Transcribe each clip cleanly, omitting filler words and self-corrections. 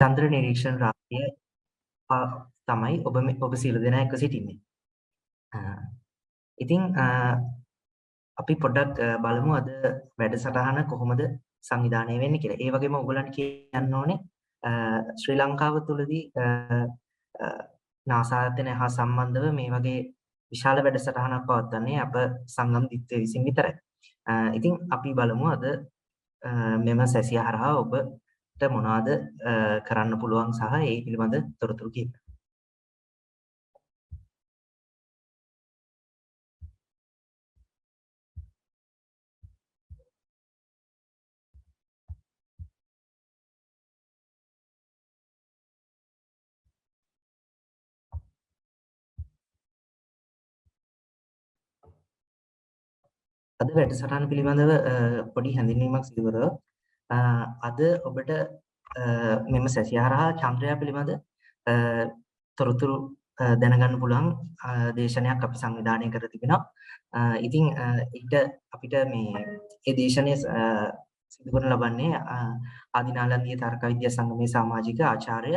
චන්ද්‍ර නිරීක්ෂණ රාශිය තමයි ඔබ සියලු දෙනා එක්ක සිටින්නේ. ඉතින් අපි පොඩ්ඩක් බලමු අද වැඩසටහන කොහොමද සංවිධානය වෙන්නේ කියලා. ඒ වගේම ඔයගලන්ට කියන්න ඕනේ ශ්‍රී ලංකාව තුලදී නාසා ආයතනය හා සම්බන්ධව මේ වගේ විශාල වැඩසටහනක් පවත්වන්නේ අප සංගම් දිත්වය විසින් විතරයි. ඉතින් අපි බලමු අද මෙම සැසිය හරහා ඔබට මොනවද කරන්න පුළුවන් සහ ඒ පිළිබඳ තොරතුරු කීප. අද වැඩසටහන පිළිබඳව පොඩි හැඳින්වීමක් සිදු කරොත් අද ඔබට මෙම සැසිය හරහා චන්ද්‍රයා පිළිබඳ තොරතුරු දැනගන්න පුළුවන් දේශනයක් අපි සංවිධානය කර තිබෙනවා. ඉතින් ඊට අපිට මේ දේශනය සිදු කරන ලබන්නේ ආදිනාලන්දිය තර්ක විද්‍යා සංගමේ සමාජික ආචාර්ය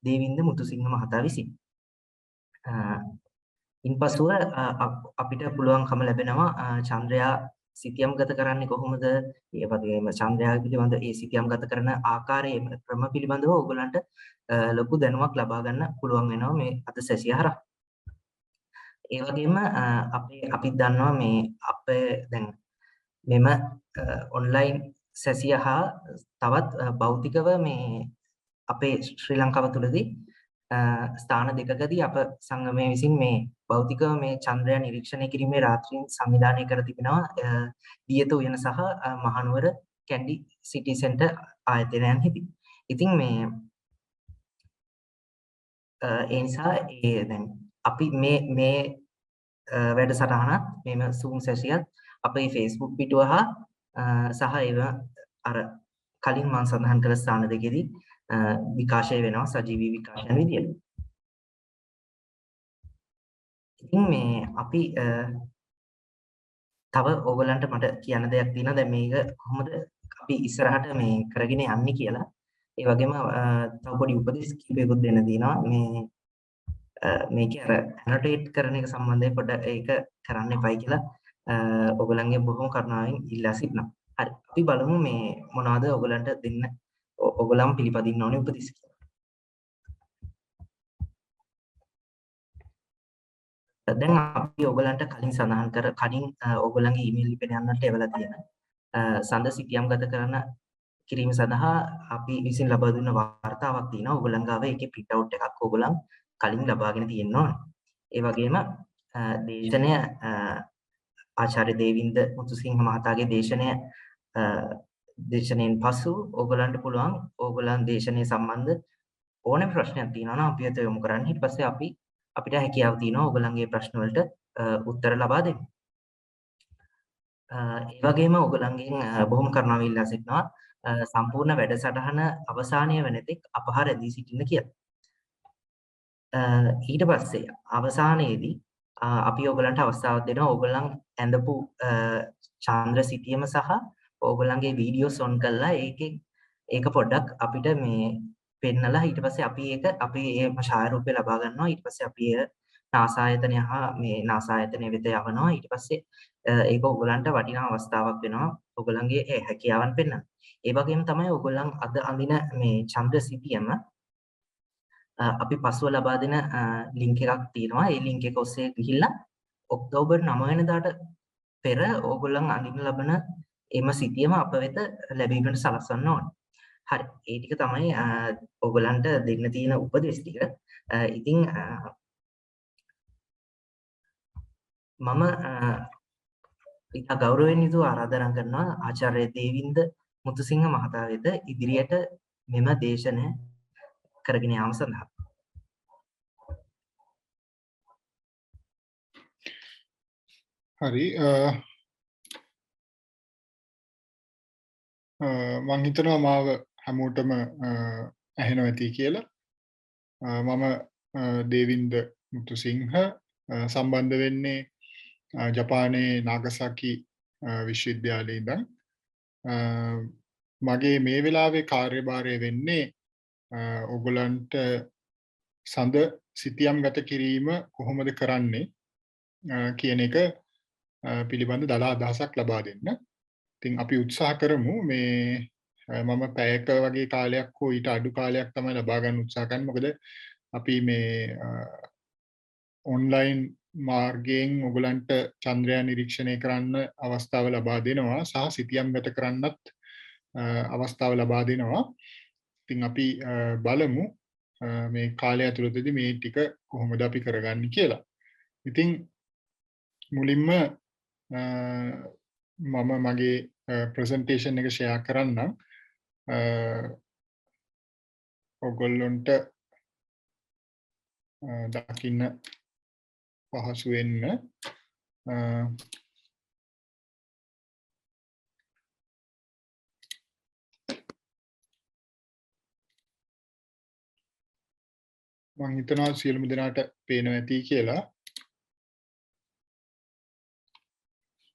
දේවින්ද මුතුසිංහ මහතා විසින්. ඉන්පසුව අපිට පුළුවන්කම ලැබෙනවා චන්ද්‍රයා සිතියම් ගත කරන්නේ කොහොමද? ඒ වගේම චන්ද්‍රයා පිළිබඳ ඒ සිතියම් ගත කරන ආකාරයේ ක්‍රම පිළිබඳව ඔයගලන්ට ලොකු දැනුමක් ලබා ගන්න පුළුවන් වෙනවා මේ අද සැසිය හරහා. ඒ වගේම අපි දන්නවා මේ අපේ දැන් මෙම ඔන්ලයින් සැසිය හා තවත් භෞතිකව මේ අපේ ශ්‍රී ලංකාව තුළදී ස්ථාන දෙකකදී අප සංගමය විසින් මේ භෞතිකව මේ චන්ද්‍රයා නිරීක්ෂණය කිරීමේ රාත්‍රීන් සංවිධානය කර තිබෙනවා දියත උයන සහ මහනුවර කැන්ඩි සිටි සෙන්ටර් ආයතනයන්හිදී. ඉතින් මේ ඒ නිසා දැන් අපි මේ වැඩසටහනත් මෙම Zoom සැසියත් අපේ Facebook පිටුව හා සහ ඒව අර කලින් මම සඳහන් කළ ස්ථාන දෙකේදී විකාශය වෙනවා සජීවී විකාශන විදියට. ඉතින් මේ අපි තව ඕගලන්ට මට කියන්න දෙයක් තියෙනවා දැන් මේක කොහොමද අපි ඉස්සරහට මේ කරගෙන යන්නේ කියලා. ඒ වගේම තව පොඩි උපදෙස් කිහිපයක්ත් දෙන්න තියෙනවා. මේක අර ඇනොටේට් කරන එක සම්බන්ධයෙන් පොඩ්ඩක් ඒක කරන්න එපයි කියලා ඕගලන්ගේ බොහොම කරුණාවෙන් ඉල්ලා සිටිනවා. හරි. අපි බලමු මේ මොනවද ඕගලන්ට දෙන්න ඔයගොල්ලන් පිළිපදින්න ඕනේ උපදෙස් කියලා. දැන් අපි ඔයගලන්ට කලින් සඳහන් කර කලින් ඔයගොල්ලන්ගේ ඊමේල් ලිපියට යන්නට එවලා තියෙන සඳ සිතියම් ගත කරන කිරීම සඳහා අපි විසින් ලබා දුන්න වාර්තාවක් තියෙනවා. ඔයගොල්ලන් ගාව ඒකේ print out එකක් ඔයගොල්ලන් කලින් ලබාගෙන තියෙන්න ඕනේ. ඒ වගේම දේශනය ආචාර්ය දේවින්ද මුතුසිංහ මහතාගේ දේශනයෙන් පසු ඕගලන්ට පුළුවන් ඕගලන් දේශනය සම්බන්ධ ඕනෑම ප්‍රශ්නයක් තියෙනවා නම් අපි අත යොමු කරන්න. ඊට පස්සේ අපිට හැකියාව තියෙනවා ඕගලන්ගේ ප්‍රශ්න වලට උත්තර ලබා දෙන්න. ඒ වගේම ඕගලන්ගෙන් බොහොම කරුණාවෙන් ඉල්ලා සිටිනවා සම්පූර්ණ වැඩසටහන අවසානය වෙනතෙක් අපහර ඇදී සිටින්න කියලා. ඊට පස්සේ අවසානයේදී අපි ඕගලන්ට අවස්ථාවක් දෙනවා ඕගලන් ඇඳපු චන්ද්‍ර සිතියම සහ ඕගලන්ගේ වීඩියෝස් ඔන් කරලා ඒක පොඩ්ඩක් අපිට මේ පෙන්නලා ඊට පස්සේ අපි ඒ ඡායාරූපය ලබා ගන්නවා. ඊට පස්සේ අපි නාසා ආයතනය හා මේ නාසා ආයතනය වෙත යවනවා. ඊට පස්සේ ඒක ඕගලන්ට වටිනා අවස්ථාවක් වෙනවා ඕගලන්ගේ හැකියාවන් පෙන්වන්න. ඒ වගේම තමයි ඕගලන් අද අඳින මේ චන්ද්‍ර සිතියම අපි පසුව ලබා දෙන ලින්ක් එකක් තියෙනවා. ඒ ලින්ක් එක ඔස්සේ ගිහිල්ලා ඔක්තෝබර් 9 වෙනිදාට පෙර ඕගොල්ලන් අඳින්න ලබන එම සිතියම අප වෙත ලැබීමට සලස්වන්න ඕනේ. හරි. ඒ ටික තමයි ඕගොල්ලන්ට දෙන්න තියෙන උපදෙස් ටික. ඉතින් මම ඉතා ගෞරවයෙන් යුතුව ආරාධනා කරනවා ආචාර්ය දේවින්ද මුතුසිංහ මහතා වෙත ඉදිරියට මෙම දේශනය කරගෙන යාම සඳහා. හරි මං හිතනවා මාව හැමෝටම ඇහෙනවා ඇති කියලා. මම දේවින්ද මුතුසිංහ සම්බන්ධ වෙන්නේ ජපානයේ නාගසාකි විශ්වවිද්‍යාලයේ ඉඳන්. මගේ මේ වෙලාවේ කාර්යභාරය වෙන්නේ ඔගොල්ලන්ට සඳ සිතියම් ගත කිරීම කොහොමද කරන්නේ කියන එක පිළිබඳ දලා අදහසක් ලබා දෙන්න. ඉතින් අපි උත්සාහ කරමු මේ මම පැයක වගේ කාලයක් හෝ ඊට අඩු කාලයක් තමයි ලබා ගන්න උත්සාහ කරන්නේ. මොකද අපි මේ ඔන්ලයින් මාර්ගයෙන් ඔයගලන්ට චන්ද්‍රයාන නිරීක්ෂණය කරන්න අවස්ථාව ලබා දෙනවා සහ සිතියම් ගත කරන්නත් අවස්ථාව ලබා දෙනවා. ඉතින් අපි බලමු මේ කාලය ඇතුළතදී මේ ටික කොහොමද අපි කරගන්නේ කියලා. ඉතින් මුලින්ම මම මගේ ප්‍රසන්ටේෂන් එක ෂෙයා කරන්නම්. ඔයගොල්ලන්ට දකින්න පහසු වෙන්න මම හිතනවා සියලුම දෙනාට පේනවා ඇති කියලා.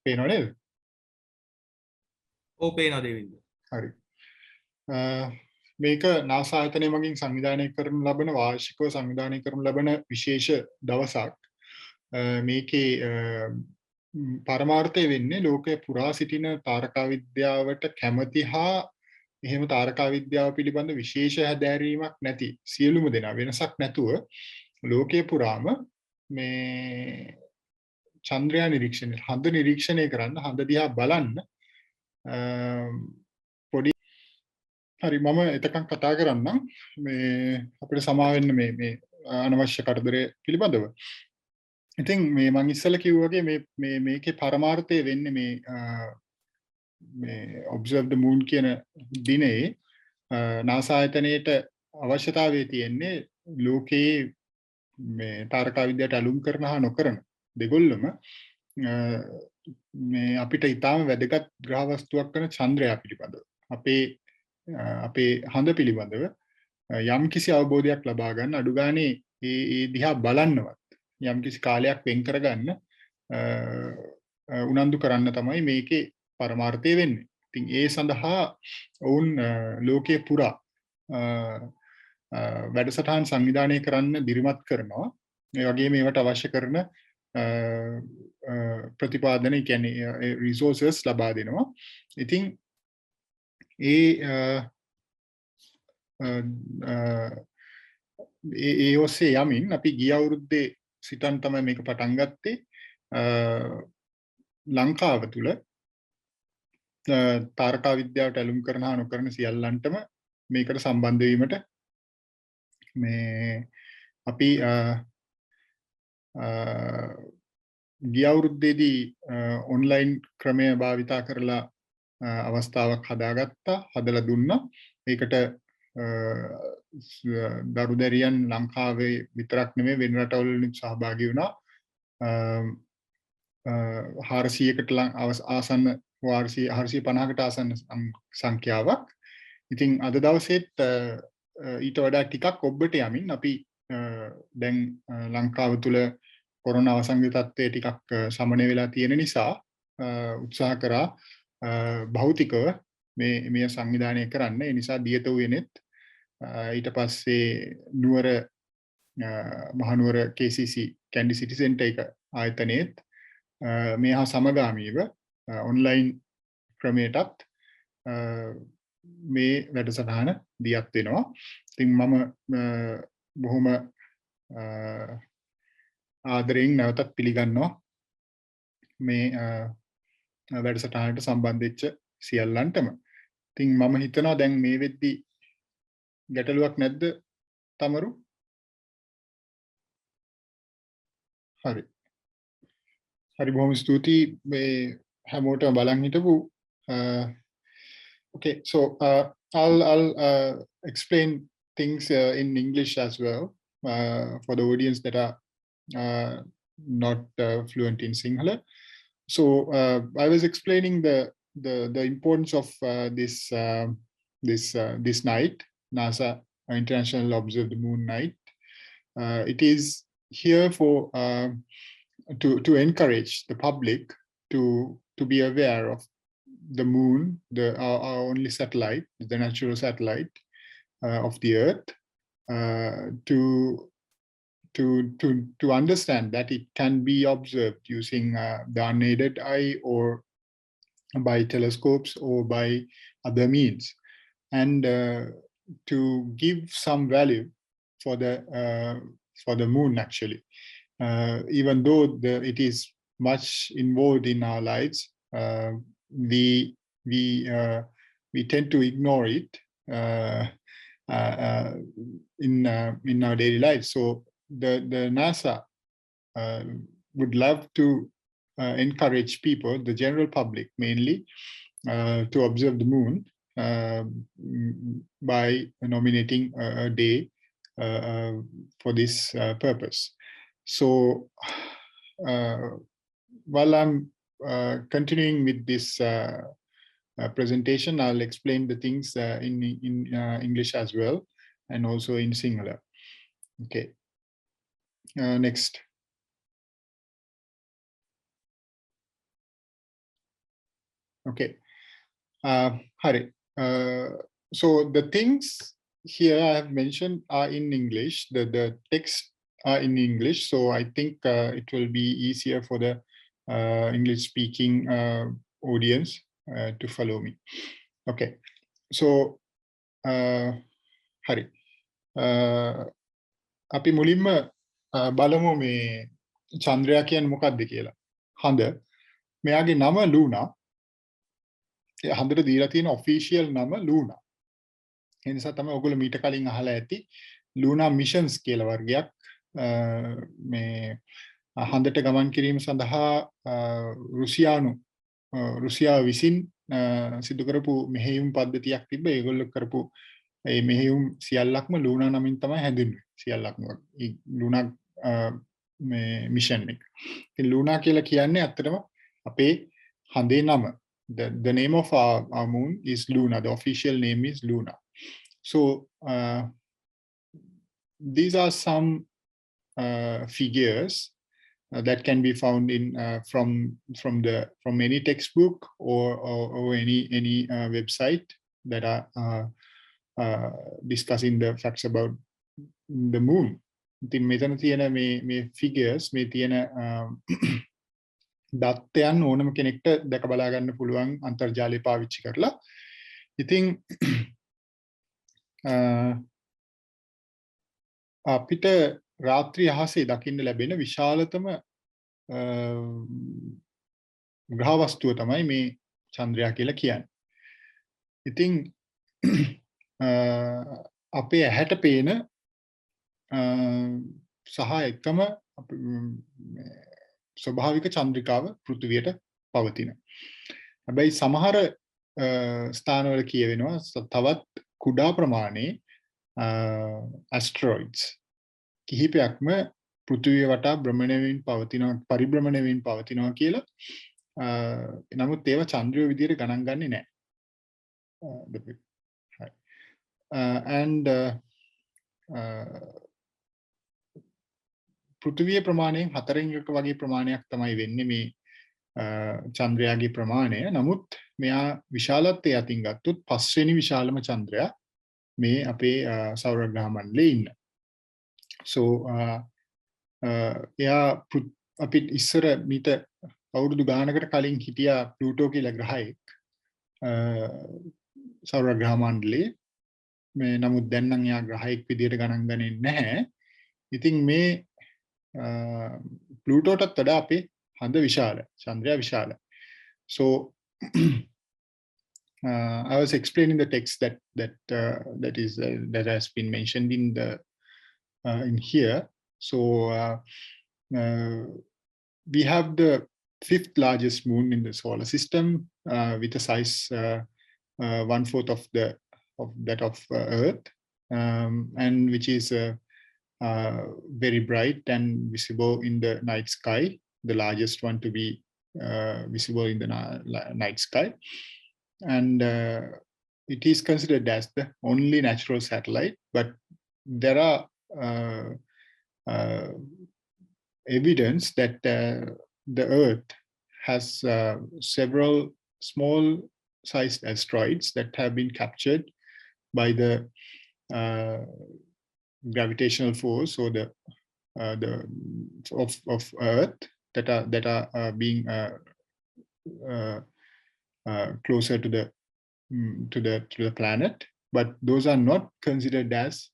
පේනව නේද? ඔව් පේනවා දෙවින්ද. හරි. මේක නාසා ආයතනය මගින් සංවිධානය කරනු ලබන වාර්ෂිකව සංවිධානය කරනු ලබන විශේෂ දවසක්. මේකේ පරමාර්ථය වෙන්නේ ලෝකයේ පුරා සිටින තාරකා විද්‍යාවට කැමති හා එහෙම තාරකා විද්‍යාව පිළිබඳ විශේෂ හැදෑරීමක් නැති සියලුම දෙනා වෙනසක් නැතුව ලෝකයේ පුරාම මේ චන්ද්‍රයා නිරීක්ෂණය හඳ නිරීක්ෂණය කරන්න හඳ දිහා බලන්න පොඩි හරි මම එතකන් කතා කරන්නම් මේ අපිට සමා වෙන්න මේ අනවශ්‍ය කරදරය පිළිබඳව. ඉතින් මේ මං ඉස්සෙල්ලා කිව්වා වගේ මේ මේකේ පරමාර්ථය වෙන්නේ මේ observe the moon කියන දිනේ නාසා ආයතනයේට අවශ්‍යතාවය තියෙන්නේ ලෝකයේ මේ තාරකා විද්‍යාවට ඇලුම් කරන හා නොකරන දෙගොල්ලම මේ අපිට ඊටාම වැදගත් ග්‍රහ වස්තුවක් කරන චන්ද්‍රයා පිළිබඳව අපේ හඳ පිළිබඳව යම් කිසි අවබෝධයක් ලබා ගන්න අඩු ගානේ ඒ දිහා බලන්නවත් යම් කිසි කාලයක් වෙන් කරගන්න උනන්දු කරන්න තමයි මේකේ පරමාර්ථය වෙන්නේ. ඉතින් ඒ සඳහා වුන් ලෝකයේ පුරා වැඩසටහන් සංවිධානය කරන්න දිරිමත් කරනවා. මේ වගේ මේවට අවශ්‍ය කරන ප්‍රතිපාදන කියන්නේ රිසෝසස් ලබා දෙනවා. ඉතින් ඒ ඔස්සේ යමින් අපි ගිය අවුරුද්දේ සිතන් තමයි මේක පටන් ගත්තේ. ලංකාව තුල තාරකා විද්‍යාවට ඇලුම් කරන හා නොකරන සියල්ලන්ටම මේකට සම්බන්ධ වීමට මේ අපි ගිය අවුරුද්දේදී ඔන්ලයින් ක්‍රමය භාවිතා කරලා අවස්ථාවක් හදාගත්තා, හදලා දුන්නා. ඒකට දරුදැරියන් ලංකාවේ විතරක් නෙමෙයි වෙන රටවලින් සහභාගී වුණා. 400කට ආසන්න 450කට ආසන්න සංඛ්‍යාවක්. ඉතින් අද දවසේත් ඊට වඩා ටිකක් ඔබට යමින් අපි දැන් ලංකාව තුල කොරෝනා අවසංගත තත්ත්වය ටිකක් සමනය වෙලා තියෙන නිසා උත්සාහ කරා භෞතිකව මේ සංවිධානය කරන්න. ඒ නිසා දියත වූයේනෙත් ඊට පස්සේ නුවර මහනුවර KCC කැන්ඩි සිටි සෙන්ටර් එක ආයතනයේත් මේ හා සමගාමීව ඔන්ලයින් ක්‍රමයටත් මේ වැඩසටහන දියත් වෙනවා. ඉතින් මම බොහොම ආදරයෙන් නැවතත් පිළිගන්නවා මේ වැඩසටහනට සම්බන්ධ වෙච්ච සියල්ලන්ටම. ඉතින් මම හිතනවා දැන් මේ වෙද්දි ගැටලුවක් නැද්ද තමරු? හරි. හරි බොහොම ස්තුතියි මේ හැමෝටම බලන් හිටපු. Okay, so I'll explain things in English as well for the audience that are not fluent in Sinhala. So I was explaining the importance of this night, NASA International Observe the Moon Night. It is here for to encourage the public to be aware of the moon, our only satellite, the natural satellite, of the Earth to understand that it can be observed using the unaided eye or by telescopes or by other means, and to give some value for the moon actually. Even though it is much involved in our lives, we tend to ignore it in our daily lives. So the NASA would love to encourage people, the general public mainly, to observe the moon by nominating a day for this purpose. So while I'm continuing with this presentation, I'll explain the things in English as well, and also in Sinhala. Okay. Next. Okay. Hari. So the things here I have mentioned are in English. The text are in English. So I think it will be easier for the English-speaking audience to follow me. Okay. So Hari. අපි මුලින්ම බලමු මේ චන්ද්‍රයා කියන්නේ මොකක්ද කියලා. හඳ. මෙයාගේ නම ලූනා. හඳට දීලා තියෙන ඔෆිෂියල් නම ලූනා. ඒ නිසා තමයි ඔයගොල්ලෝ මීට කලින් අහලා ඇති ලූනා මිෂන්ස් කියලා වර්ගයක් මේ හඳට ගමන් කිරීම සඳහා රුසියාව විසින් සිදු කරපු මෙහෙයුම් පද්ධතියක් තිබ්බ. ඒගොල්ලෝ කරපු ඒ මෙහෙයුම් සියල්ලක්ම ලූනා නමින් තමයි හැඳින්වෙන්නේ. සියල්ලක්ම ලූනා මේ මිෂන් එක. ඉතින් ලූනා කියලා කියන්නේ ඇත්තටම අපේ හඳේ නම. The name of our moon is Luna. The official name is Luna. So these are some figures that can be found in from any textbook or any website that are discussing the facts about the moon. ඉතින් මෙතන තියෙන මේ figures මේ තියෙන දත්තයන් ඕනම කෙනෙක්ට දැක බලා ගන්න පුළුවන් අන්තර්ජාලය පාවිච්චි කරලා. ඉතින් අපිට රාත්‍රී අහසේ දකින්න ලැබෙන විශාලතම ග්‍රහ වස්තුව තමයි මේ චන්ද්‍රයා කියලා කියන්නේ. ඉතින් අපේ ඇහැට පේන සහ එකම ස්වභාවික චන්ද්‍රිකාව පෘථිවියට පවතින. හැබැයි සමහර ස්ථානවල කියවෙනවා තවත් කුඩා ප්‍රමාණයේ ඇස්ටරොයිඩ්ස් කිහිපයක්ම පෘථිවිය වටා භ්‍රමණයෙන් පවතිනවා, පරිභ්‍රමණයෙන් පවතිනවා කියලා. නමුත් ඒවා චන්ද්‍රය විදියට ගණන් ගන්නේ නැහැ. And පෘථිවිය ප්‍රමාණයෙන් 4න් 1 වගේ ප්‍රමාණයක් තමයි වෙන්නේ මේ චන්ද්‍රයාගේ ප්‍රමාණය. නමුත් මෙයා විශාලත්වය අතින් ගත්තොත් 5 වෙනි විශාලම චන්ද්‍රයා මේ අපේ සෞර ග්‍රහ මණ්ඩලයේ ඉන්න. So එයා අපි ඉස්සර මීට අවුරුදු ගානකට කලින් හිටියා ප්ලූටෝ කියලා ග්‍රහයෙක් සෞර ග්‍රහ මණ්ඩලයේ. මේ නමුත් දැන් නම් එයා ග්‍රහයෙක් විදියට ගණන් ගන්නේ නැහැ. ඉතින් මේ ප්ලූටෝටත් වඩා අපේ හඳ විශාල, චන්ද්‍රයා විශාල. So I was explaining the text that has been mentioned in here. So we have the 5th largest moon in the solar system with a size 1/4 of that of Earth, and which is very bright and visible in the night sky, the largest one to be visible in the night sky. And it is considered as the only natural satellite, but there are evidence that the Earth has several small sized asteroids that have been captured by the gravitational force or the of Earth that are being closer to the planet, but those are not considered as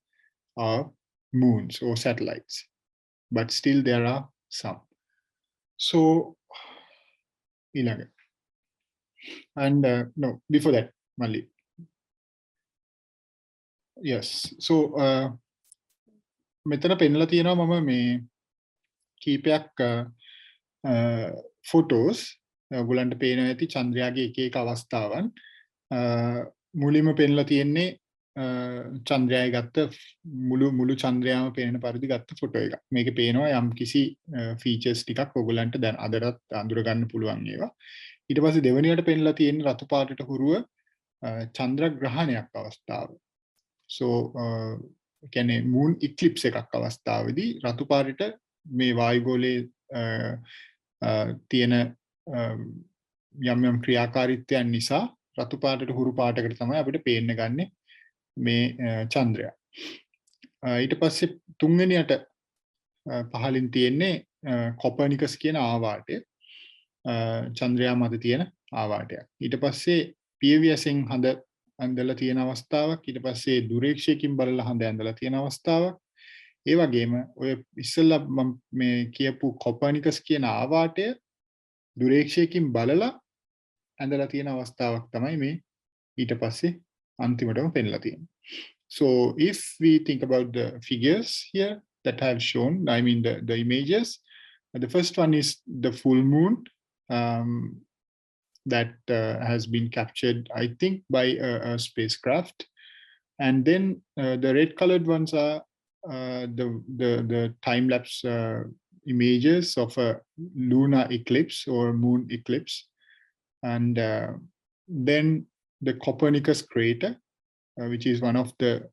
our moons or satellites. But still there are some. So, and no, before that, Mali. Yes. So, මෙතන පෙන්නලා තියෙනවා මම මේ කීපයක් photos ඔයගොල්ලන්ට පේනවා ඇති චන්ද්‍රයාගේ එක එක අවස්ථාවන් මුලින්ම පෙන්නලා තියෙන්නේ චන්ද්‍රයාගේ ගත්ත මුළු චන්ද්‍රයාම පේන පරිදි ගත්ත ෆොටෝ එකක්. මේකේ පේනවා යම් කිසි ෆීචර්ස් ටිකක් ඔයගොල්ලන්ට දැන් අදටත් අඳුර ගන්න පුළුවන් ඒවා. ඊට පස්සේ දෙවෙනියට පෙන්නලා තියෙන්නේ රතු පාටට හුරුව චන්ද්‍රග්‍රහණයක් අවස්ථාව. So කියන්නේ moon eclipse එකක් අවස්ථාවේදී රතු පාටට මේ වායුගෝලයේ තියෙන යම් ක්‍රියාකාරීත්වයන් නිසා රතු පාටට හුරු පාටකට තමයි අපිට පේන්න ගන්නේ මේ චන්ද්‍රයා. ඊට පස්සේ තුන්වෙනියට පහලින් තියෙන්නේ කොපර්නිකස් කියන ආවාටය. චන්ද්‍රයා මත තියෙන ආවාටයක්. ඊට පස්සේ පියවියසෙන් හඳ ඇඳලා තියෙන අවස්ථාවක්. ඊට පස්සේ දුරේක්ෂයකින් බලලා හඳ ඇඳලා තියෙන අවස්ථාවක්. ඒ වගේම ඔය ඉස්සෙල්ලා මම මේ කියපු කොපර්නිකස් කියන ආවාටය දුරේක්ෂයකින් බලලා ඇඳලා තියෙන අවස්ථාවක් තමයි මේ ඊට පස්සේ අන්තිමටම පෙන්නලා තියෙන්නේ. So if we think about the figures here that I have shown, I mean the images, the first one is the full moon that has been captured, I think, by a spacecraft, and then the red colored ones are the time-lapse images of a lunar eclipse or moon eclipse, and then the Copernicus crater, which is one of the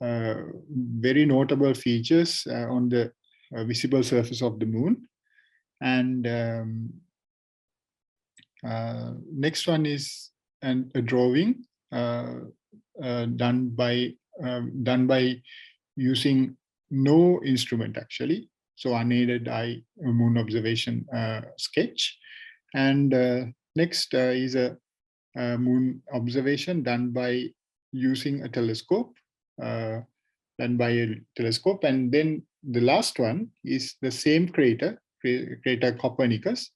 very notable features on the visible surface of the moon, and next one is a drawing done by using no instrument actually, so unaided eye moon observation sketch, and next is a moon observation done by using a telescope, and then the last one is the same crater Copernicus,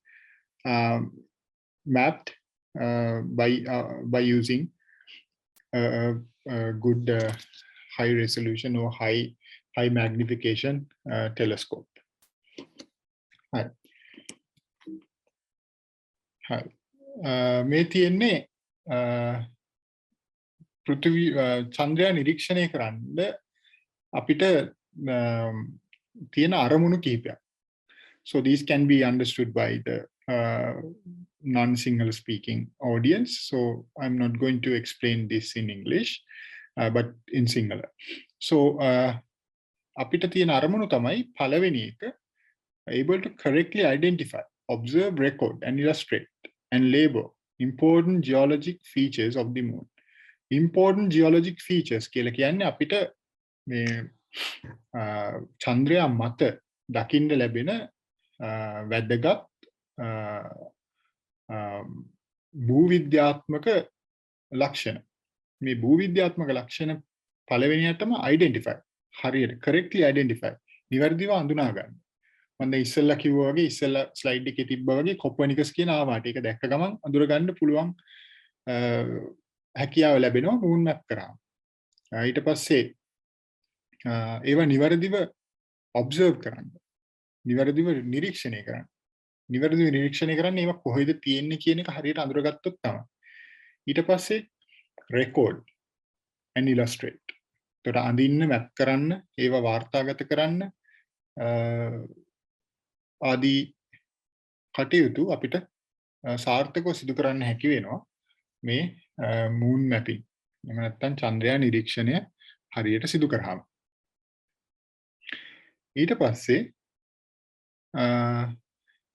mapped by using a good high resolution or high magnification telescope. මේ තියෙන්නේ පෘථිවි චන්ද්‍රයා නිරීක්ෂණය කරන්න අපිට තියෙන අරමුණු කිහිපයක්. So these can be understood by the non-Sinhala speaking audience. So I'm not going to explain this in English, but in Sinhala. So අපිට තියෙන අරමුණු තමයි පළවෙනි එක able to correctly identify, observe, record and illustrate and label important geologic features of the moon. Important geologic features කියලා කියන්නේ අපිට මේ චන්ද්‍රයා මත දකින්න ලැබෙන වැදගත් භූවිද්‍යාත්මක ලක්ෂණ. මේ භූවිද්‍යාත්මක ලක්ෂණ පළවෙනියටම identify, හරියට correctly identify, නිවැරදිව අඳුනා ගන්න. මම දැන් ඉස්සෙල්ලා කිව්වා වගේ ඉස්සෙල්ලා ස්ලයිඩ් එකේ තිබ්බා වගේ කොපර්නිකස් කියන ආවාට ඒක දැක්ක ගමන් අඳුර ගන්න පුළුවන් හැකියාව ලැබෙනවා මූන් මැප් කරාම. ඊට පස්සේ ඒවා නිවැරදිව ඔබ්සර්ව් කරන්න. නිවැරදිව නිරීක්ෂණය කරන්න. නිවැරදිව නිරීක්ෂණය කරන්න ඒවා කොහෙද තියෙන්නේ කියන එක හරියට අඳුරගත්තොත් තමයි. ඊට පස්සේ record and illustrate. ඒකට අඳින්න මැප් කරන්න, ඒවා වාර්තාගත කරන්න ආදී කටයුතු අපිට සාර්ථකව සිදු කරන්න හැකි වෙනවා මේ moon mapping. එහෙම නැත්නම් චන්ද්‍රයා නිරීක්ෂණය හරියට සිදු කරාම. ඊට පස්සේ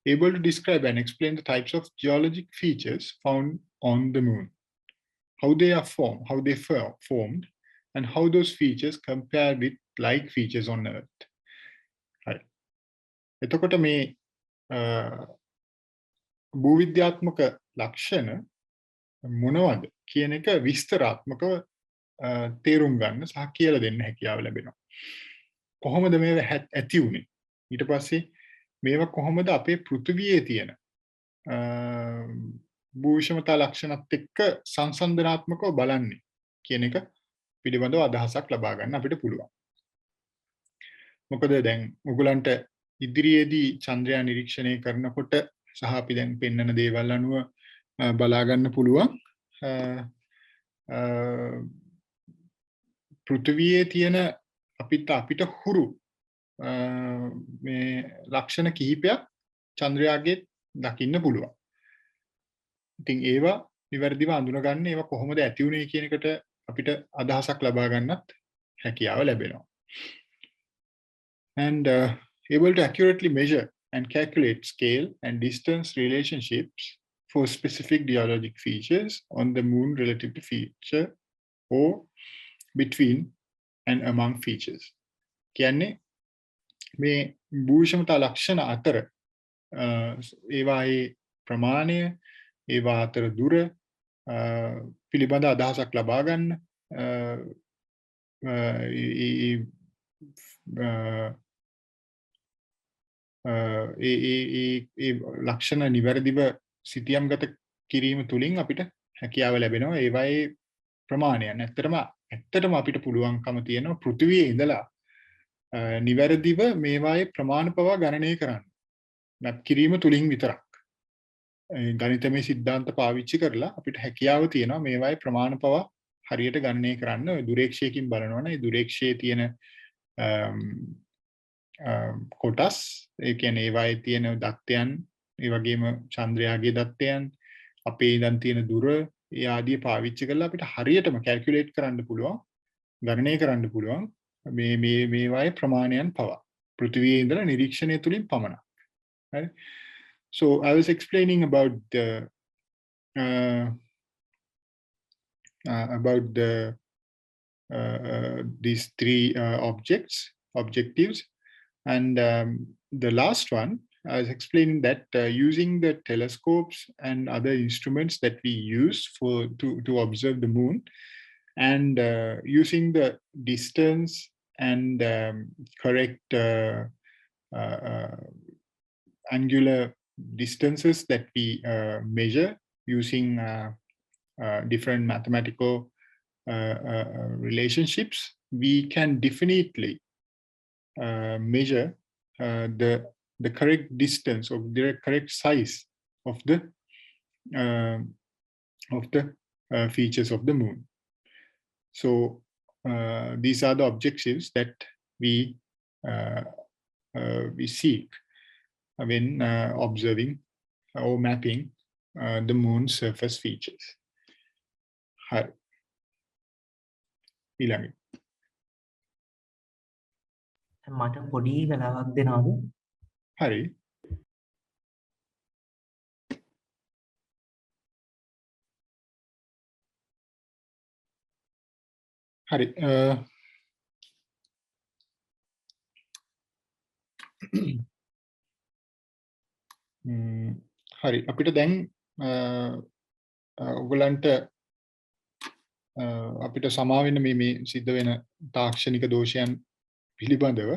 able to describe and explain the types of geologic features found on the moon, how they are formed, and how those features compare with like features on Earth. Right. එතකොට මේ භූවිද්‍යාත්මක ලක්ෂණ මොනවද කියන එක විස්තරාත්මකව තේරුම් ගන්න සහ කියලා දෙන්න හැකියාව ලැබෙනවා. කොහොමද මේවා ඇති වුනේ? ඊට පස්සේ මේවා කොහොමද අපේ පෘථිවියේ තියෙන භූෂමතා ලක්ෂණත් එක්ක සංසන්දනාත්මකව බලන්නේ කියන එක පිළිබඳව අදහසක් ලබා ගන්න අපිට පුළුවන්. මොකද දැන් ඔයගලන්ට ඉදිරියේදී චන්ද්‍රයා නිරීක්ෂණය කරනකොට සහ අපි දැන් පෙන්වන දේවල් අනුව බලා ගන්න පුළුවන් පෘථිවියේ තියෙන අපිට හුරු මේ ලක්ෂණ කිහිපයක් චන්ද්‍රයාගේ දකින්න පුළුවන්. ඉතින් ඒවා නිවැරදිව අඳුනගන්න ඒවා කොහොමද ඇති වුනේ කියන එකට අපිට අදහසක් ලබා ගන්නත් හැකියාව ලැබෙනවා. And able to accurately measure and calculate scale and distance relationships for specific geologic features on the moon relative to feature or between and among features. කියන්නේ මේ භූෂමතා ලක්ෂණ අතර ඒවායේ ප්‍රමාණය ඒවා අතර දුර පිළිබඳ අදහසක් ලබා ගන්න ලක්ෂණ නිවැරදිව සිතියම්ගත කිරීම තුලින් අපිට හැකියාව ලැබෙනවා ඒවායේ ප්‍රමාණයන්. ඇත්තටම අපිට පුළුවන්කම තියෙනවා පෘථිවියේ ඉඳලා නිවැරදිව මේවායේ ප්‍රමාණ පවා ගණනය කරන්න. මැප් කිරීම තුලින් විතරක්. ගණිතමය සිද්ධාන්ත පාවිච්චි කරලා අපිට හැකියාව තියෙනවා මේවායේ ප්‍රමාණ පවා හරියට ගණනය කරන්න. ඔය දුරේක්ෂයකින් බලනවනේ ඒ දුරේක්ෂයේ තියෙන කොටස් ඒ කියන්නේ ඒවායේ තියෙන දත්තයන් ඒ වගේම චන්ද්‍රයාගේ දත්තයන් අපේ ඉඳන් තියෙන දුර ඒ ආදී පාවිච්චි කරලා අපිට හරියටම කැල්කියුලේට් කරන්න පුළුවන් ගණනය කරන්න පුළුවන් මේවායේ ප්‍රමාණයන් පවා පෘථිවියේ ඉඳලා නිරීක්ෂණය තුලින් පමණක්. හරි. So I was explaining about these three objectives, and the last one I was explaining that using the telescopes and other instruments that we use to observe the moon, and using the distance and correct angular distances that we measure using different mathematical relationships, we can definitely measure the correct distance or the correct size of the features of the moon. So these are the objectives that we seek when observing or mapping the moon's surface features. Hari. ඊළඟට මට පොඩි වෙලාවක් දෙනවද? හරි. හරි. හරි. අපිට දැන් ඔයගලන්ට අපිට සමා වෙන්න මේ සිද්ධ වෙන තාක්ෂණික දෝෂයන් පිළිබඳව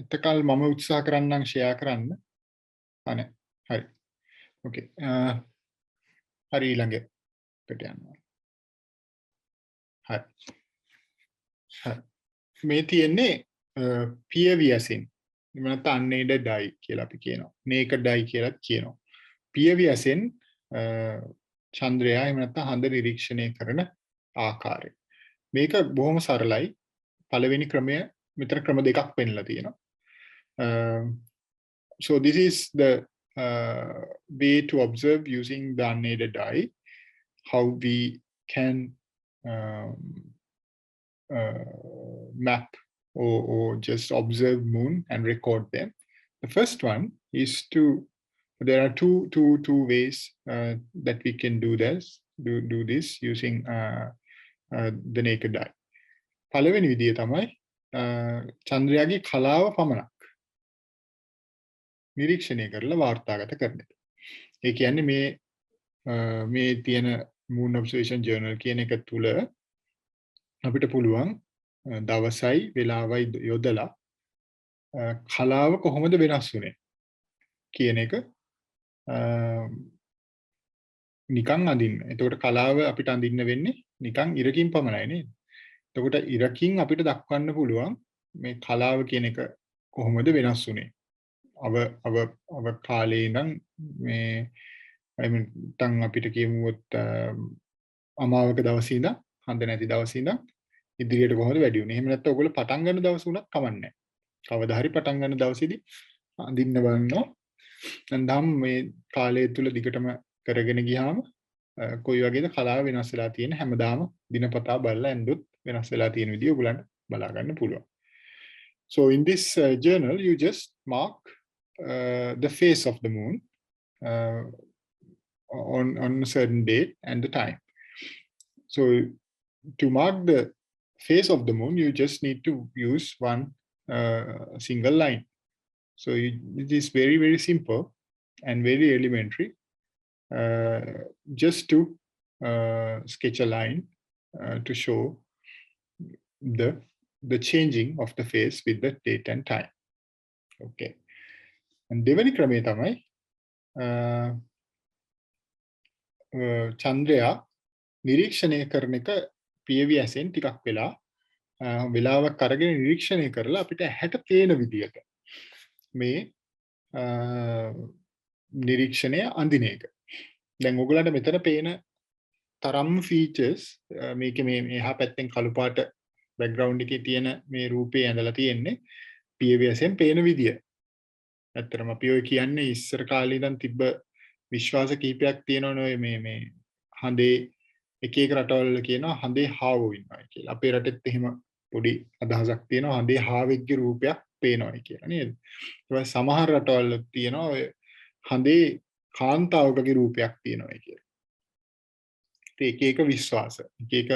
එතකල් මම උත්සාහ කරන්නම් ෂෙයා කරන්න. අනේ හරි. ඕකේ. හරි ඊළඟට යනවා. හරි. මේ තියෙන්නේ පියවියසින් එහෙම නැත්නම් unaided eye කියලා අපි කියනවා. naked eye කියලාත් කියනවා. පියවියසින් චන්ද්‍රයා එහෙම නැත්නම් හඳ නිරීක්ෂණය කරන ආකාරය. මේක බොහොම සරලයි. පළවෙනි ක්‍රමය මෙතන ක්‍රම දෙකක් පෙන්නලා තියෙනවා. So this is the way to observe using the unaided eye, how we can map or just observe moon and record them. The first one is there are two ways that we can do this. do this using the naked eye. පළවෙනි විදිය තමයි චන්ද්‍රයාගේ කලාව පමණක් නිරීක්ෂණය කරලා වාර්තාගත කරන එක. ඒ කියන්නේ මේ තියෙන Moon Observation Journal කියන එක තුල අපිට පුළුවන් දවසයි වෙලාවයි යොදලා කලාව කොහොමද වෙනස් වුනේ කියන එක නිකන් අඳින්න. එතකොට කලාව අපිට අඳින්න වෙන්නේ නිකන් ඉරකින් පමණයි නේද? එතකොට ඉරකින් අපිට දක්වන්න පුළුවන් මේ කලාව කියන එක කොහොමද වෙනස් වුනේ. අව කාලේ ඉඳන් මේ තන් අපිට කියමුවොත් අමාවක දවසේ ඉඳන් හඳ නැති දවසේ ඉඳන් ඉදිරියට කොහොමද වැඩි වුනේ. එහෙම නැත්නම් ඔයගොල්ලෝ පටන් ගන්න දවස් උනත් කමන්නේ නැහැ. කවදා හරි පටන් ගන්න දවසේදී අඳින්න බලනවා. නැත්නම් මේ කාලය තුල දිගටම කරගෙන ගියාම කොයි වගේද කලාව වෙනස් වෙලා තියෙන හැමදාම දිනපතා බලලා ඇඳුත් වෙනස් වෙලා තියෙන විදිය ඔයගලන්ට බලා ගන්න පුළුවන්. So in this journal you just mark the face of the moon on a certain date and the time. So to mark the face of the moon you just need to use one single line. So it is very, very simple and very elementary. Just to sketch a line to show the changing of the face with the date and time. Okay. And දෙවෙනි ක්‍රමය තමයි චන්ද්‍රයා නිරීක්ෂණය කරන එක පියවි ඇසෙන් ටිකක් වෙලාවක් අරගෙන නිරීක්ෂණය කරලා අපිට ඇහැට පේන විදියට මේ නිරීක්ෂණය අඳින එක. දැන් ඔයගලන්ට මෙතන පේන තරම් ෆීචර්ස් මේකේ මේ එහා පැත්තෙන් කළු පාට බෑග්ග්‍රවුන්ඩ් එකේ තියෙන මේ රූපේ ඇඳලා තියෙන්නේ පියවියසෙන් පේන විදිය. ඇත්තටම අපි ඔය කියන්නේ ඉස්සර කාලේ ඉඳන් තිබ්බ විශ්වාස කීපයක් තියෙනවනේ ඔය මේ හඳේ එක එක රටවල කියනවා හඳේ හාවෝ ඉන්නවා කියලා. අපේ රටෙත් එහෙම පොඩි අදහසක් තියෙනවා හඳේ හාවෙක්ගේ රූපයක් පේනවා කියලා නේද? ඒ සමහර රටවල තියෙනවා ඔය හඳේ කාන්තාවකගේ රූපයක් තියෙනවා කියලා. ඒක එක විශ්වාස. එක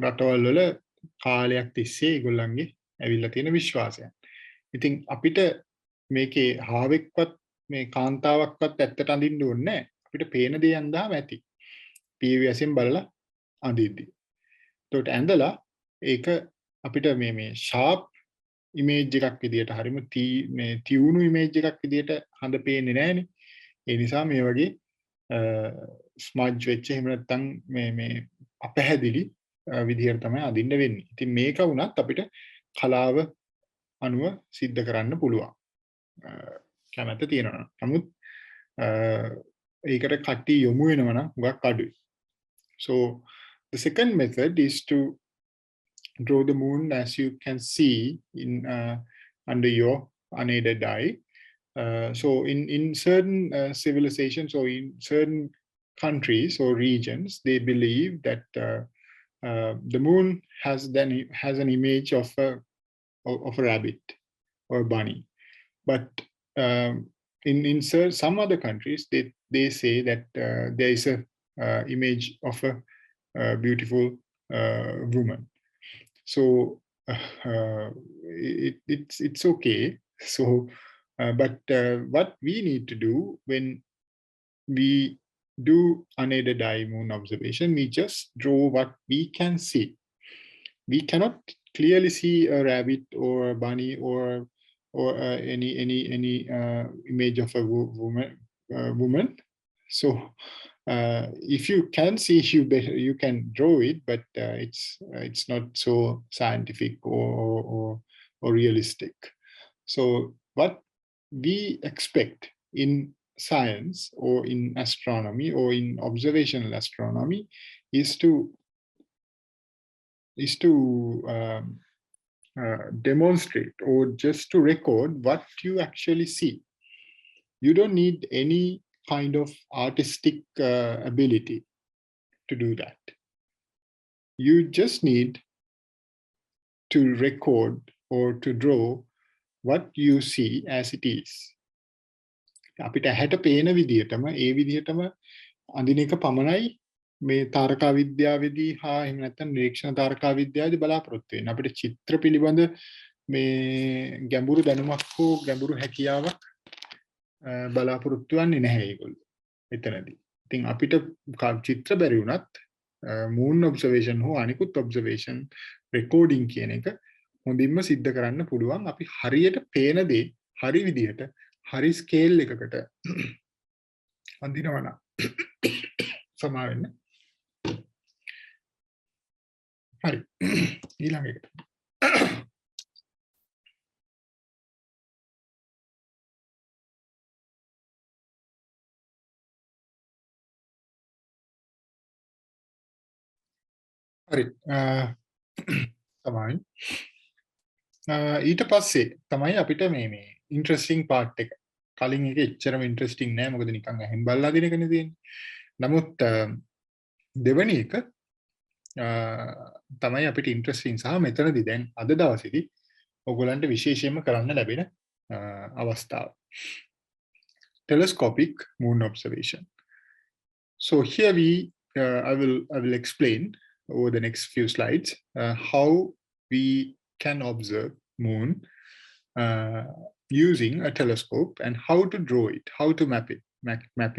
රටවල් වල කාලයක් තිස්සේ ඒගොල්ලන්ගේ ඇවිල්ලා තියෙන විශ්වාසයන්. ඉතින් අපිට මේකේ හාවෙක්වත් මේ කාන්තාවක්වත් ඇත්තට අඳින්න ඕනේ නැහැ. අපිට පේන දේ අඳාම ඇති. PVSෙන් බලලා අඳිද්දි. ඒකට ඇඳලා ඒක අපිට මේ ෂාප් ඉමේජ් එකක් විදියට හරිම මේ තියුණු ඉමේජ් එකක් විදියට හඳ පේන්නේ නැහනේ. ඒ නිසා මේ වගේ ස්මජ් වෙච්ච එහෙම නැත්නම් මේ අපැහැදිලි විදියට තමයි අඳින්න වෙන්නේ. ඉතින් මේක වුණත් අපිට කලාව අනුව සිද්ධ කරන්න පුළුවන්. කැමැත්ත තියෙනවා. නමුත් ඒකට කට්ටිය යොමු වෙනවා නම් හුඟක් අඩුයි. So the second method is to draw the moon as you can see in under your unaided eye. So in certain civilizations or in certain countries or regions, they believe that the moon has an image of a rabbit or a bunny. But in some other countries, they say that there is a image of a beautiful woman. So it's okay. So but what we need to do when we do unaided eye moon observation, we just draw what we can see. We cannot clearly see a rabbit or a bunny or any image of a woman. So if you can see, you can draw it, but it's not so scientific or realistic. So what we expect in science or in astronomy or in observational astronomy is to demonstrate or just to record what you actually see. You don't need any kind of artistic ability to do that. You just need to record or to draw what you see as it is. අපිට ඇහැට පේන විදිහටම ඒ විදිහටම අඳින එක පමණයි මේ තාරකා විද්‍යාවේදී හා එහෙම නැත්නම් නිරීක්ෂණ තාරකා විද්‍යාවේදී බලාපොරොත්තු වෙන්නේ. අපිට චිත්‍ර පිළිබඳ මේ ගැඹුරු දැනුමක් හෝ ගැඹුරු හැකියාවක් බලාපොරොත්තු වෙන්නේ නැහැ ඒගොල්ලෝ එතනදී. ඉතින් අපිට චිත්‍ර බැරි වුණත් moon observation හෝ අනිකුත් observation recording කියන එක හොඳින්ම සිද්ධ කරන්න පුළුවන්. අපි හරියට පේන දේ හරි විදිහට හරි ස්කේල් එකකට අඳිනවා නම් සමා වෙන්න. හරි. ඊළඟ එකට. හරි. තමයි. ඊට පස්සේ තමයි අපිට මේ ඉන්ට්‍රෙස්ටිං පාර්ට් එක. කලින් එක එච්චරම ඉන්ට්‍රෙස්ටිං නෑ මොකද නිකන් ඇහෙන් බලලා දින එකනේ තියෙන්නේ. නමුත් දෙවෙනි එක තමයි අපිට ඉන්ට්‍රෙස්ටිං සහ මෙතනදී දැන් අද දවසේදී ඔයගොල්ලන්ට විශේෂයෙන්ම කරන්න ලැබෙන අවස්ථාව. Telescopic moon observation. So here I will explain over the next few slides how we can observe moon using a telescope and how to draw it, how to map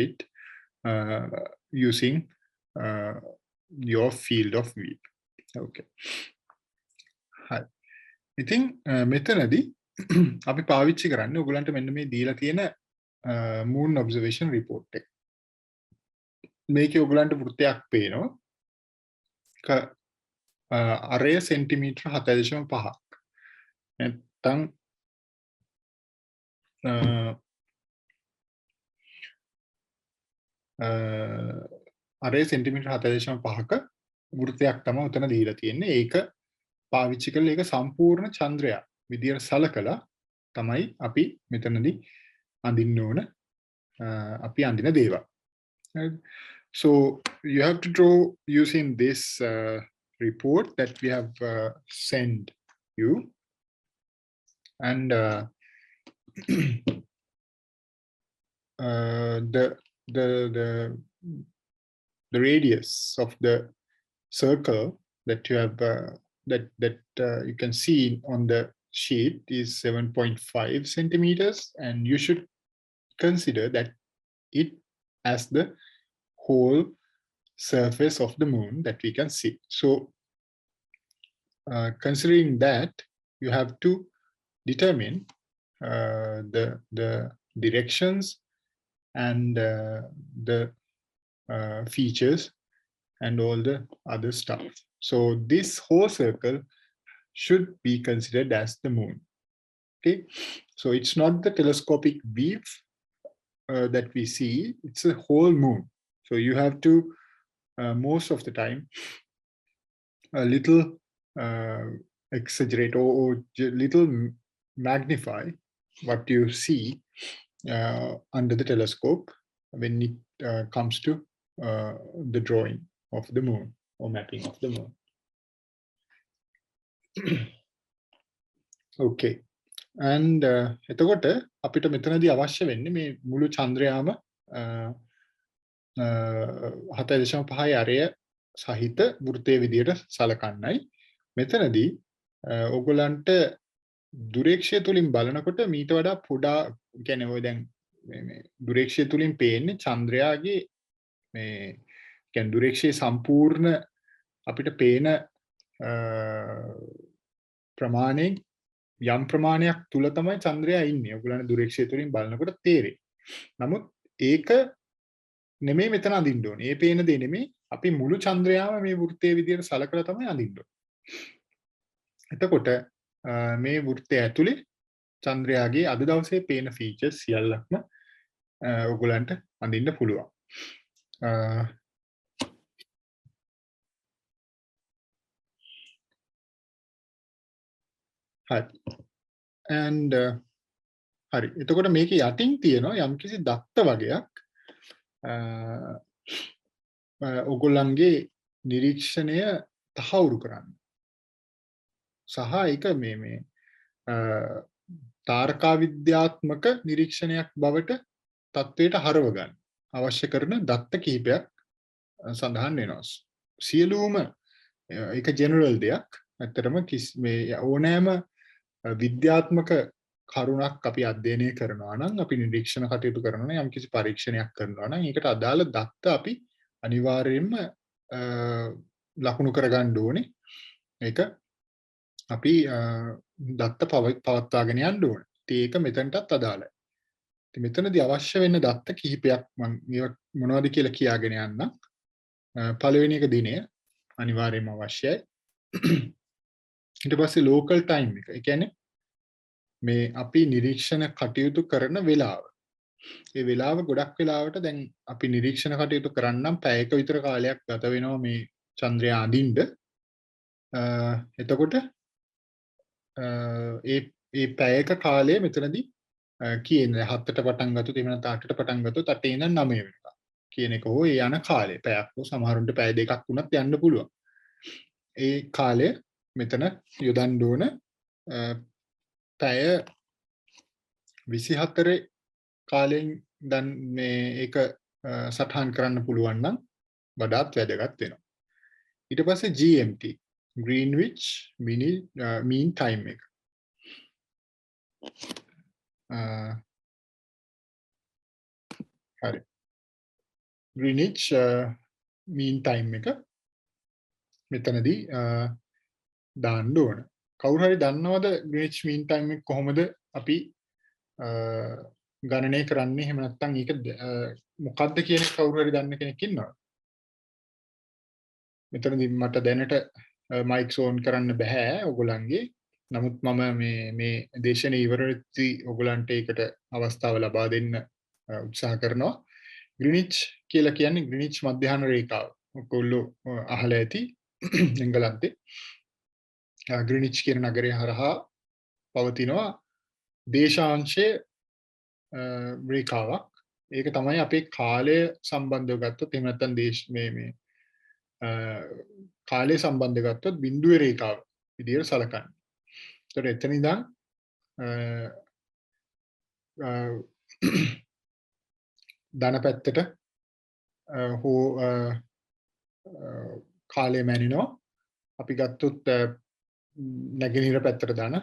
it using your field of view. Okay. Hi. ඉතින් මෙතනදී අපි පාවිච්චි කරන්නේ ඔයගලන්ට මෙන්න මේ දීලා තියෙන moon observation report එක. මේකේ ඔයගලන්ට වෘත්තයක් පේනවා. අරය සෙන්ටිමීටර් 7.5ක්. නැත්තම් අරය සෙන්ටිමීටර් 7.5ක වෘත්තයක් තමයි උතන දීලා තියෙන්නේ. ඒක පාවිච්චි කරලා ඒක සම්පූර්ණ චන්ද්‍රයා විදියට සලකලා තමයි අපි මෙතනදී අඳින්න ඕන අපි අඳින දේවල්. So you have to draw using this report that we have sent you, and the radius of the circle that you have that you can see on the sheet is 7.5 centimeters, and you should consider that it as the whole surface of the moon that we can see. So considering that, you have to determine the directions and the features and all the other stuff. So this whole circle should be considered as the moon. Okay, so it's not the telescopic view that we see, it's a whole moon. So you have to most of the time a little exaggerate or little magnify what you see under the telescope when it comes to the drawing of the moon or mapping of the moon. Okay, and එතකොට අපිට මෙතනදී අවශ්‍ය වෙන්නේ මේ මුළු චන්ද්‍රයාම 7.5 අරය සහිත වෘත්තයේ විදියට සලකන්නයි. මෙතනදී ඔයගොල්ලන්ට දුරේක්ෂය තුලින් බලනකොට මීට වඩා පොඩා කියන්නේ ඔය දැන් මේ දුරේක්ෂය තුලින් පේන්නේ චන්ද්‍රයාගේ මේ කියන්නේ දුරේක්ෂයේ සම්පූර්ණ අපිට පේන ප්‍රමාණයෙන් යම් ප්‍රමාණයක් තුල තමයි චන්ද්‍රයා ඉන්නේ. ඔයගොල්ලන්ට දුරේක්ෂය තුලින් බලනකොට තේරෙයි. නමුත් ඒක නෙමෙයි මෙතන අඳින්න ඕනේ. ඒ පේන දේ නෙමෙයි. අපි මුළු චන්ද්‍රයාම මේ වෘත්තයේ විදියට සලකලා තමයි අඳින්න ඕනේ. එතකොට මේ වෘත්තය ඇතුලේ චන්ද්‍රයාගේ අද දවසේ පේන ෆීචර්ස් සියල්ලක්ම ඔයගොල්ලන්ට අඳින්න පුළුවන්. හරි. and හරි. එතකොට මේකේ යටින් තියෙනවා යම්කිසි දත්ත වගේක් ඔයගොල්ලන්ගේ නිරීක්ෂණය තහවුරු කරන්න. සහ ඒක මේ තාරකා විද්‍යාත්මක නිරීක්ෂණයක් බවට තත්ත්වයට හරව ගන්න අවශ්‍ය කරන දත්ත කිහිපයක් සඳහන් වෙනවා. සියලුම ඒක ජෙනරල් දෙයක්. ඇත්තටම මේ ඕනෑම විද්‍යාත්මක කරුණක් අපි අධ්‍යයනය කරනවා නම් අපි නිරීක්ෂණ කටයුතු කරනවා නම් යම්කිසි පරීක්ෂණයක් කරනවා නම් ඒකට අදාළ දත්ත අපි අනිවාර්යයෙන්ම ලකුණු කරගන්න ඕනේ. ඒක අපි දත්ත පවත්වාගෙන යන්න ඕනේ. ඒක මෙතනටත් අදාළයි. ඉතින් මෙතනදී අවශ්‍ය වෙන දත්ත කිහිපයක් මම මොනවද කියලා කියාගෙන යන්නම්. පළවෙනි එක දිනය අනිවාර්යයෙන්ම අවශ්‍යයි. ඊට පස්සේ local time එක. ඒ කියන්නේ මේ අපි නිරීක්ෂණ කටයුතු කරන වෙලාව. ඒ වෙලාව ගොඩක් වෙලාවට දැන් අපි නිරීක්ෂණ කටයුතු කරන්නම් පැයක විතර කාලයක් ගත වෙනවා මේ චන්ද්‍රයා අඳින්න. එතකොට ඒ පැයක කාලය මෙතනදී කියන්නේ 7ට පටන් ගත්තොත් එහෙම නැත්නම් 8ට පටන් ගත්තොත් 8 ඉඳන් 9 වෙනකම් කියන එක හෝ ඒ යන කාලය පැයක් හෝ සමහරුන්ට පැය දෙකක් වුණත් යන්න පුළුවන්. ඒ කාලය මෙතන යොදන්න ඕන පැය 24 කාලයෙන් දැන් මේ ඒක සටහන් කරන්න පුළුවන් නම් වඩාත් වැදගත් වෙනවා. ඊට පස්සේ GMT Greenwich Mean Time එක. හරි. Greenwich Mean Time එක මෙතනදී දාන්න ඕන. කවුරු හරි දන්නවද Greenwich Mean Time එක කොහොමද අපි ගණනය කරන්නේ? එහෙම නැත්නම් ඒක මොකක්ද කියන කවුරු හරි දන්න කෙනෙක් ඉන්නවද? මෙතනදී මට දැනට මයික්ස් ඕන් කරන්න බෑ ඔයගොල්ලන්ගේ. නමුත් මම මේ දේශන ඉවරෙද්දී ඔයගොල්ලන්ට ඒකට අවස්ථාව ලබා දෙන්න උත්සාහ කරනවා. Greenwich කියලා කියන්නේ Greenwich මධ්‍යහන රේඛාව. ඔයගොල්ලෝ අහලා ඇති එංගලන්තේ Greenwich කියන නගරය හරහා පවතිනවා දේශාංශයේ රේඛාවක්. ඒක තමයි අපේ කාලය සම්බන්ධව ගත්තොත් එහෙම නැත්නම් මේ කාලය සම්බන්ධව ගත්තොත් බිඳුවේ රේඛාව විදියට සලකන්නේ. ඒතර එතන ඉඳන් ධන පැත්තට හෝ කාලය මැනිනවා. අපි ගත්තොත් නැගෙනහිර පැත්තට දාන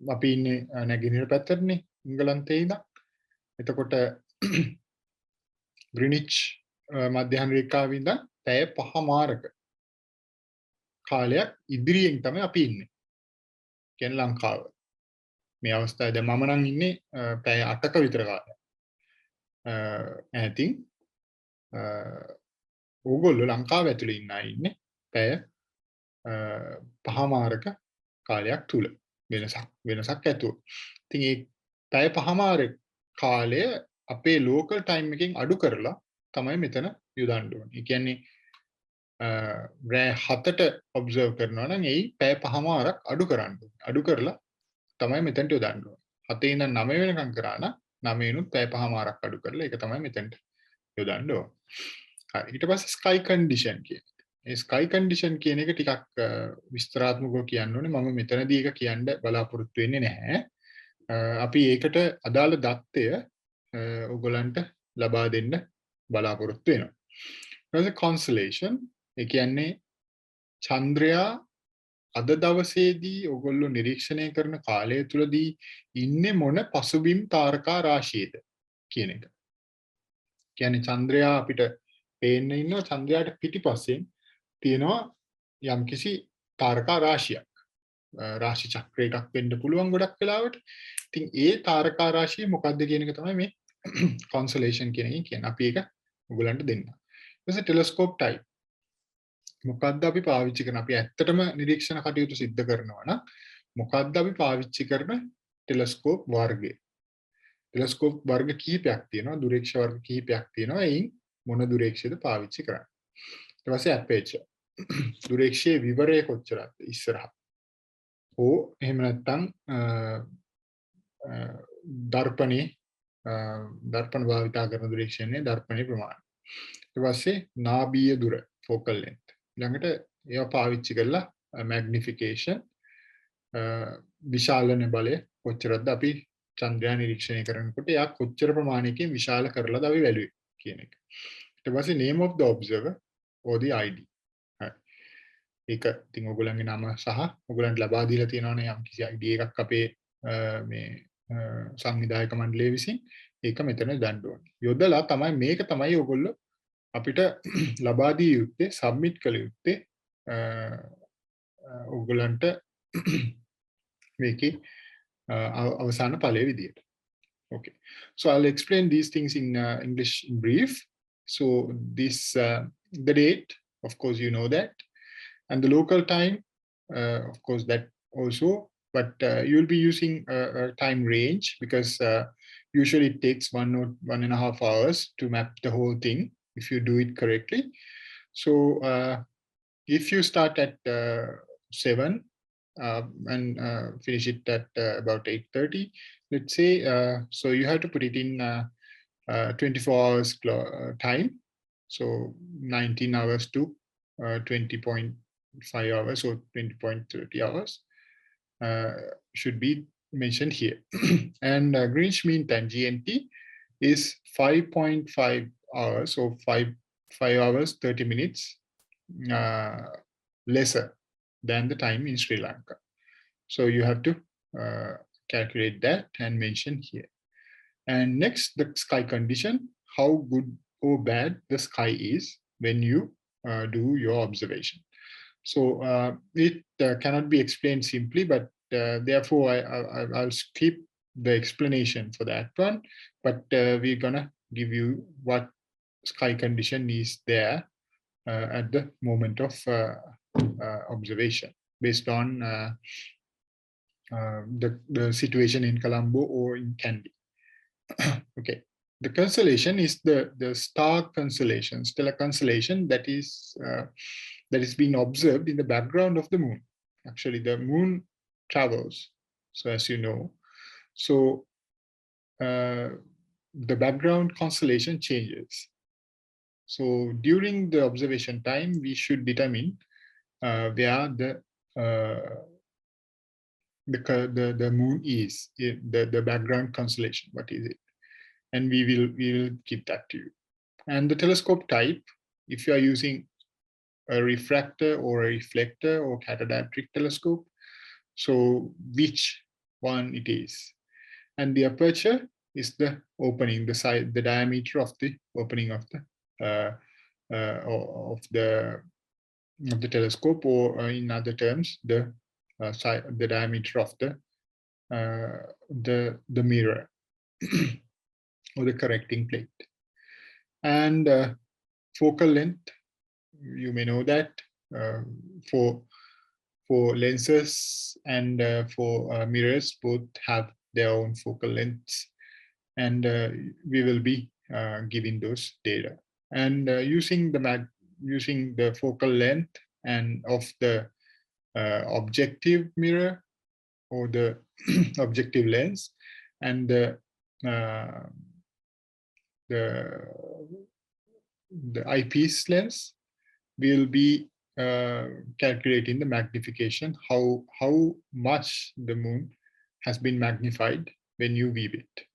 අපි ඉන්නේ නැගෙනහිර පැත්තටනේ එංගලන්තේ ඉඳන්. එතකොට ග්‍රීනිච් මධ්‍යහන රේඛාවේ ඉඳන් පැය 5මාරක කාලයක් ඉදිරියෙන් තමයි අපි ඉන්නේ. කියන්නේ ලංකාව. මේ අවස්ථාවේ දැන් මම නම් ඉන්නේ පැය 8ක විතර කාලයක්. ඈතින් ඕගොල්ලෝ ලංකාව ඇතුලේ ඉන්න අය ඉන්නේ පැය 5මාරක කාලයක් තුල වෙනසක් ඇතුව. ඉතින් මේ පැය 5මාරක කාලය අපේ ලෝකල් ටයිම් එකෙන් අඩු කරලා තමයි මෙතන යොදන්න ඕනේ. ඒ කියන්නේ රෑ 7ට ඔබ්සර්ව් කරනවා නම් එයි පැය 5මාරක් අඩු කරන්න ඕනේ. අඩු කරලා තමයි මෙතනට යොදන්න ඕනේ. 7 ඉඳන් 9 වෙනකම් කරා නම් 9 නුත් පැය 5මාරක් අඩු කරලා ඒක තමයි මෙතනට යොදන්න ඕනේ. හරි. ඊට පස්සේ ස්කයි කන්ඩිෂන් කියන එක. මේ ස්කයි කන්ඩිෂන් කියන එක ටිකක් විස්තරාත්මකව කියන්න ඕනේ. මම මෙතනදී ඒක කියන්න බලාපොරොත්තු වෙන්නේ නැහැ. අපි ඒකට අදාළ දත්තය ඔයගලන්ට ලබා දෙන්න බලාපොරොත්තු වෙනවා. ඊට පස්සේ constellation ඒ කියන්නේ චන්ද්‍රයා අද දවසේදී ඔයගොල්ලෝ නිරීක්ෂණය කරන කාලය තුලදී ඉන්නේ මොන පසුබිම් තාරකා රාශියේද කියන එක. කියන්නේ චන්ද්‍රයා අපිට පේන්න ඉන්නවා චන්ද්‍රයාට පිටිපස්සෙන් තියෙනවා යම්කිසි තාරකා රාශියක්. රාශි චක්‍රයකක් වෙන්න පුළුවන් ගොඩක් වෙලාවට. ඉතින් ඒ තාරකා රාශිය මොකක්ද කියන එක තමයි මේ constellation කියන එකෙන් කියන්නේ. අපි ඒක ඔයගලන්ට දෙන්න. ඊට පස්සේ ටෙලස්කෝප් ටයිප්. මොකක්ද අපි පාවිච්චි කරන අපි ඇත්තටම නිරීක්ෂණ කටයුතු සිද්ධ කරනවා නම් මොකක්ද අපි පාවිච්චි කරන ටෙලස්කෝප් වර්ගය. ටෙලස්කෝප් වර්ග කිහිපයක් තියෙනවා. දුරේක්ෂ වර්ග කිහිපයක් තියෙනවා. එයින් මොන දුරේක්ෂයද පාවිච්චි කරන්නේ. ඊට පස්සේ අපේචර්. දුරේක්ෂයේ විවරය කොච්චරද ඉස්සරහ. ඕ එහෙම නැත්නම් දර්පණ භාවිතා කරන දුරේක්ෂණයේ දර්පණයේ ප්‍රමාණය. ඊට පස්සේ නාභීය දුර focal length. ළඟට ඒවා පාවිච්චි කරලා magnification විශාලන බලය කොච්චරද අපි චන්ද්‍රයා නිරීක්ෂණය කරනකොට එයා කොච්චර ප්‍රමාණයකින් විශාල කරලාද අපි වැළුවේ කියන එක. ඊට පස්සේ name of the observer or the ID. හරි. ඒක ඉතින් ඔයගොල්ලන්ගේ නම සහ ඔයගොල්ලන්ට ලබා දීලා තියෙනවනේ යම්කිසි ID එකක් අපේ මේ සංවිධායක මණ්ඩලය විසින් ඒක මෙතන දාන්න ඕනේ. යොදලා තමයි මේක තමයි ඔයගොල්ලෝ අපිට ලබා දී යුත්තේ සබ්මිට් කළ යුත්තේ ඔයගොල්ලන්ට මේකේ අවසාන ඵලයේ විදියට. Okay, so I'll explain these things in English in brief. So this the date, of course, you know that, and the local time, of course, that also. But you'll be using a time range because usually it takes 1.5 hours to map the whole thing if you do it correctly. So if you start at 7 and finish it at about 8:30, let's say, so you have to put it in 24 hours time. So 19 hours to 20.5 hours or 20.30 hours should be mentioned here. And Greenwich Mean Time, GMT, is 5.5 hours, so 5 hours 30 minutes lesser than the time in Sri Lanka. So you have to calculate that and mention here. And next, the sky condition, how good or bad the sky is when you do your observation. So it cannot be explained simply, but therefore I'll skip the explanation for that one. But we're gonna give you what sky condition is there at the moment of observation based on the situation in Colombo or in Kandy. Okay, the constellation is the star constellation, stellar constellation that is being observed in the background of the moon. Actually, the moon travels, so as you know, so the background constellation changes. So during the observation time, we should determine where the moon is, the background constellation. What is it? And we will give that to you. And the telescope type, if you are using a refractor or a reflector or catadioptric telescope, so which one it is. And the aperture is the opening, the side, the diameter of the opening of the telescope, or in other terms, the diameter of the mirror or the correcting plate. And focal length, you may know that for lenses and for mirrors, both have their own focal lengths, and we will be giving those data. And using the focal length and of the objective mirror or the objective lens and the eyepiece lens, will be calculating the magnification, how much the moon has been magnified when you view it.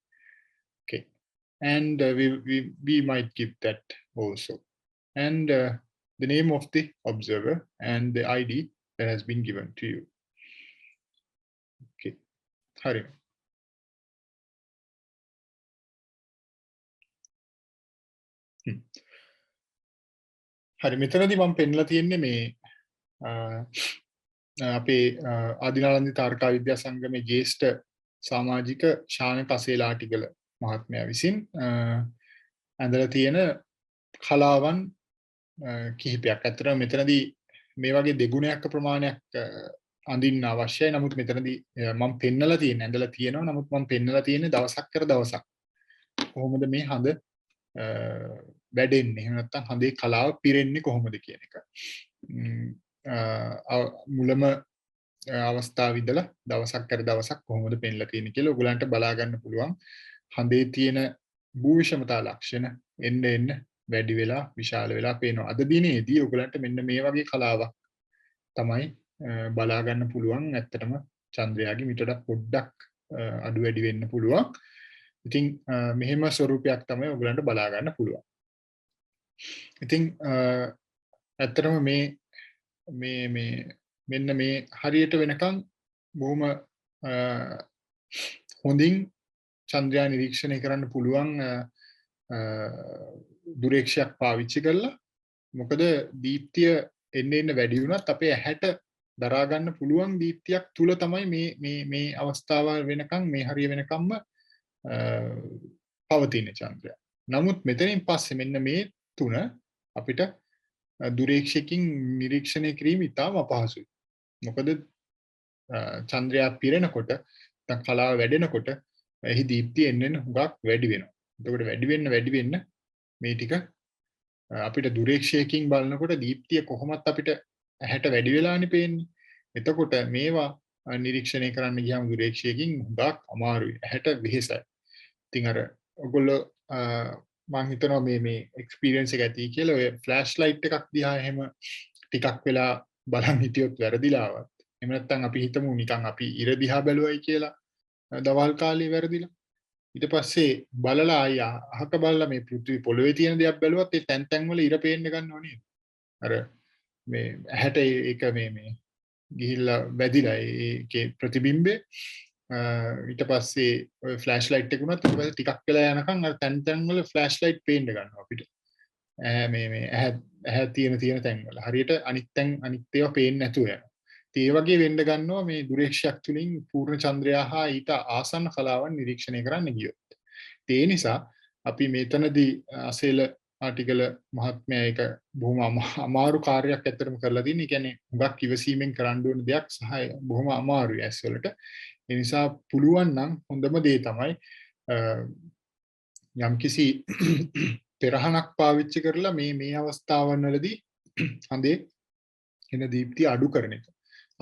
Okay, and we might give that also, and the name of the observer and the ID that has been given to you. Okay, Hari. හරි, මෙතනදී මම පෙන්නලා තියෙන්නේ මේ අපේ ආදිනාලන්දි තාරකා විද්‍යා සංගමේ ජ්‍යෙෂ්ඨ සමාජික ශාන කසේලාටිගල මහත්මයා විසින් ඇඳලා තියෙන කලාවන් කිහිපයක්. අතර මෙතනදී මේ වගේ දෙගුණයක් ප්‍රමාණයක් අඳින්න අවශ්‍යයි. නමුත් මෙතනදී මම පෙන්නලා තියෙන ඇඳලා තියෙනවා. නමුත් මම පෙන්නලා තියෙන්නේ දවසක් කර දවසක් කොහොමද මේ හඳ වැඩෙන්නේ, එහෙම නැත්නම් හඳේ කලාව පිරෙන්නේ කොහොමද කියන එක. මුලම අවස්ථාව ඉඳලා දවසක් කර දවසක් කොහොමද පෙන්ලා තියෙන්නේ කියලා ඔයගලන්ට බලා ගන්න පුළුවන්. හඳේ තියෙන භූ විෂමතා ලක්ෂණ එන්න වැඩි වෙලා විශාල වෙලා පේනවා. අද දිනේදී ඔයගලන්ට මෙන්න මේ වගේ කලාවක් තමයි බලා ගන්න පුළුවන්. ඇත්තටම චන්ද්‍රයාගේ මිට වඩා පොඩ්ඩක් අඩු වැඩි වෙන්න පුළුවන්. ඉතින් මෙහෙම ස්වරූපයක් තමයි ඔයගලන්ට බලා ගන්න පුළුවන්. ඉතින් ඇත්තටම මෙන්න මේ හරියට වෙනකන් බොහොම හොඳින් චන්ද්‍රයා නිරීක්ෂණය කරන්න පුළුවන් දුරේක්ෂයක් පාවිච්චි කරලා. මොකද දීප්තිය එන්න වැඩි වුණත් අපේ ඇහැට දරා ගන්න පුළුවන් දීප්තියක් තුල තමයි මේ අවස්ථාව වෙනකන් මේ හරිය වෙනකම්ම පවතින චන්ද්‍රයා. නමුත් මෙතනින් පස්සේ මෙන්න මේ තුන අපිට දුරේක්ෂයකින් නිරීක්ෂණය කිරීම ඉතාම අපහසුයි. මොකද චන්ද්‍රයා පිරෙනකොට නැත්නම් කලාව වැඩෙනකොට එහි දීප්තිය එන්න හුඟක් වැඩි වෙනවා. එතකොට වැඩි වෙන්න මේ ටික අපිට දුරේක්ෂයකින් බලනකොට දීප්තිය කොහොමත් අපිට ඇහැට වැඩි වෙලානේ පේන්නේ. එතකොට මේවා නිරීක්ෂණය කරන්න ගියාම දුරේක්ෂයකින් හුඟක් අමාරුයි. ඇහැට වෙහෙසයි. ඉතින් අර ඔයගොල්ලෝ මම හිතනවා මේ එක්ස්පීරියන්ස් එක ඇති කියලා ඔය ෆ්ලෑෂ් ලයිට් එකක් දිහා එහෙම ටිකක් වෙලා බලන් හිටියොත් වැරදිලාවත්. එහෙම නැත්නම් අපි හිතමු නිකන් අපි ඉර දිහා බැලුවයි කියලා දවල් කාලේ වැරදිලා. ඊට පස්සේ බලලා ආය අහක බලලා මේ පෘථිවි පොළවේ තියෙන දේක් බැලුවත් ඒ තැන් වල ඉර පේන්න ගන්නව නේද? අර මේ ඇහැට ඒක මේ ගිහිල්ලා වැදිලා ඒකේ ප්‍රතිබිම්බේ ඊට පස්සේ ඔය ෆ්ලෑෂ් ලයිට් එක උනත් ඊට පස්සේ ටිකක් වෙලා යනකම් අර තැන් වල ෆ්ලෑෂ් ලයිට් පේන්න ගන්නවා අපිට. ඇහැ තියෙන තැන් වල. හරියට අනිත් ඒවා පේන්නේ නැතුව යනවා. ඒ වගේ වෙන්න ගන්නවා මේ දුරේක්ෂයක් තුලින් පූර්ණ චන්ද්‍රයා හා ඊට ආසන්න කලාවන් නිරීක්ෂණය කරන්න ගියොත්. ඒ නිසා අපි මෙතනදී අසේල ආටිකල මහත්මයා ඒක බොහොම අමාරු කාර්යයක් ඇත්තටම කරලා තියෙන. ඒ කියන්නේ හුඟක් ඉවසීමෙන් කරන්න ඕන දෙයක් සහ බොහොම අමාරුයි ඇස් වලට. ඒ නිසා පුළුවන් නම් හොඳම දේ තමයි යම්කිසි පෙරහනක් පාවිච්චි කරලා මේ අවස්ථාවන් වලදී හඳේ එන දීප්තිය අඩු කරන එක.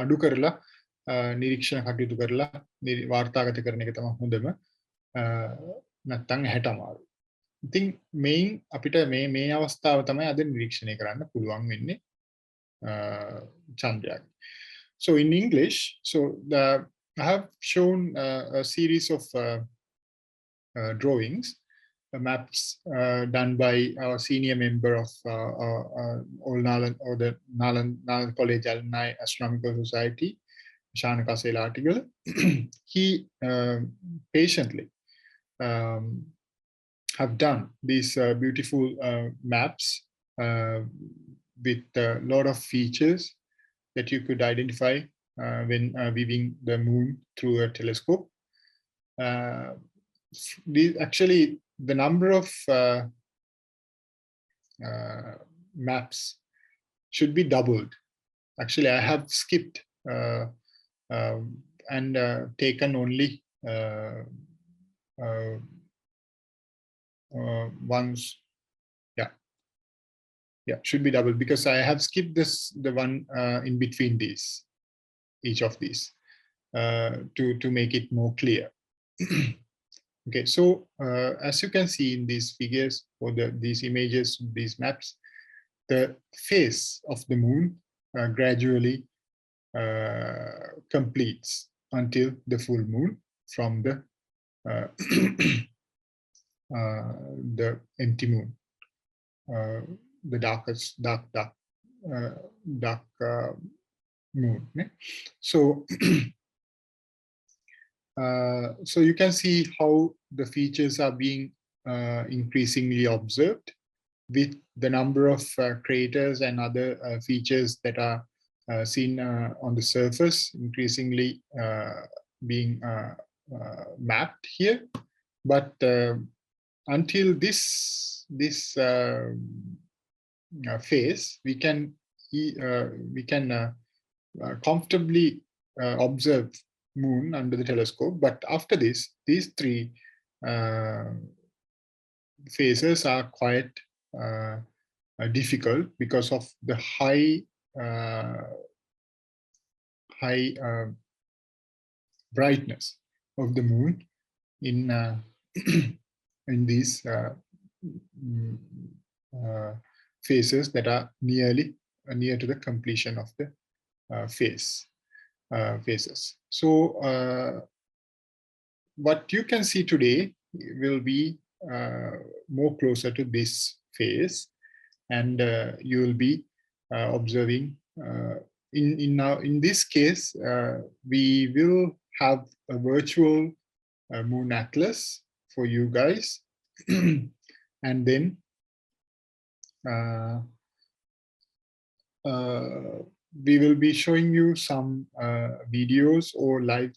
අඩු කරලා නිරීක්ෂණ කටයුතු කරලා වාර්තාගත කරන එක තමයි හොඳම. නැත්තම් ඇහැට අමාරුයි. ඉතින් මේන් අපිට මේ අවස්ථාව තමයි අද නිරීක්ෂණය කරන්න පුළුවන් වෙන්නේ චන්ද්‍රයාගේ. So in English, I have shown a series of drawings, maps done by our senior member of the Nalanda College Alumni Astronomical Society, Shanaka Article. He patiently have done these beautiful maps with a lot of features that you could identify when viewing the moon through a telescope. Actually, the number of maps should be doubled. Actually, I have skipped and taken only once. Yeah, should be doubled because I have skipped the one in between these, each of these, to make it more clear. Okay, so as you can see in these figures or these images, these maps, the face of the moon gradually completes until the full moon from the empty moon, the dark moon. So so you can see how the features are being increasingly observed with the number of craters and other features that are seen on the surface increasingly being mapped here. But until this phase, we can comfortably observe moon under the telescope. But after this, these three phases are quite difficult because of the high brightness of the moon in these phases that are near to the completion of the phases. So what you can see today will be more closer to this phase, and you will be observing. In this case, we will have a virtual moon atlas for you guys, and then we will be showing you some videos or live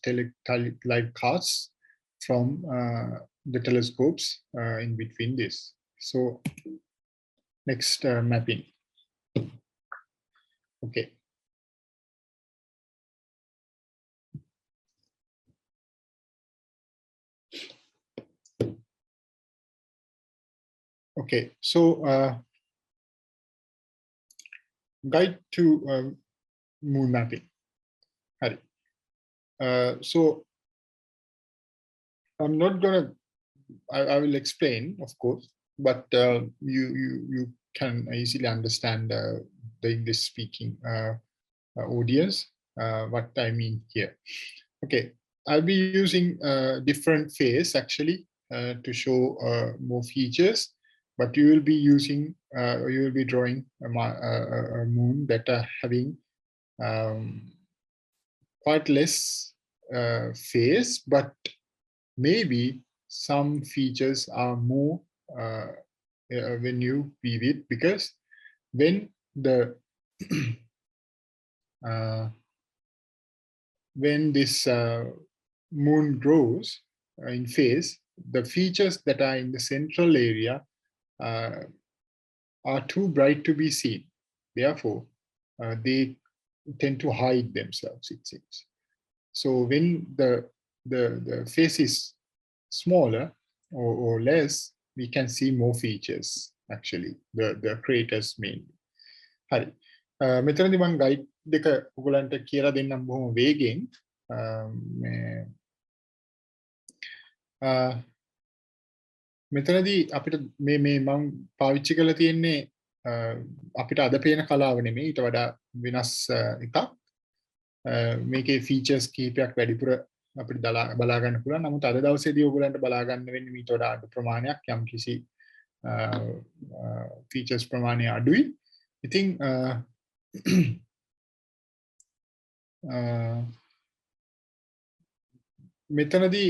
casts from the telescopes in between this. So next mapping. Okay. Okay, so guide to moon mapping. So I'm not gonna. I will explain, of course, but you can easily understand the English speaking audience what I mean here. Okay, I'll be using different phase actually to show more features, but you will be using you will be drawing a moon that are having quite less phase, but maybe some features are more when you view it, because when the when this moon grows in phase, the features that are in the central area are too bright to be seen. Therefore, they tend to hide themselves, it seems. So when the face is smaller or less, we can see more features, actually, the craters mainly. Hari. මෙතනදී මම guide දෙක ඔයගලන්ට කියලා දෙන්නම් බොහොම වේගෙන්. මෙතනදී අපිට මේ මම පාවිච්චි කරලා තියෙන්නේ අපිට අද පේන කලාව නෙමෙයි, ඊට වඩා වෙනස් එකක්. මේකේ ෆීචර්ස් කීපයක් වැඩිපුර අපිට බලා ගන්න පුළුවන්. නමුත් අද දවසේදී ඔයගලන්ට බලා ගන්න වෙන්නේ මීට වඩා අඩු ප්‍රමාණයක්, යම්කිසි ෆීචර්ස් ප්‍රමාණය අඩුයි. ඉතින් මෙතනදී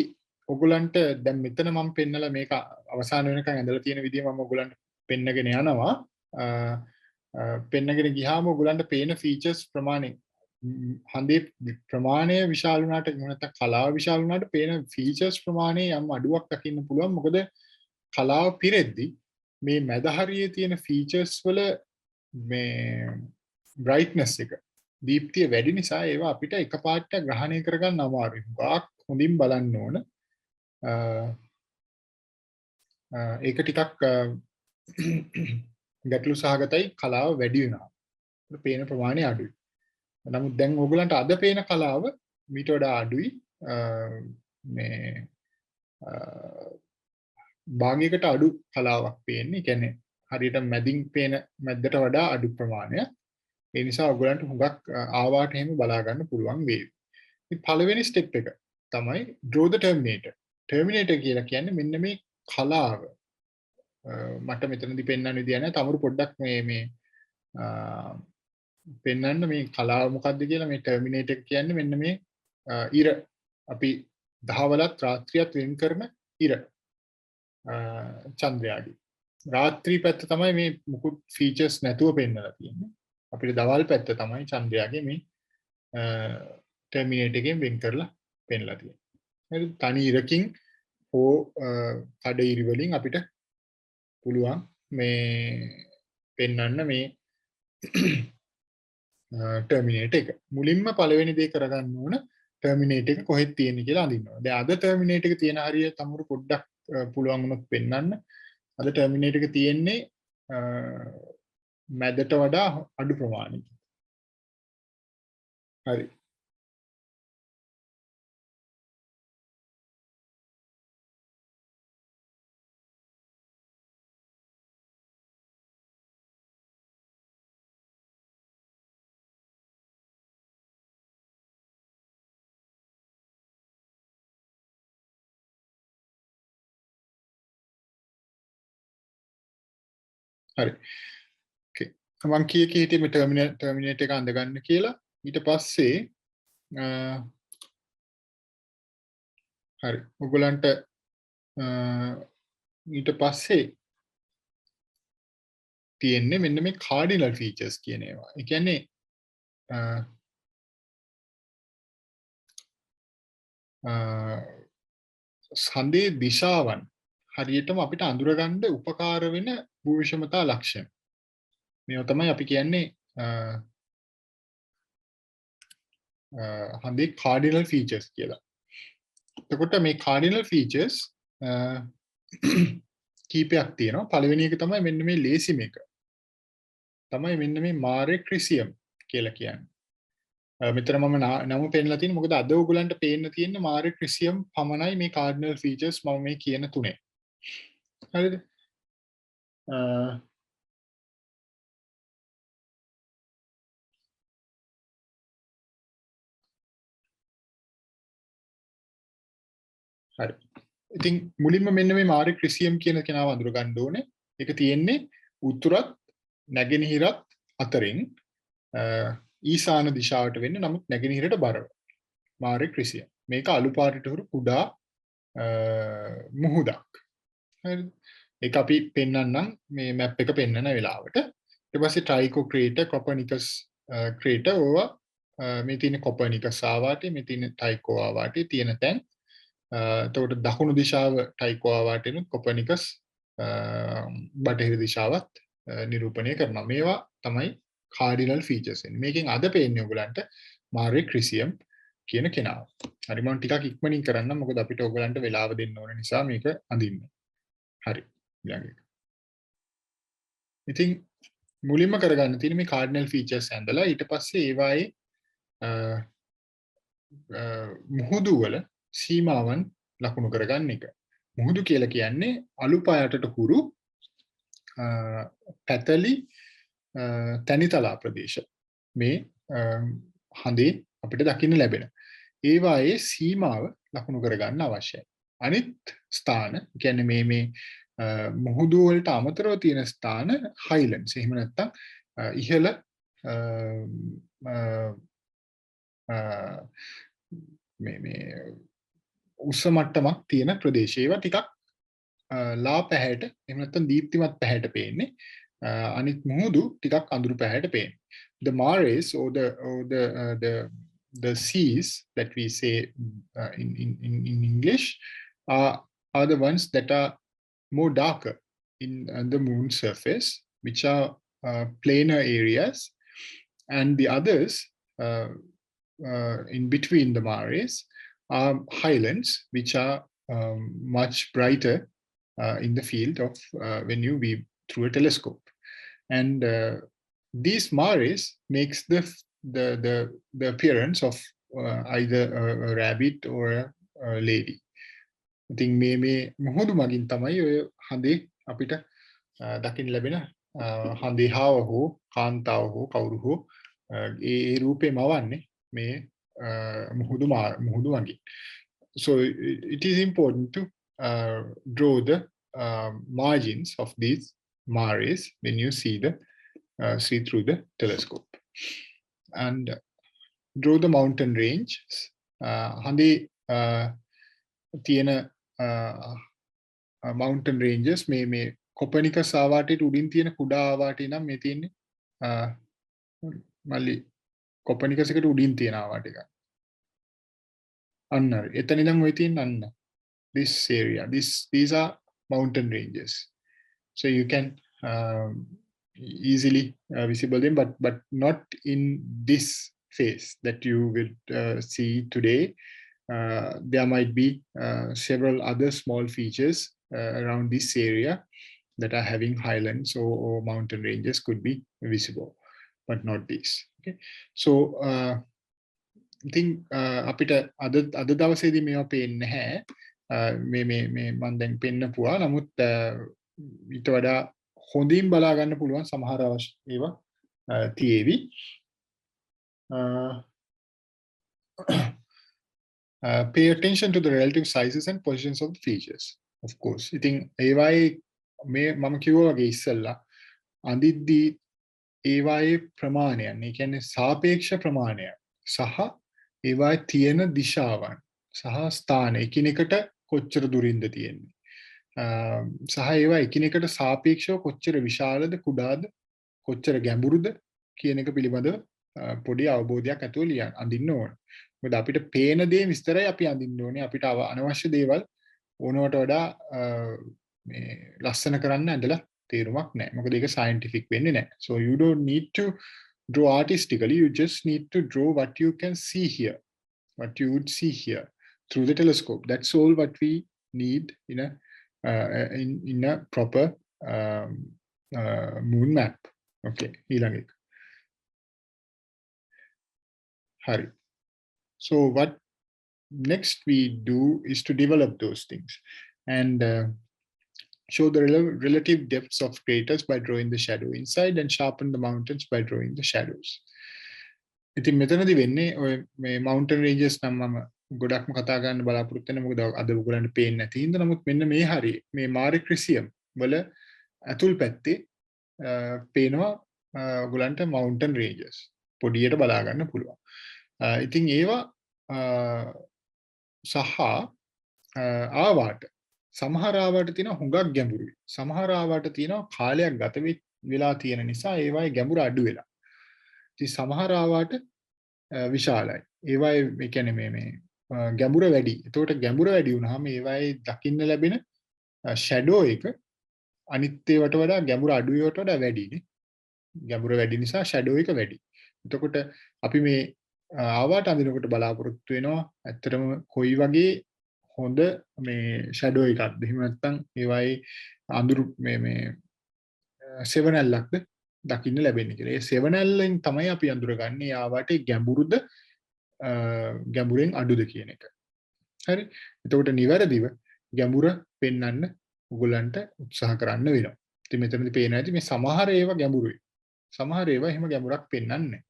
ඔයගලන්ට දැන් මෙතන මම පෙන්නලා මේක අවසාන වෙනකන් ඇඳලා තියෙන විදිය මම ඔයගලන්ට පෙන්නගෙන යනවා. පෙන්නගෙන ගියාම ඔයගලන්ට පේන ෆීචර්ස් ප්‍රමාණය, හඳේ ප්‍රමාණය විශාල වුණාට නැත්නම් කලාව විශාල වුණාට පේන ෆීචර්ස් ප්‍රමාණය යම් අඩුවක් දකින්න පුළුවන්. මොකද කලාව පිරෙද්දි මේ මැද හරියේ තියෙන ෆීචර්ස් වල මේ බ්‍රයිට්නස් එක, දීප්තිය වැඩි නිසා ඒවා අපිට එකපාරට ග්‍රහණය කරගන්න අමාරුයි. ගාක් හොඳින් බලන්න ඕන. ඒක ටිකක් ගැටලු සහගතයි කලාව වැඩි වෙනවා. පේන ප්‍රමාණය අඩුයි. නමුත් දැන් ඔයගලන්ට අද පේන කලාව මීට වඩා අඩුයි. මේ භාගයකට අඩු කලාවක් පේන්නේ. ඒ කියන්නේ හරියට මැදින් පේන මැද්දට වඩා අඩු ප්‍රමාණයක්. ඒ නිසා ඔයගලන්ට හුඟක් ආවාට එහෙම බලා ගන්න පුළුවන් වේවි. ඉතින් පළවෙනි ස්ටෙප් එක තමයි draw the terminator. terminator කියලා කියන්නේ මෙන්න මේ කලාව. මට මෙතනදී පෙන්වන්න විදිය නැහැ. තමුරු පොඩ්ඩක් මේ පෙන්වන්න මේ කලාව මොකක්ද කියලා. මේ terminator එක කියන්නේ මෙන්න මේ ඉර, අපි දහවලත් රාත්‍රියත් වෙන් කරන ඉර, චන්ද්‍රයාගේ රාත්‍රී පැත්ත තමයි මේ මුකුත් ෆීචර්ස් නැතුව පෙන්වලා තියෙන්නේ. අපිට දවල් පැත්ත තමයි චන්ද්‍රයාගේ මේ ටර්මිනේටර් එකෙන් වෙන් කරලා පෙන්වලා තියෙන්නේ. හරි, තනි ඉරකින් හෝ කඩ ඉරි වලින් අපිට පුළුවන් මේ පෙන්වන්න මේ ටර්මිනේටර් එක. මුලින්ම පළවෙනි දේ කරගන්න ඕන ටර්මිනේටර් එක කොහෙද තියෙන්නේ කියලා අඳින්න ඕන. දැන් අද ටර්මිනේටර් එක තියෙන හරිය තමුරු පොඩ්ඩක් පුළුවන් වුණොත් පෙන්වන්න. අද ටර්මිනේටර් එක තියෙන්නේ මැදට වඩා අඩු ප්‍රමාණයකින්. හරි. හරි. okay. මම කීයේ හිතේ මේ ටර්මිනේට් එක අඳ ගන්න කියලා. ඊට පස්සේ හරි. ඔයගලන්ට ඊට පස්සේ තියෙන්නේ මෙන්න මේ කාඩිනල් ෆීචර්ස් කියන ඒවා. ඒ කියන්නේ සඳේ දිශාවන් හරියටම අපිට අඳුරගන්න උපකාර වෙන භූවිෂමතා ලක්ෂණ. මේවා තමයි අපි කියන්නේ හඳේ කාඩිනල් ෆීචර්ස් කියලා. එතකොට මේ කාඩිනල් ෆීචර්ස් කීපයක් තියෙනවා. පළවෙනි එක තමයි මෙන්න මේ ලේසිම එක. තමයි මෙන්න මේ මාරේ ක්‍රිසියම් කියලා කියන්නේ. මෙතන මම නම පෙන්නලා තියෙන්නේ මොකද අද ඔයගලන්ට පේන්න තියෙන්නේ මාරේ ක්‍රිසියම් පමණයි මේ කාඩිනල් ෆීචර්ස් මම මේ කියන තුනේ. හරිද? හරි. ඉතින් මුලින්ම මෙන්න මේ මාරේ ක්‍රිසියම් කියන කෙනාව අඳුර ගන්න ඕනේ. ඒක තියෙන්නේ උතුරත් නැගෙනහිරත් අතරින් ඊසාන දිශාවට වෙන්නේ නමුත් නැගෙනහිරට බරව. මාරේ ක්‍රිසියම්. මේක අලු පාටට හුරු කුඩා මුහුදක්. හරිද? ඒක අපි පෙන්නන්නම් මේ මැප් එක පෙන්නන වෙලාවට. ඊට පස්සේ ට්‍රයිකෝ ක්‍රේටර්, කොපර්නිකස් ක්‍රේටර් ඕවා මේ තියෙන කොපර්නිකස් ආවාටේ, මේ තියෙන ටයිකෝ ආවාටේ තියෙන තැන්. එතකොට දකුණු දිශාව ටයිකෝ ආවාටේනුත් කොපර්නිකස් බටහිර දිශාවත් නිරූපණය කරනවා. මේවා තමයි කාඩිනල් ෆීචර්ස් එන්නේ. මේකෙන් අද පේන්නේ ඔයගලන්ට මාරේ ක්‍රිසියම් කියන කෙනාව. හරි මම ටිකක් ඉක්මනින් කරන්නම් මොකද අපිට ඔයගලන්ට වෙලාව දෙන්න ඕන නිසා මේක අඳින්න. හරි. ඊළඟ. ඉතින් මුලින්ම කරගන්න තියෙන්නේ මේ කාඩිනල් ෆීචර්ස් ඇඳලා ඊට පස්සේ ඒවායේ මුහුදු වල සීමාවන් ලකුණු කරගන්න එක. මුහුදු කියලා කියන්නේ අලු පායටට හුරු පැතලි තනිතලා ප්‍රදේශ. මේ හඳේ අපිට දකින්න ලැබෙන. ඒවායේ සීමාව ලකුණු කරගන්න අවශ්‍යයි. අනිත් ස්ථාන කියන්නේ මේ මුහුදු වලට අමතරව තියෙන ස්ථාන හයිලන්ඩ්ස්. එහෙම නැත්නම් ඉහළ මේ උස මට්ටමක් තියෙන ප්‍රදේශ. ඒවා ටිකක් ලා පැහැයට එහෙම නැත්නම් දීප්තිමත් පැහැයට පේන්නේ. අනිත් මුහුදු ටිකක් අඳුරු පැහැයට පේන්නේ. The mares or the seas that we say in English are the ones that are more darker in the moon's surface, which are planar areas, and the others in between the mares are highlands, which are much brighter in the field of when you view through a telescope. And these mares makes the appearance of either a rabbit or a lady. ඉතින් මේ මුහුදු මගින් තමයි ඔය හඳේ අපිට දකින්න ලැබෙන හඳේහාව හෝ කාන්තාව හෝ කවුරු හෝ ඒ රූපේ මවන්නේ මේ මුහුදු මගින්. So it is important to draw the margins of these mares when you see through the telescope, and draw the mountain ranges. Handi තියෙන mountain ranges මේ කොපර්නිකස් ආවාටේ උඩින් තියෙන කුඩා ආවාටේ නම් මේ තියෙන්නේ මල්ලි කොපර්නිකස් එකට උඩින් තියෙන ආවාට එක. අන්න එතන ඉඳන් ඔය තියෙන අන්න this area, these are mountain ranges, so you can easily visible them, but not in this phase that you will see today. There might be several other small features around this area that are having highlands or mountain ranges could be visible, but not this. Okay, so I think අපිට අද දවසේදී මේවා පේන්නේ නැහැ. මේ මම දැන් පෙන්නපුවා. නමුත් ඊට වඩා හොඳින් බලා ගන්න පුළුවන් සමහර ඒවා තියෙවි. Pay attention to the relative sizes and positions of the features. Of course, ඉතින් ඒවායි මම කිව්වා වගේ ඉස්සෙල්ලා අඳිද්දී ඒවායේ ප්‍රමාණයන්, ඒ කියන්නේ සාපේක්ෂ ප්‍රමාණය සහ ඒවායේ තියෙන දිශාවන් සහ ස්ථාන එකිනෙකට කොච්චර දුරින්ද තියෙන්නේ. සහ ඒවා එකිනෙකට සාපේක්ෂව කොච්චර විශාලද කුඩාද කොච්චර ගැඹුරුද කියන එක පිළිබඳව පොඩි අවබෝධයක් ඇතුව ලියන්න අඳින්න ඕන. මොකද අපිට පේන දේ විස්තරයි අපි අඳින්න ඕනේ. අපිට අනවශ්‍ය දේවල් ඕනවට වඩා මේ ලස්සන කරන්න ඇඳලා තේරුමක් නැහැ. මොකද ඒක scientific වෙන්නේ නැහැ. So you don't need to draw artistically, you just need to draw what you can see here, what you would see here through the telescope. That's all what we need in a proper moon map. Okay, ඊළඟ එක. හරි. So what next we do is to develop those things and show the relative depths of craters by drawing the shadow inside and sharpen the mountains by drawing the shadows. ඉතින් මෙතනදී වෙන්නේ ඔය මේ mountain ranges නම් මම ගොඩක්ම කතා කරන්න බලාපොරොත්තු වෙන මොකද අද ඔයගොල්ලන්ට පේන්නේ නැති හින්දා. නමුත් මෙන්න මේ හරිය මේ මාරි ක්‍රිසියම් වල අතුල් පැත්තේ පේනවා ඔයගොල්ලන්ට mountain ranges පොඩියට බලා ගන්න පුළුවන්. ඉතින් ඒවා සහ ආවාට සමහර ආවාට තියෙන හුඟක් ගැඹුරුයි. සමහර ආවාට තියෙන කාලයක් ගත වෙලා තියෙන නිසා ඒවායේ ගැඹුර අඩු වෙලා. ඉතින් සමහර ආවාට විශාලයි. ඒවායේ මේ කියන්නේ මේ ගැඹුර වැඩි. එතකොට ගැඹුර වැඩි වුණාම ඒවායේ දකින්න ලැබෙන ෂැඩෝ එක අනිත් ඒවාට වඩා ගැඹුර අඩු ඒවාට වඩා වැඩිනේ. ගැඹුර වැඩි නිසා ෂැඩෝ එක වැඩි. එතකොට අපි මේ ආවාට අඳිනකොට බලාපොරොත්තු වෙනවා ඇත්තටම කොයි වගේ හොඳ මේ ෂැඩෝ එකක්ද. එහෙම නැත්නම් ඒවායේ අඳුරු මේ සෙවනැල්ලක්ද දකින්න ලැබෙන්නේ කියලා. ඒ සෙවනැල්ලෙන් තමයි අපි අඳුරගන්නේ ආවාට ගැඹුරුද ගැඹුරෙන් අඩුද කියන එක. හරි. එතකොට නිවැරදිව ගැඹුර පෙන්වන්න ඔයගොල්ලන්ට උත්සාහ කරන්න වෙනවා. ඉතින් මෙතනදී පේනවා ඇති මේ සමහර ඒවා ගැඹුරුයි. සමහර ඒවා එහෙම ගැඹුරක් පෙන්වන්නේ නැහැ.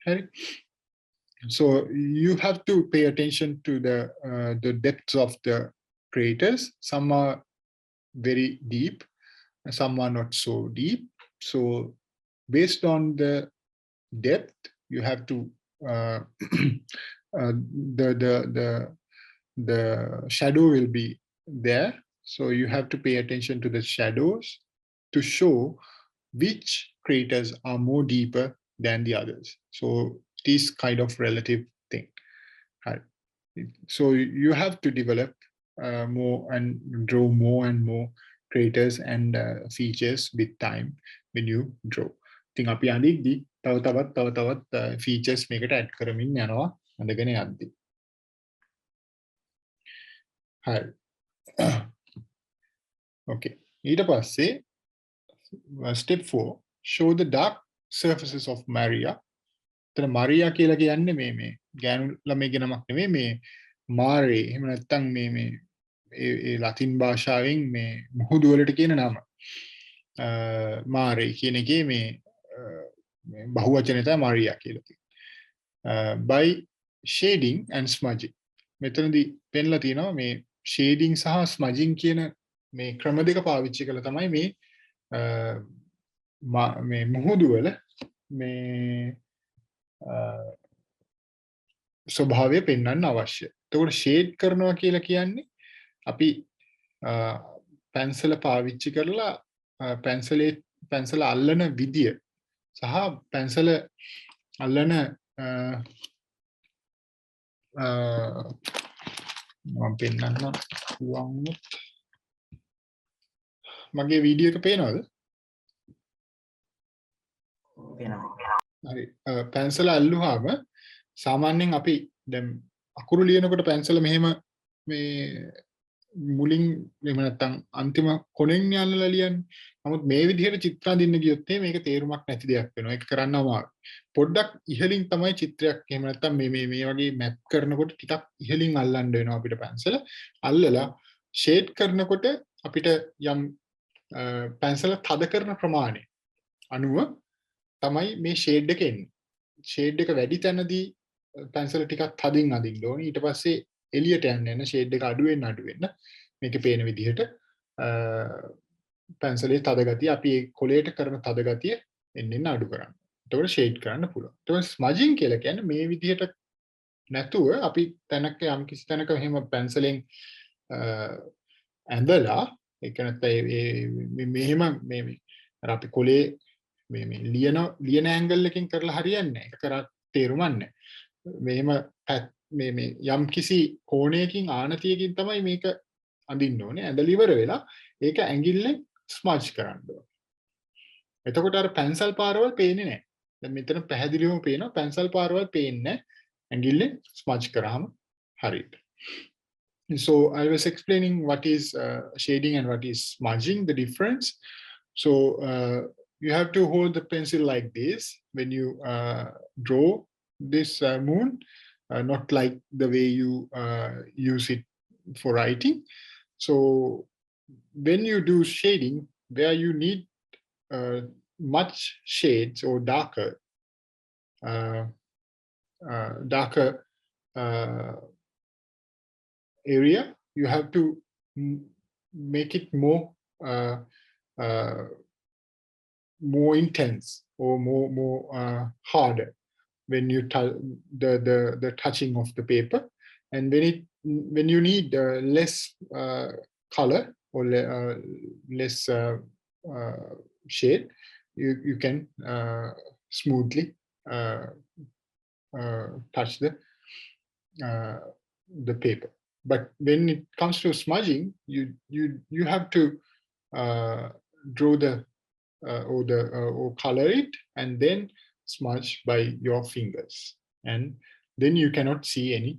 හරි. So you have to pay attention to the depths of the craters. Some are very deep, some are not so deep. So based on the depth, you have to the shadow will be there. So you have to pay attention to the shadows to show which craters are more deeper than the others. So this kind of relative thing. So you have to develop more and draw more and more craters and features with time when you draw. ඉතින් අපි අඳිද්දි තව තවත් features මේකට add කරමින් යනවා අඳගෙන යද්දි. හරි. Okay. ඊට පස්සේ step 4 show the dark surfaces of Maria. එතන මරියා කියලා කියන්නේ මේ ගෑනු ළමයිගේ නමක් නෙමෙයි මේ මාරේ. එහෙම නැත්නම් මේ ඒ ලතින් භාෂාවෙන් මේ මුහුදු වලට කියන නම. මාරේ කියන එකේ මේ බහුවචනය තමයි මරියා කියලා තියෙන්නේ. By shading and smudging. මෙතනදී පෙන්ලා තියෙනවා මේ shading සහ smudging කියන මේ ක්‍රම දෙක පාවිච්චි කළා තමයි මේ මුහුදු වල මේ ස්වභාවය පෙන්වන්න අවශ්‍ය. එතකොට ෂේඩ් කරනවා කියලා කියන්නේ අපි පැන්සල පාවිච්චි කරලා පැන්සල අල්ලන විදිය සහ පැන්සල අල්ලන මම පෙන්වන්න පුළුවන්. මගේ වීඩියෝ එක පේනවද? පේනවා. හරි. පැන්සල අල්ලුවාම සාමාන්‍යයෙන් අපි දැන් අකුරු ලියනකොට පැන්සල මෙහෙම මේ මුලින් එහෙම නැත්නම් අන්තිම කොනෙන් යන්නලා ලියන්නේ. නමුත් මේ විදිහට චිත්‍ර අඳින්න ගියොත් මේක තේරුමක් නැති දෙයක් වෙනවා. ඒක කරන්න අමාරුයි. පොඩ්ඩක් ඉහළින් තමයි චිත්‍රයක් එහෙම නැත්නම් මේ වගේ මැප් කරනකොට ටිකක් ඉහළින් අල්ලන්න වෙනවා අපිට පැන්සල. අල්ලලා ෂේඩ් කරනකොට අපිට යම් පැන්සල තද කරන ප්‍රමාණය අනුව තමයි මේ ෂේඩ් එක එන්නේ. ෂේඩ් එක වැඩි තැනදී පැන්සල ටිකක් තදින් අදින්න ඕනේ. ඊට පස්සේ එළියට යන්න ෂේඩ් එක අඩු වෙන්න මේකේ පේන විදිහට පැන්සලේ තද ගතිය අපි ඒ කොලේට කරන තද ගතිය එන්න අඩු කරන්න. එතකොට ෂේඩ් කරන්න පුළුවන්. එතකොට ස්මජින් කියලා කියන්නේ මේ විදිහට නැතුව අපි තැනක යම් කිසි තැනක එහෙම පැන්සලෙන් ඇඳලා ඒක නැත්නම් මෙහෙම මේ අර අපි කොලේ මේ ලියන ඇන්ගල් එකකින් කරලා හරියන්නේ නැහැ. ඒක කරා තේරුම් නැහැ. මෙහෙම මේ යම් කිසි කෝණයකින් ආනතියකින් තමයි මේක අඳින්න ඕනේ. ඇඳලා ඉවර වෙලා ඒක ඇඟිල්ලෙන් ස්මජ් කරන්න ඕනේ. එතකොට අර පැන්සල් පාරවල් පේන්නේ නැහැ. දැන් මෙතන පැහැදිලිවම පේනවා පැන්සල් පාරවල් පේන්නේ නැහැ. ඇඟිල්ලෙන් ස්මජ් කරාම හරියට. So I was explaining what is shading and what is smudging, the difference. So you have to hold the pencil like this when you draw this moon, not like the way you use it for writing. So when you do shading, where you need much shades or darker area, you have to make it more intense or more harder when you the touching of the paper. And when you need less color or less shade, you can smoothly touch the paper. But when it comes to smudging, you have to draw or color it and then smudge by your fingers, and then you cannot see any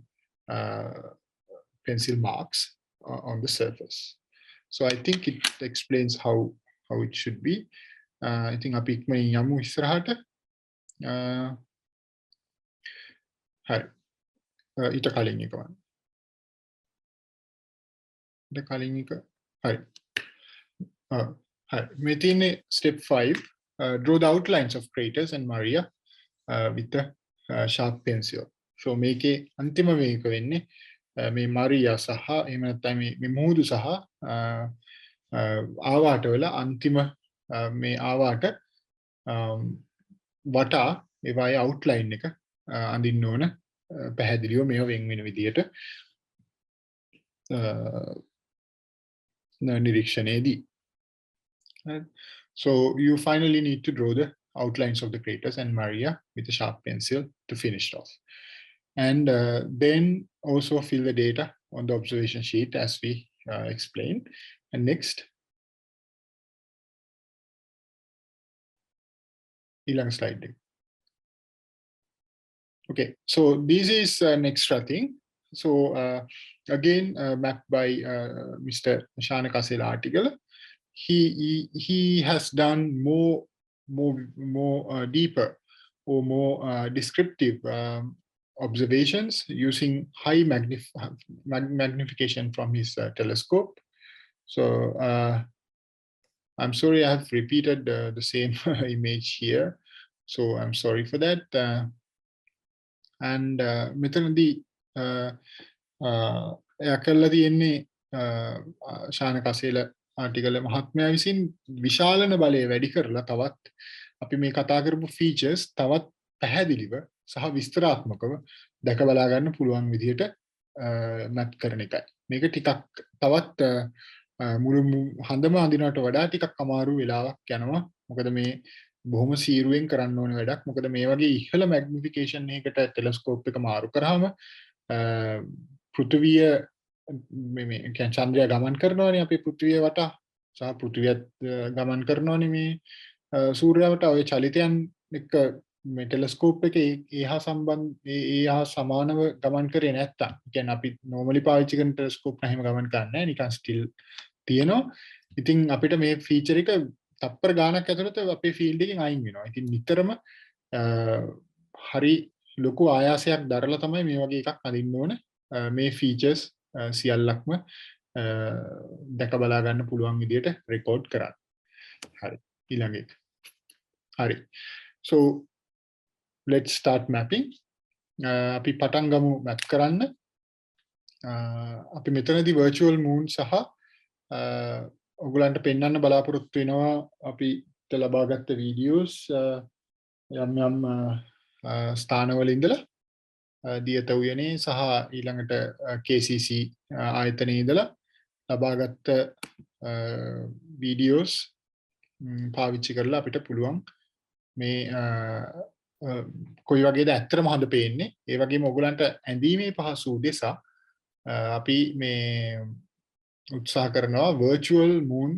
pencil marks on the surface. So I think it explains how it should be. I think අපි ඉක්මනින් යමු ඉස්සරහට. හරි. ඊට කලින් එක වань. ඊට කලින් එක හරි. මේ තියෙන්නේ step 5, draw the outlines of craters and Maria with a sharp pencil. So මේකේ අන්තිම මේක වෙන්නේ මේ Maria සහ එහෙම නැත්නම් මේ මුහුදු සහ ආවාට වල අන්තිම මේ ආවාට වටා ඒවායේ outline එක අඳින්න ඕන පැහැදිලිව මේව වෙන් වෙන විදියට නිරීක්ෂණයේදී. So you finally need to draw the outlines of the craters and Maria with a sharp pencil to finish it off. And then also fill the data on the observation sheet as we explained. And next. Ilang slide. Okay, so this is an extra thing. So again, mapped by Mr. Shana Kasela article. He has done more deeper or more descriptive observations using high magnification from his telescope. So I'm sorry I have repeated the same image here. So I'm sorry for that. And මෙතනදී එයා කළා තියෙන්නේ ශාන කසේල ආටිකල මහත්මයා විසින් විශාලන බලය වැඩි කරලා තවත් අපි මේ කතා කරපු ෆීචර්ස් තවත් පැහැදිලිව සහ විස්තරාත්මකව දැක බලා ගන්න පුළුවන් විදිහට මැප් කරන එකයි. මේක ටිකක් තවත් මුළු හඳම අඳිනවට වඩා ටිකක් අමාරු වෙලාවක් යනවා. මොකද මේ බොහොම සීරුවෙන් කරන්න ඕන වැඩක්. මොකද මේ වගේ ඉහළ මැග්නිෆිකේෂන් එකකට ටෙලස්කෝප් එක මාරු කරාම පෘථිවිය මේ කියන්නේ චන්ද්‍රය ගමන් කරනවානේ අපි පෘථිවිය වටා සහ පෘථිවියත් ගමන් කරනවානේ මේ සූර්යයා වටා ඔය චලිතයන් එක්ක මේ ටෙලස්කෝප් එකේ ඒහා සමානව ගමන් කරේ නැත්තම් කියන්නේ අපි normally පාවිච්චි කරන ටෙලස්කෝප් නැහිම ගමන් කරන්නේ නැහැ නිකන් ස්ටිල් තියෙනවා. ඉතින් අපිට මේ ෆීචර් එක තප්පර ගානක් ඇතුළත අපේ ෆීල්ඩ් එකෙන් අයින් වෙනවා. ඉතින් නිතරම හරි ලොකු ආයාසයක් දරලා තමයි මේ වගේ එකක් අදින්න ඕන. මේ ෆීචර්ස් සියල්ලක්ම දැක බලා ගන්න පුළුවන් විදියට රෙකෝඩ් කරන්න. හරි. ඊළඟ එක. හරි. So let's start mapping. අපි පටන් ගමු map කරන්න. අපි මෙතනදී virtual moon සහ ඔයගලන්ට පෙන්වන්න බලාපොරොත්තු වෙනවා අපිට ලබාගත් වීඩියෝස් යම් යම් ස්ථානවල ඉඳලා දියත උයනේ සහ ඊළඟට KCC ආයතනයේ ඉඳලා ලබාගත් වීඩියෝස් පාවිච්චි කරලා අපිට පුළුවන් මේ කොයි වගේද ඇත්තටම හොඳ පේන්නේ. ඒ වගේම ඔයගලන්ට ඇඳීමේ පහසු උදෙසා අපි මේ උත්සාහ කරනවා virtual moon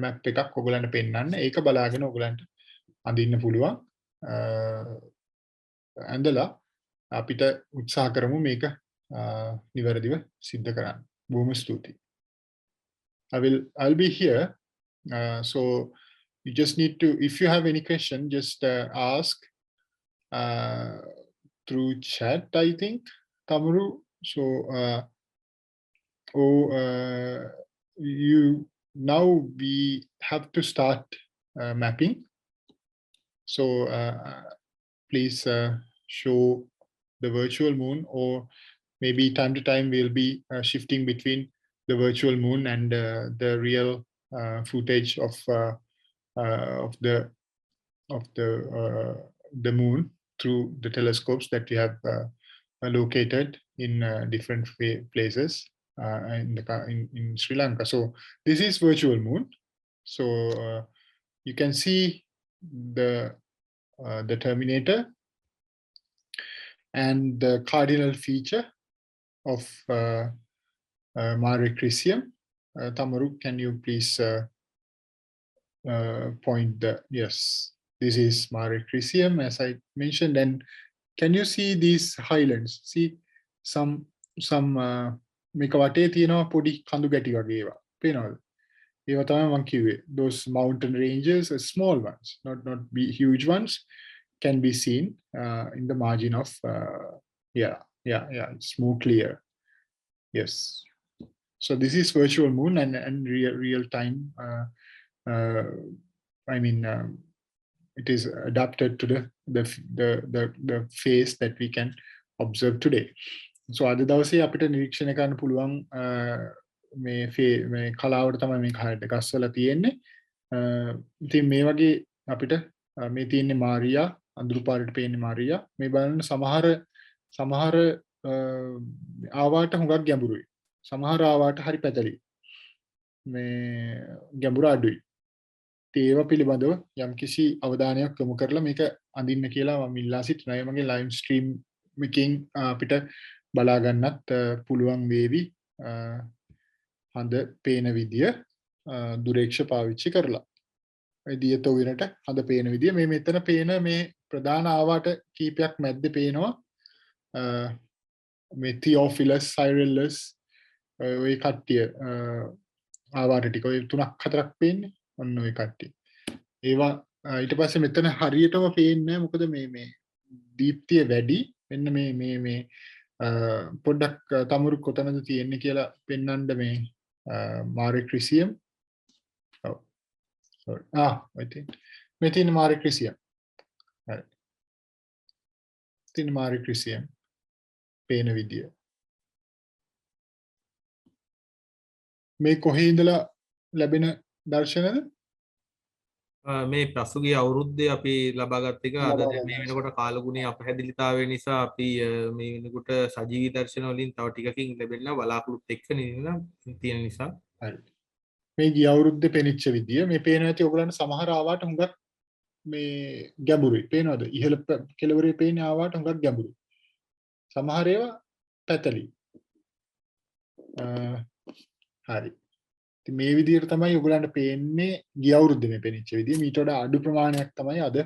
map එකක් ඔයගලන්ට පෙන්වන්න. ඒක බලාගෙන ඔයගලන්ට අඳින්න පුළුවන්. ඇඳලා අපිට උත්සාහ කරමු මේක නිවැරදිව සිද්ධ කරන්න. බොහොම ස්තුතියි. I'll be here. So you just need to, if you have any question, just ask through chat, I think, Tamaru. So you now we have to start mapping. So please show the virtual moon, or maybe time to time we'll be shifting between the virtual moon and the real footage of the moon through the telescopes that we have located in different places in Sri Lanka. So this is virtual moon. So you can see the terminator and the cardinal feature of Mare Crisium. Tamaru, can you please point the, yes, this is Mare Crisium, as I mentioned. And can you see these highlands? See some මේක වටේ තියෙනවා පොඩි කඳු ගැටි වගේ ඒවා. පේනවද? ඒවා තමයි මම කිව්වේ. Those mountain ranges, small ones, not huge ones, can be seen in the margin of it's more clear. Yes. So this is virtual moon and real time. I mean, it is adapted to the phase that we can observe today. So අද දවසේ අපිට නිරීක්ෂණය කරන්න පුළුවන් මේ කලාවට තමයි මේ කාර්යයට ගස්වලා තියෙන්නේ. ඉතින් මේ වගේ අපිට මේ තියෙන්නේ මාරියා, අඳුරු පාටට පේන්නේ මාරියා. මේ බලන්න සමහර ආවාට හුඟක් ගැඹුරුයි. සමහර ආවාට හරි පැතලි. මේ ගැඹුර අඩුයි. ඒවා පිළිබඳව යම්කිසි අවධානයක් යොමු කරලා මේක අඳින්න කියලා මම ඉල්ලා සිටිනවා. ඒ මගේ ලයිව් ස්ට්‍රීම් එකකින් අපිට බලා ගන්නත් පුළුවන් වේවි හඳ පේන විදිය දුරේක්ෂ පාවිච්චි කරලා. ඒ දියත උයනට හඳ පේන විදිය මේ මෙතන පේන මේ ප්‍රධාන ආවාට කීපයක් මැද්දේ පේනවා. මේ Theophilus, Cyrillus ඔය කට්ටිය ආවාට ටික ඔය 3-4ක් පේන්නේ. ඔන්න ඔය කට්ටිය. ඒවා ඊට පස්සේ මෙතන හරියටම පේන්නේ නැහැ. මොකද මේ දීප්තිය වැඩි. මෙන්න මේ පොඩ්ඩක් තමුරු කොතනද තියෙන්නේ කියලා පෙන්වන්න මේ Mare Crisium. ඔව්. sorry. මේ තියෙන Mare Crisium. හරි. තියෙන Mare Crisium පේන විදිය. මේ කොහේ ඉඳලා ලැබෙන දර්ශනද? මේ පසුගිය අවුරුද්දේ අපි ලබාගත් එක අද මේ වෙනකොට කාලගුණයේ අපහැදිලිතාවය නිසා අපි මේ වෙනකොට සජීවී දර්ශන වලින් තව ටිකකින් ලැබෙන්න බලාපොරොත්තු එක්ක තියෙන නිසා. හරි. මේ ගිය අවුරුද්දේ පෙනිච්ච විදිය මේ පේන ඇති ඔයගලන්ට සමහර ආවාට හුඟක් මේ ගැඹුරුයි. පේනවද? ඉහළ කෙළවරේ පේන ආවාට හුඟක් ගැඹුරුයි. සමහර ඒවා පැතලි. හරි. ඉතින් මේ විදිහට තමයි ඔයගලන්ට පේන්නේ ගිය අවුරුද්දේ මේ පෙනිච්ච විදිය. මීට වඩා අඩු ප්‍රමාණයක් තමයි අද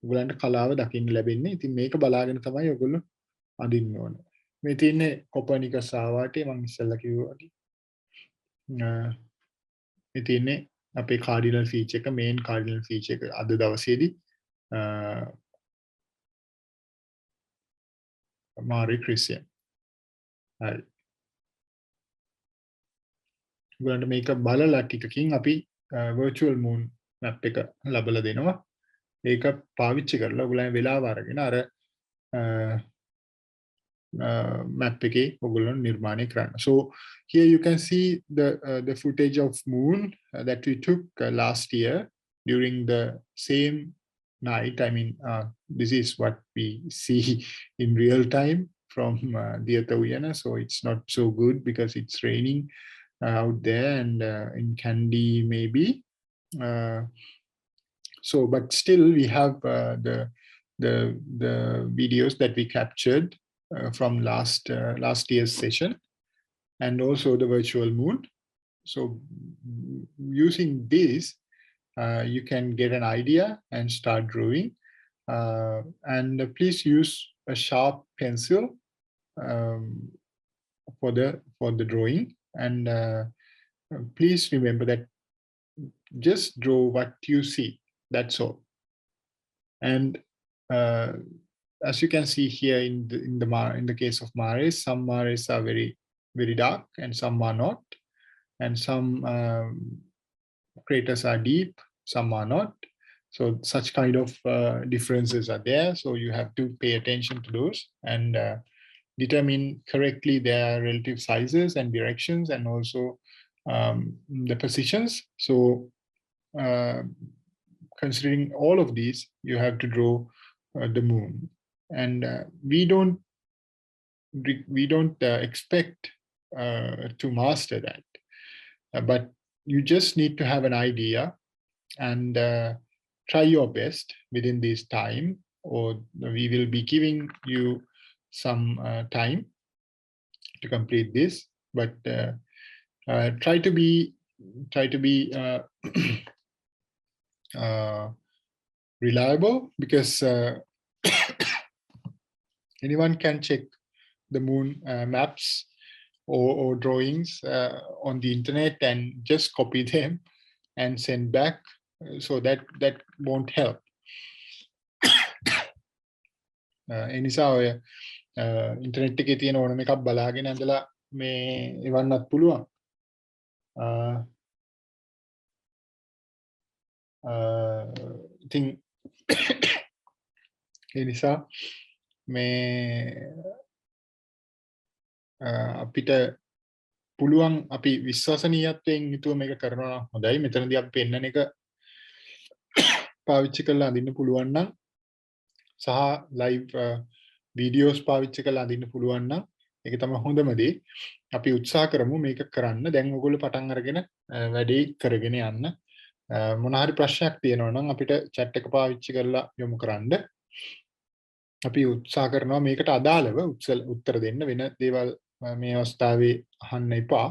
ඔයගලන්ට කලාව දකින්න ලැබෙන්නේ. ඉතින් මේක බලාගෙන තමයි ඔයගොල්ලෝ අඳින්න ඕන. මේ තියෙන්නේ කොපර්නිකස් ආවාටේ මම ඉස්සෙල්ලා කිව්වා වගේ. මේ තියෙන්නේ අපේ කාඩිනල් ෆීචර් එක, මේන් කාඩිනල් ෆීචර් එක අද දවසේදී Mare Crisium. හරි. ඔයගලන්ට මේක බලලා ටිකකින් අපි virtual moon map එක ලබලා දෙනවා. ඒක පාවිච්චි කරලා ඔයගලන් වෙලාව අරගෙන අර map එකේ ඔයගොල්ලෝ නිර්මාණය කරන්න. So here you can see the footage of moon that we took last year during the same night. I mean, this is what we see in real time from the Earth, so it's not so good because it's raining out there, and in Kandy maybe. So, but still we have the videos that we captured from last year's session, and also the virtual moon. So using this, you can get an idea and start drawing. And please use a sharp pencil for the drawing. And please remember that just draw what you see. That's all. And as you can see here in the case of mares, some mares are very dark and some are not, and some craters are deep, some are not. So such kind of differences are there. So you have to pay attention to those and determine correctly their relative sizes and directions, and also the positions. So considering all of these, you have to draw the moon. And we don't expect to master that, but you just need to have an idea and try your best within this time, or we will be giving you some time to complete this. But try to be reliable, because anyone can check the moon maps or drawings on the internet and just copy them and send back. So that won't help. ඒ නිසා ඔය internet එකේ තියෙන ඕනම එකක් බලාගෙන ඇඳලා මේ එවන්නත් පුළුවන්. ඉතින් ඒ නිසා මේ අපිට පුළුවන් අපි විශ්වාසනීයත්වයෙන් යුතුව මේක කරනවා නම් හොඳයි. මෙතනදී අපි පෙන්නන එක පාවිච්චි කරලා අඳින්න පුළුවන් නම්, සහ ලයිව් වීඩියෝස් පාවිච්චි කරලා අඳින්න පුළුවන් නම් ඒක තමයි හොඳම දේ. අපි උත්සාහ කරමු මේක කරන්න. දැන් ඔයගොල්ලෝ පටන් අරගෙන වැඩේ කරගෙන යන්න. මොන හරි ප්‍රශ්නයක් තියෙනවා නම් අපිට chat එක පාවිච්චි කරලා යොමු කරන්න. අපි උත්සාහ කරනවා මේකට අදාළව උත්තර දෙන්න. වෙන දේවල් මේ අවස්ථාවේ අහන්න එපා.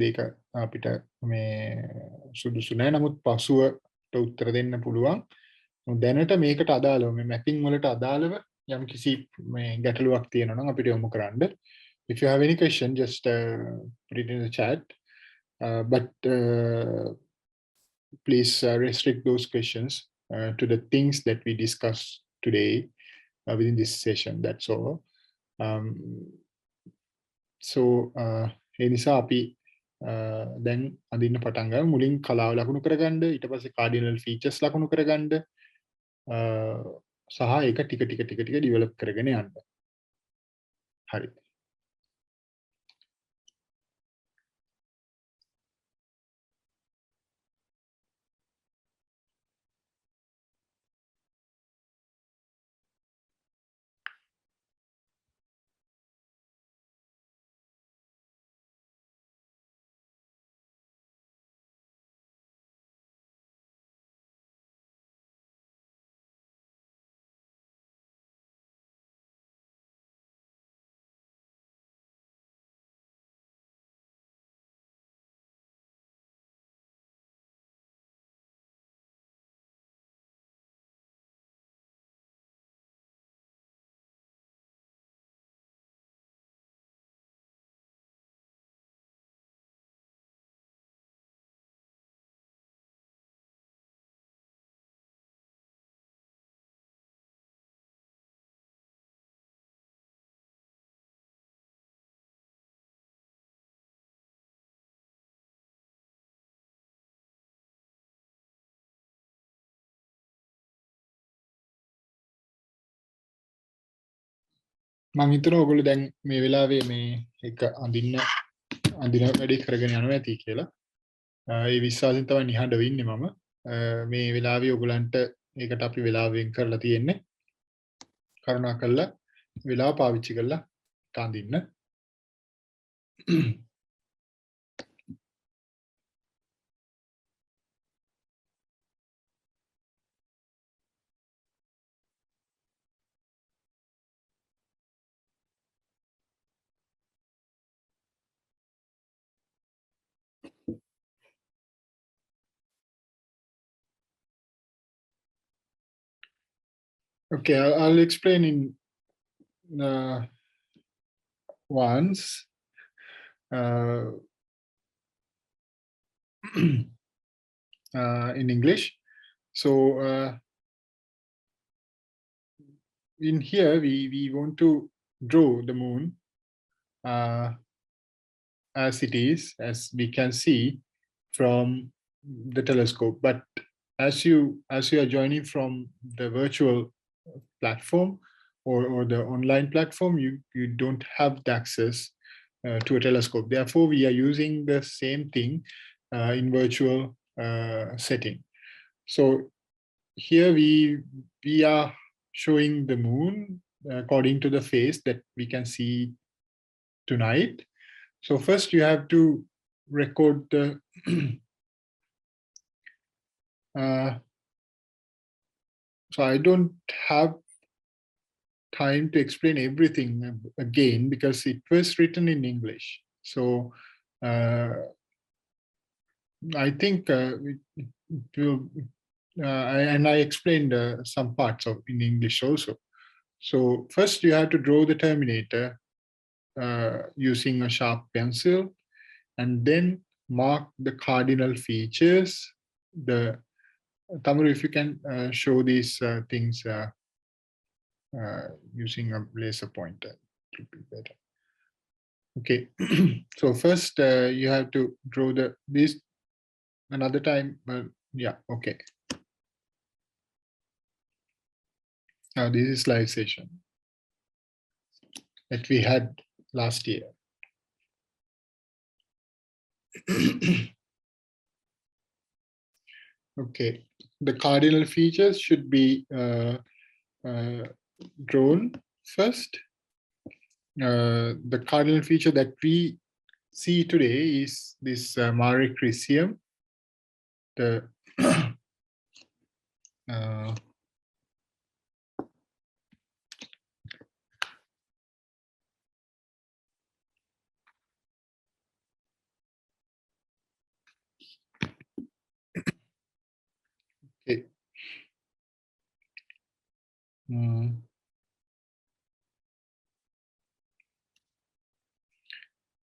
ඒක අපිට මේ සුදුසු නැහැ. නමුත් පසුවට උත්තර දෙන්න පුළුවන්. දැනට මේකට අදාළව මේ මැපින් වලට අදාළව යම් කිසි මේ ගැටලුවක් තියෙනවා නම් අපිට යොමු කරන්න. If you have any question, just put it in the chat. But please restrict those questions to the things that we discussed today within this session. That's all. So ඒ නිසා අපි දැන් අඳින්න පටන් ගමු. මුලින් කලාව ලකුණු කරගන්න, ඊට පස්සේ cardinal features ලකුණු කරගන්න, සහ ඒක ටික ටික ඩිවෙලොප් කරගෙන යන්න. හරි. මම හිතනවා ඔයගොල්ලෝ දැන් මේ වෙලාවේ මේ එක අඳින වැඩි කරගෙන යනවා ඇති කියලා. ඒ විශ්වාසයෙන් තමයි නිහඬව ඉන්නේ මම. මේ වෙලාවේ ඔයගලන්ට ඒකට අපි වෙලාව වෙන් කරලා තියෙන්නේ. කරුණාකරලා වෙලාව පාවිච්චි කරලා කාඳින්න. Okay, I'll explain in once. In English. So in here we want to draw the moon as it is, as we can see from the telescope. But as you are joining from the virtual platform or the online platform, you don't have the access to a telescope. Therefore, we are using the same thing in virtual setting. So here we are showing the moon according to the phase that we can see tonight. So first you have to record the so I don't have time to explain everything again because it was written in English. So I think it will, and I explained some parts of in English also. So first you have to draw the terminator using a sharp pencil, and then mark the cardinal features. Tamaru, if you can show these things using a laser pointer, it would be better. Okay, so first you have to draw this another time. Yeah, okay. Now this is live session that we had last year. Okay, the cardinal features should be drawn first. The cardinal feature that we see today is this Mare Crisium. The okay.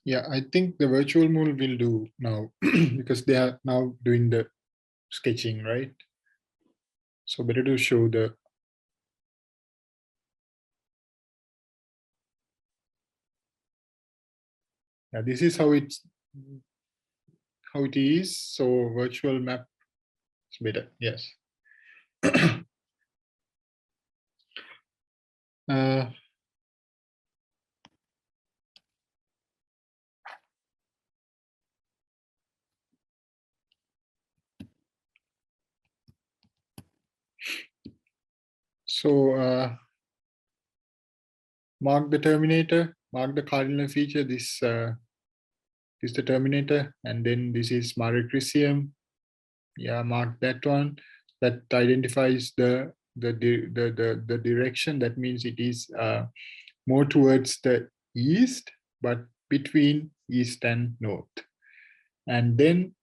Yeah, I think the virtual moon will do now because they are now doing the sketching, right? So better to show the this is how it is. So virtual map is better. Yes. So mark the terminator, mark the cardinal feature. This is the terminator, and then this is Mare Crisium. Yeah, mark that one. That identifies the direction. That means it is more towards the east, but between east and north. And then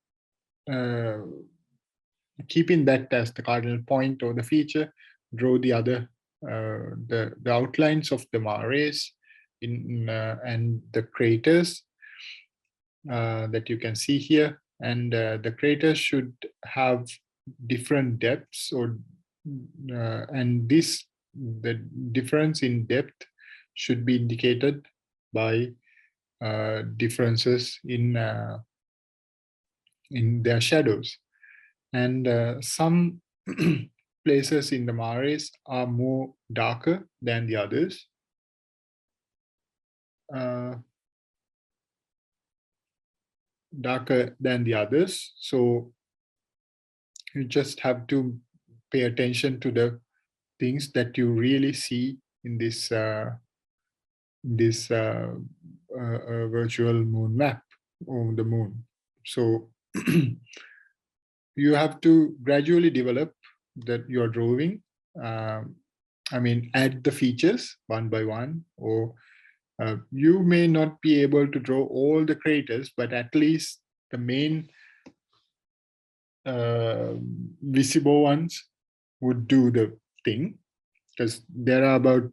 keeping that as the cardinal point or the feature, draw the other the outlines of the mares and the craters that you can see here. And the craters should have different depths, or and the difference in depth should be indicated by differences in their shadows. And some places in the mares are more darker than the others. darker than the others. So you just have to pay attention to the things that you really see in this virtual moon map on the moon. So you have to gradually develop that your drawing. I mean, add the features one by one, or you may not be able to draw all the craters, but at least the main visible ones would do the thing, because there are about,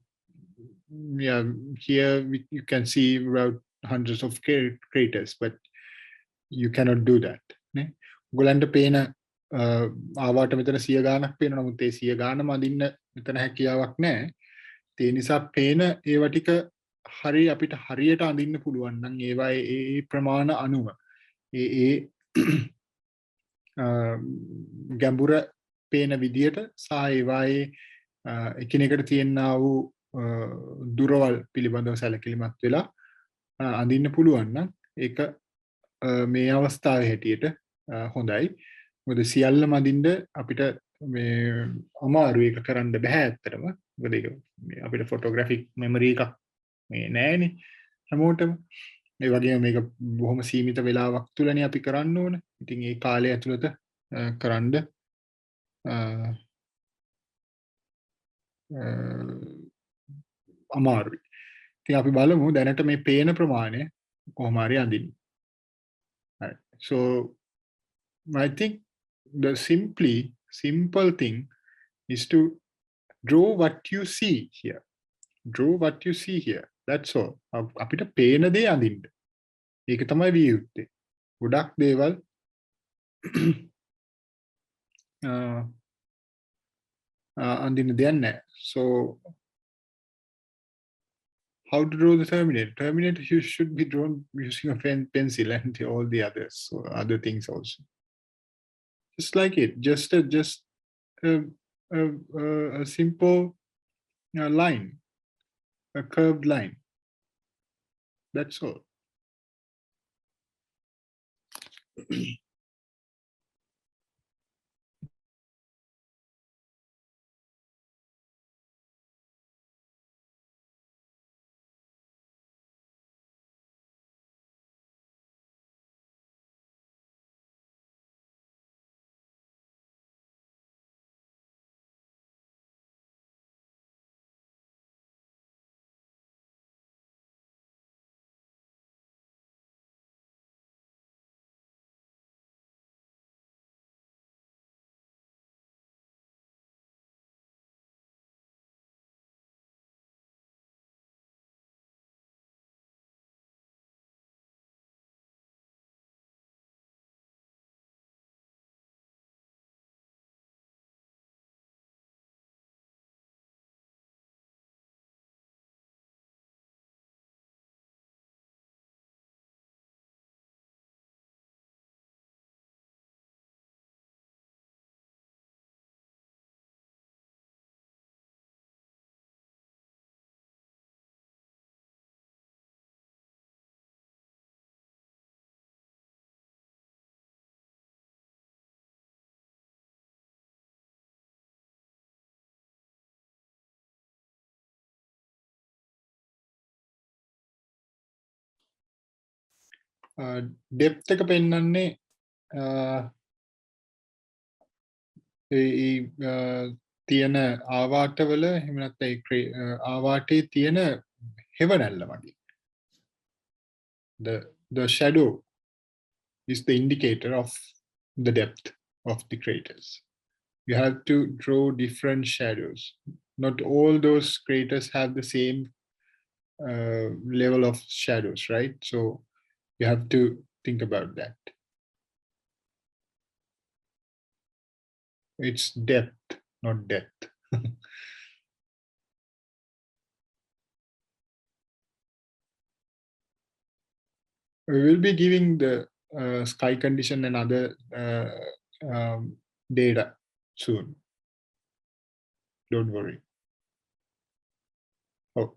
yeah, here you can see about hundreds of craters, but you cannot do that. ගොලන්ට පේන ආවාට මෙතන 100 ගානක් පේනවා, නමුත් ඒ 100 ගානම අඳින්න මෙතන හැකියාවක් නැහැ. ඒ නිසා පේන ඒවා ටික හරිය අපිට හරියට අඳින්න පුළුවන් නම් ඒවා ඒ ප්‍රමාණ අනුව ඒ ගැඹුර පේන විදියට සහ ඒවායේ එකිනෙකට තියෙනා වූ දුරවල් පිළිබඳව සැලකිලිමත් වෙලා අඳින්න පුළුවන් නම් ඒක මේ අවස්ථාවේ හැටියට හොඳයි. මොකද සියල්ලම අඳින්න අපිට මේ අමාරු ඒක කරන්න බෑ ඇත්තටම. මොකද ඒක අපිට ෆොටෝග්‍රැෆික් මෙමරි එකක් මේ නෑනේ හැමෝටම. ඒ වගේම මේක බොහොම සීමිත වෙලාවක් තුලනේ අපි කරන්න ඕන. ඉතින් ඒ කාලය ඇතුළත කරන්න අමාරුයි. ඉතින් අපි බලමු දැනට මේ පේන ප්‍රමාණය කොහොම හරි අඳින්න. So I think the simple thing is to draw what you see here. Draw what you see here. That's all. අපිට පේන දේ අඳින්න. ඒක තමයි විය යුත්තේ. ගොඩක් දේවල් අඳින්න දෙයක් නැහැ. So how to draw the Terminator? Terminator should be drawn using a pencil and all the others, so other things also. Just like it, just a simple line, a curved line. That's all. Depth එක පෙන්වන්නේ තියෙන ආවාටවල එහෙම නැත්නම් ආවාටේ තියෙන හෙවණැල්ල වගේ. The shadow is the indicator of the depth of the craters. You have to draw different shadows. Not all those craters have the same level of shadows, right? So you have to think about that. It's depth, not depth. We will be giving the sky condition and other data soon. Don't worry. Oh.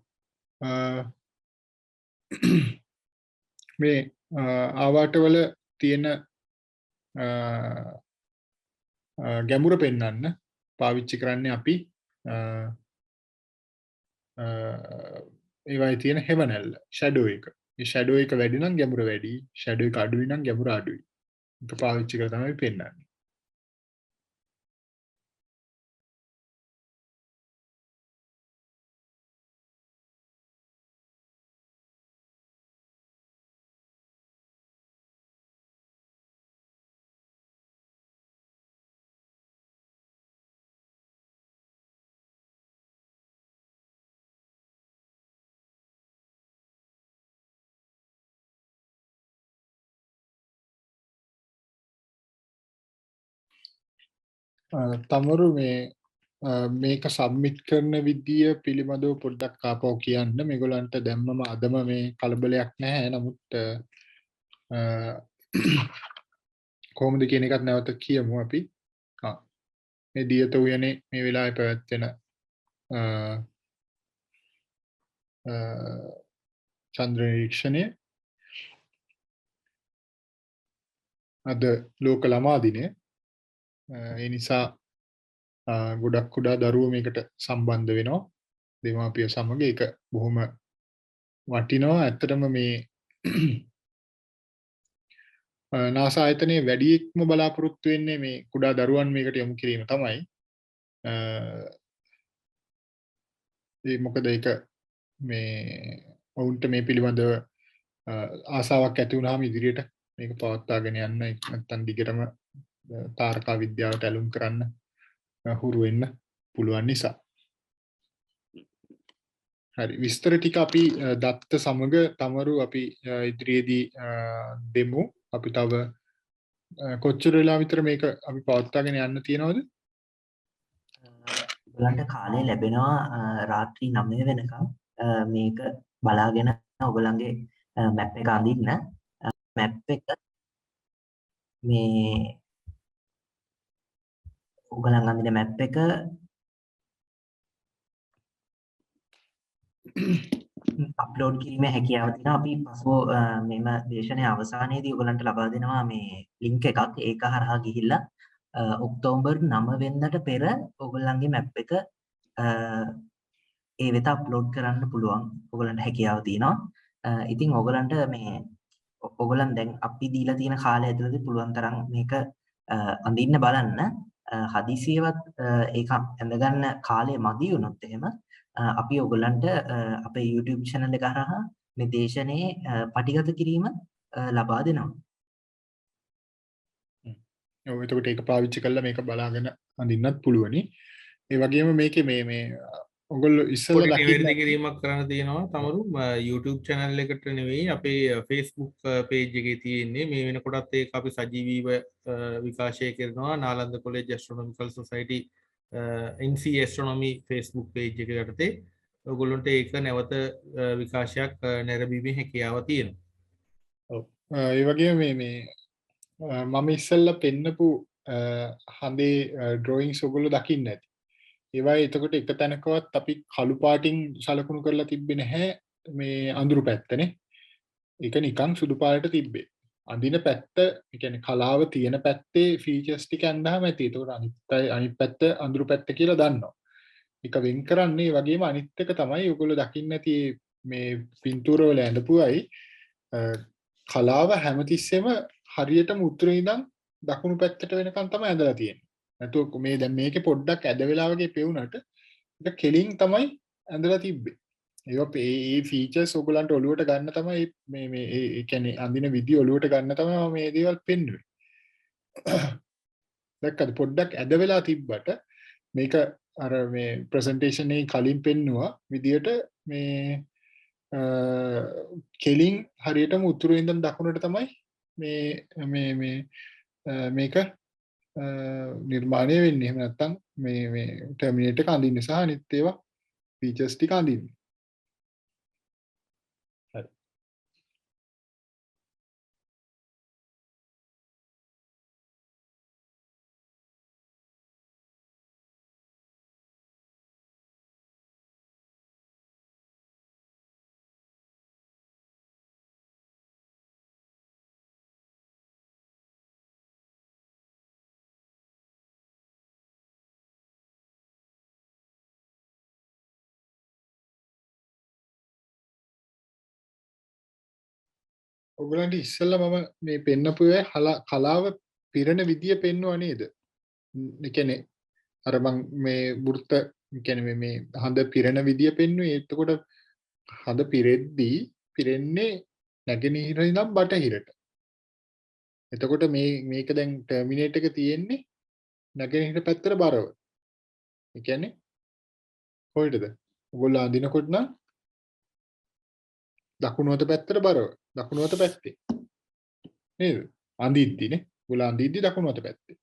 මේ ආවාටවල තියෙන ගැඹුර පෙන්වන්න පාවිච්චි කරන්නේ අපි ඒවයි තියෙන හෙවනැල්ල shadow එක. ඒ ෂැඩෝ එක වැඩි නම් ගැඹුර වැඩි, ෂැඩෝ එක අඩුයි නම් ගැඹුර අඩුයි. ඒක පාවිච්චි කරලා තමයි පෙන්වන්නේ. තමරු මේක සබ්මිට් කරන විදිය පිළිබඳව පොඩ්ඩක් ආපහු කියන්න. මේගොල්ලන්ට දැම්මම අදම මේ කලබලයක් නැහැ. නමුත් කොහොමද කියන එකත් නැවත කියමු අපි. මේ දියත උයනේ මේ වෙලාවේ පැවැත්වෙන චන්ද්‍ර නිරීක්ෂණය අද ලෝක ළමා දිනය. ඒ නිසා ගොඩක් කුඩා දරුවෝ මේකට සම්බන්ධ වෙනවා දෙමාපිය සමග. ඒක බොහොම වටිනවා. ඇත්තටම මේ නාසා ආයතනයේ වැඩියෙන්ම බලාපොරොත්තු වෙන්නේ මේ කුඩා දරුවන් මේකට යොමු කිරීම තමයි. ඒ මොකද ඒක මේ ඔවුන්ට මේ පිළිබඳව ආසාවක් ඇති වුණාම ඉදිරියට මේක පවත්වාගෙන යන්න නැත්නම් දිගටම තාරකා විද්‍යාවට ඇලුම් කරන්න හුරු වෙන්න පුළුවන් නිසා. හරි, විස්තර ටික අපි දත්ත සමග තමරු අපි ඉදිරියේදී දෙමු. අපි තව කොච්චර වෙලා විතර මේක අපි පවත්වාගෙන යන්න තියෙනවද? ඔයගලන්ට කාලය ලැබෙනවා රාත්‍රී 9 වෙනකම් මේක බලාගෙන ඔයගලන්ගේ මැප් එක අඳින්න. මැප් එක මේ ඔයගලන් අඳින මැප් එක අප්ලෝඩ් කිරීමේ හැකියාව තියෙනවා. අපි පසුව මෙම දේශනයේ අවසානයේදී ඔයගලන්ට ලබා දෙනවා මේ ලින්ක් එකක්. ඒක හරහා ගිහිල්ලා ඔක්තෝබර් 9 වෙනිදාට පෙර ඔයගලන්ගේ මැප් එක ඒ වෙත අප්ලෝඩ් කරන්න පුළුවන්. ඔයගලන්ට හැකියාව තියෙනවා. ඉතින් ඔයගලන්ට මේ ඔයගලන් දැන් අපි දීලා තියෙන කාලය ඇතුළතදී පුළුවන් තරම් මේක අඳින්න බලන්න. හදිසියවත් ඒක ඇඳගන්න කාලය මදි වුණොත් එහෙම අපි ඔයගලන්ට අපේ YouTube channel එක හරහා මේ දේශනේ පටිගත කිරීම ලබා දෙනවා. ඔව්, එතකොට ඒක පාවිච්චි කරලා මේක බලාගෙන අඳින්නත් පුළුවනි. ඒ වගේම මේකේ මේ ඔයගොල්ලෝ ඉස්සෙල්ලා දකින්න නිවැරදි කිරීමක් කරන්න තියෙනවා තමරු. YouTube channel එකට නෙවෙයි අපේ Facebook page එකේ තියෙන්නේ. මේ වෙනකොටත් ඒක අපි සජීවීව විකාශය කරනවා. Nalanda college Astronomical Society NC Astronomy Facebook page එක යටතේ ඔයගොල්ලන්ට ඒක නැවත විකාශයක් නැරඹීමේ හැකියාව තියෙනවා. ඔව්, ඒ වගේම මේ මම ඉස්සෙල්ලා පෙන්නපු හඳේ ඩ්‍රොයින්ග්ස් ඔයගොල්ලෝ දකින්න ඇති. ඒවා එතකොට එක තැනකවත් අපි කළු පාටින් සලකුණු කරලා තිබ්බේ නැහැ මේ අඳුරු පැත්තනේ. ඒක නිකන් සුදු පාටට තිබ්බේ. අඳින පැත්ත, ඒ කියන්නේ කලාව තියෙන පැත්තේ ෆීචර්ස් ටික ඇඳාම ඇති. ඒතකොට අනිත් පැත්ත අඳුරු පැත්ත කියලා දන්නවා. ඒක වෙන් කරන්නේ ඒ වගේම අනිත් එක තමයි ඔයගොල්ලෝ දකින්න ඇති මේ පින්තූර වල ඇඳපුවයි කලාව හැමතිස්සෙම හරියටම උතුරේ ඉඳන් දකුණු පැත්තට වෙනකන් තමයි ඇඳලා තියෙන්නේ. නැතුව මේ දැන් මේකේ පොඩ්ඩක් ඇද වෙලා වගේ පෙවුනට ඒක කෙලින් තමයි ඇඳලා තිබ්බේ. ඒ ෆීචර්ස් ඔයගලන්ට ඔලුවට ගන්න තමයි මේ ඒ කියන්නේ අඳින විදිය ඔලුවට ගන්න තමයි මම මේ දේවල් පෙන්නුවේ. දැක්කද පොඩ්ඩක් ඇද වෙලා තිබ්බට මේක අර මේ ප්‍රසන්ටේෂන් එකේ කලින් පෙන්නුවා විදියට මේ කෙලින් හරියටම උතුරේ ඉඳන් දකුණට තමයි මේක නිර්මාණය වෙන්නේ. එහෙම නැත්නම් මේ ටර්මිනේටර් එක අඳින්නේ සහ අනිත් ඒවා ෆීචර්ස් ටික අඳින්නේ. ඔයගලන්ට ඉස්සෙල්ලා මම මේ පෙන්නපු කලාව පිරෙන විදිය පෙන්නුවා නේද? ඒ කියන්නේ අර මං මේ වෘත්ත කියන්නේ මේ හඳ පිරෙන විදිය පෙන්නුවේ. එතකොට හඳ පිරෙද්දී පිරෙන්නේ නැගෙනහිර ඉඳන් බටහිරට. එතකොට මේක දැන් ටර්මිනේට් එක තියෙන්නේ නැගෙනහිර පැත්තට බරව. ඒ කියන්නේ කොහෙටද? ඔයගොල්ලෝ අඳිනකොට නම් දකුණු අත පැත්තට බරව. දකුණු අත පැත්තේ. නේද? අඳිද්දිනේ. ඔයගොල්ලෝ අඳිද්දි දකුණු අත පැත්තේ.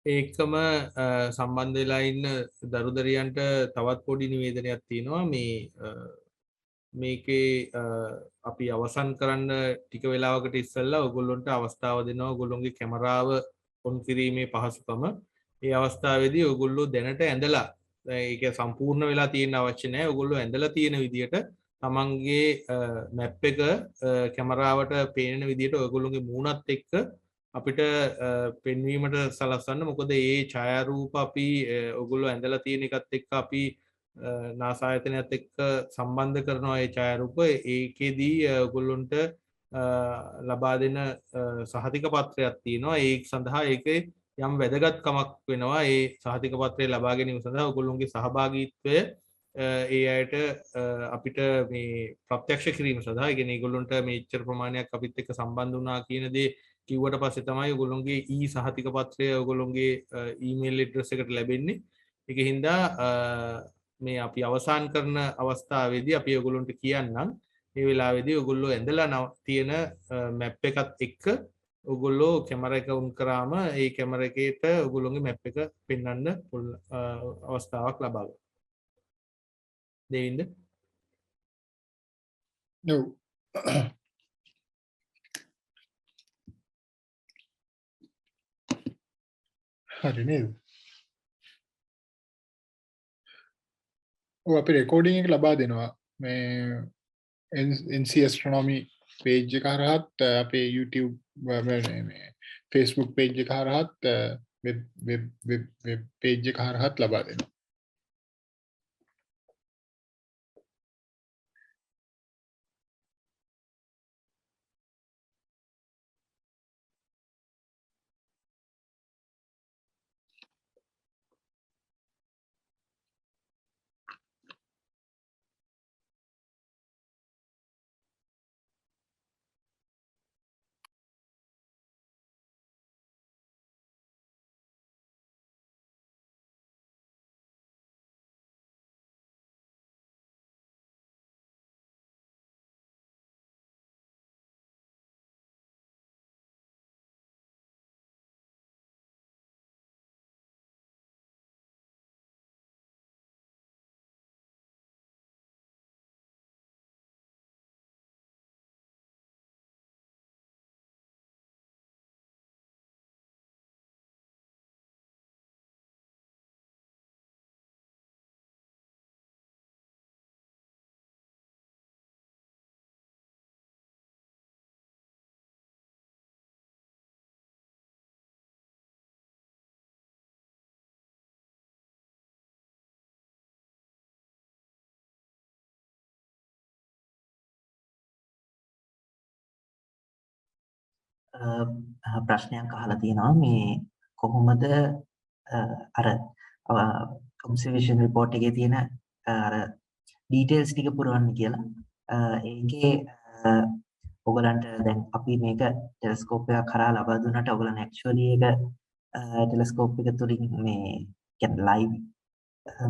ඒකම සම්බන්ධ වෙලා ඉන්න දරුදරියන්ට තවත් පොඩි නිවේදනයක් තියෙනවා මේකේ අපි අවසන් කරන්න ටික වෙලාවකට ඉස්සෙල්ලා ඔයගොල්ලන්ට අවස්ථාව දෙනවා ඔයගොල්ලන්ගේ කැමරාව ඔන් කිරීමේ පහසුකම. ඒ අවස්ථාවේදී ඔයගොල්ලෝ දැනට ඇඳලා ඒක සම්පූර්ණ වෙලා තියෙන අවශ්‍ය නැහැ. ඔයගොල්ලෝ ඇඳලා තියෙන විදියට තමන්ගේ මැප් එක කැමරාවට පේන විදියට ඔයගොල්ලෝගේ මූණත් එක්ක අපිට පෙන්වීමට සලස්වන්න. මොකද මේ ඡායාරූප අපි ඔයගොල්ලෝ ඇඳලා තියෙන එකත් එක්ක අපි නාසායතනයත් එක්ක සම්බන්ධ කරනවා. ඒ ඡායාරූප ඒකෙදී ඔයගොල්ලොන්ට ලබා දෙන සහතික පත්‍රයක් තියෙනවා. ඒ සඳහා ඒකේ යම් වැදගත්කමක් වෙනවා. ඒ සහතික පත්‍රය ලබා ගැනීම සඳහා ඔයගොල්ලොන්ගේ සහභාගීත්වය ඒ අයට අපිට මේ ප්‍රත්‍යක්ෂ කිරීම සඳහා, ඒ කියන්නේ ඒගොල්ලොන්ට මේච්චර ප්‍රමාණයක් අපිත් එක්ක සම්බන්ධ වුණා කියන දේ කිව්වට පස්සේ තමයි ඔයගොල්ලොන්ගේ සහතික පත්‍රය ඔයගොල්ලොන්ගේ ඊමේල් ඇඩ්‍රස් එකට ලැබෙන්නේ. ඒක හින්දා මේ අපි අවසන් කරන අවස්ථාවේදී අපි ඔයගොල්ලොන්ට කියන්නම් මේ වෙලාවේදී ඔයගොල්ලෝ ඇඳලා තියෙන මැප් එකත් එක්ක ඔයගොල්ලෝ කැමරා එක උන් කරාම ඒ කැමරා එකේට ඔයගොල්ලෝගේ මැප් එක පෙන්වන්න අවස්ථාවක් ලබා ගන්න. දෙවින්ද? No. හරි නේද? ඔව් අපි රෙකෝඩින් එක ලබා දෙනවා මේ NC Astronomy page එක හරහත් අපේ YouTube මේ Facebook page එක හරහත් web page එක හරහත් ලබා දෙනවා. ප්‍රශ්නයක් අහලා තියෙනවා මේ කොහොමද අර ඔබ්සර්වේෂන් රිපෝට් එකේ තියෙන අර ඩීටේල්ස් ටික පුරවන්න කියලා. ඒකේ ඔයගලන්ට දැන් අපි මේක ටෙලස්කෝප් එකක් කරා ලබා දුන්නාට ඔයගලන් ඇක්චුවලි ඒක ටෙලස්කෝප් එක තුලින් මේ කියන්නේ ලයිව්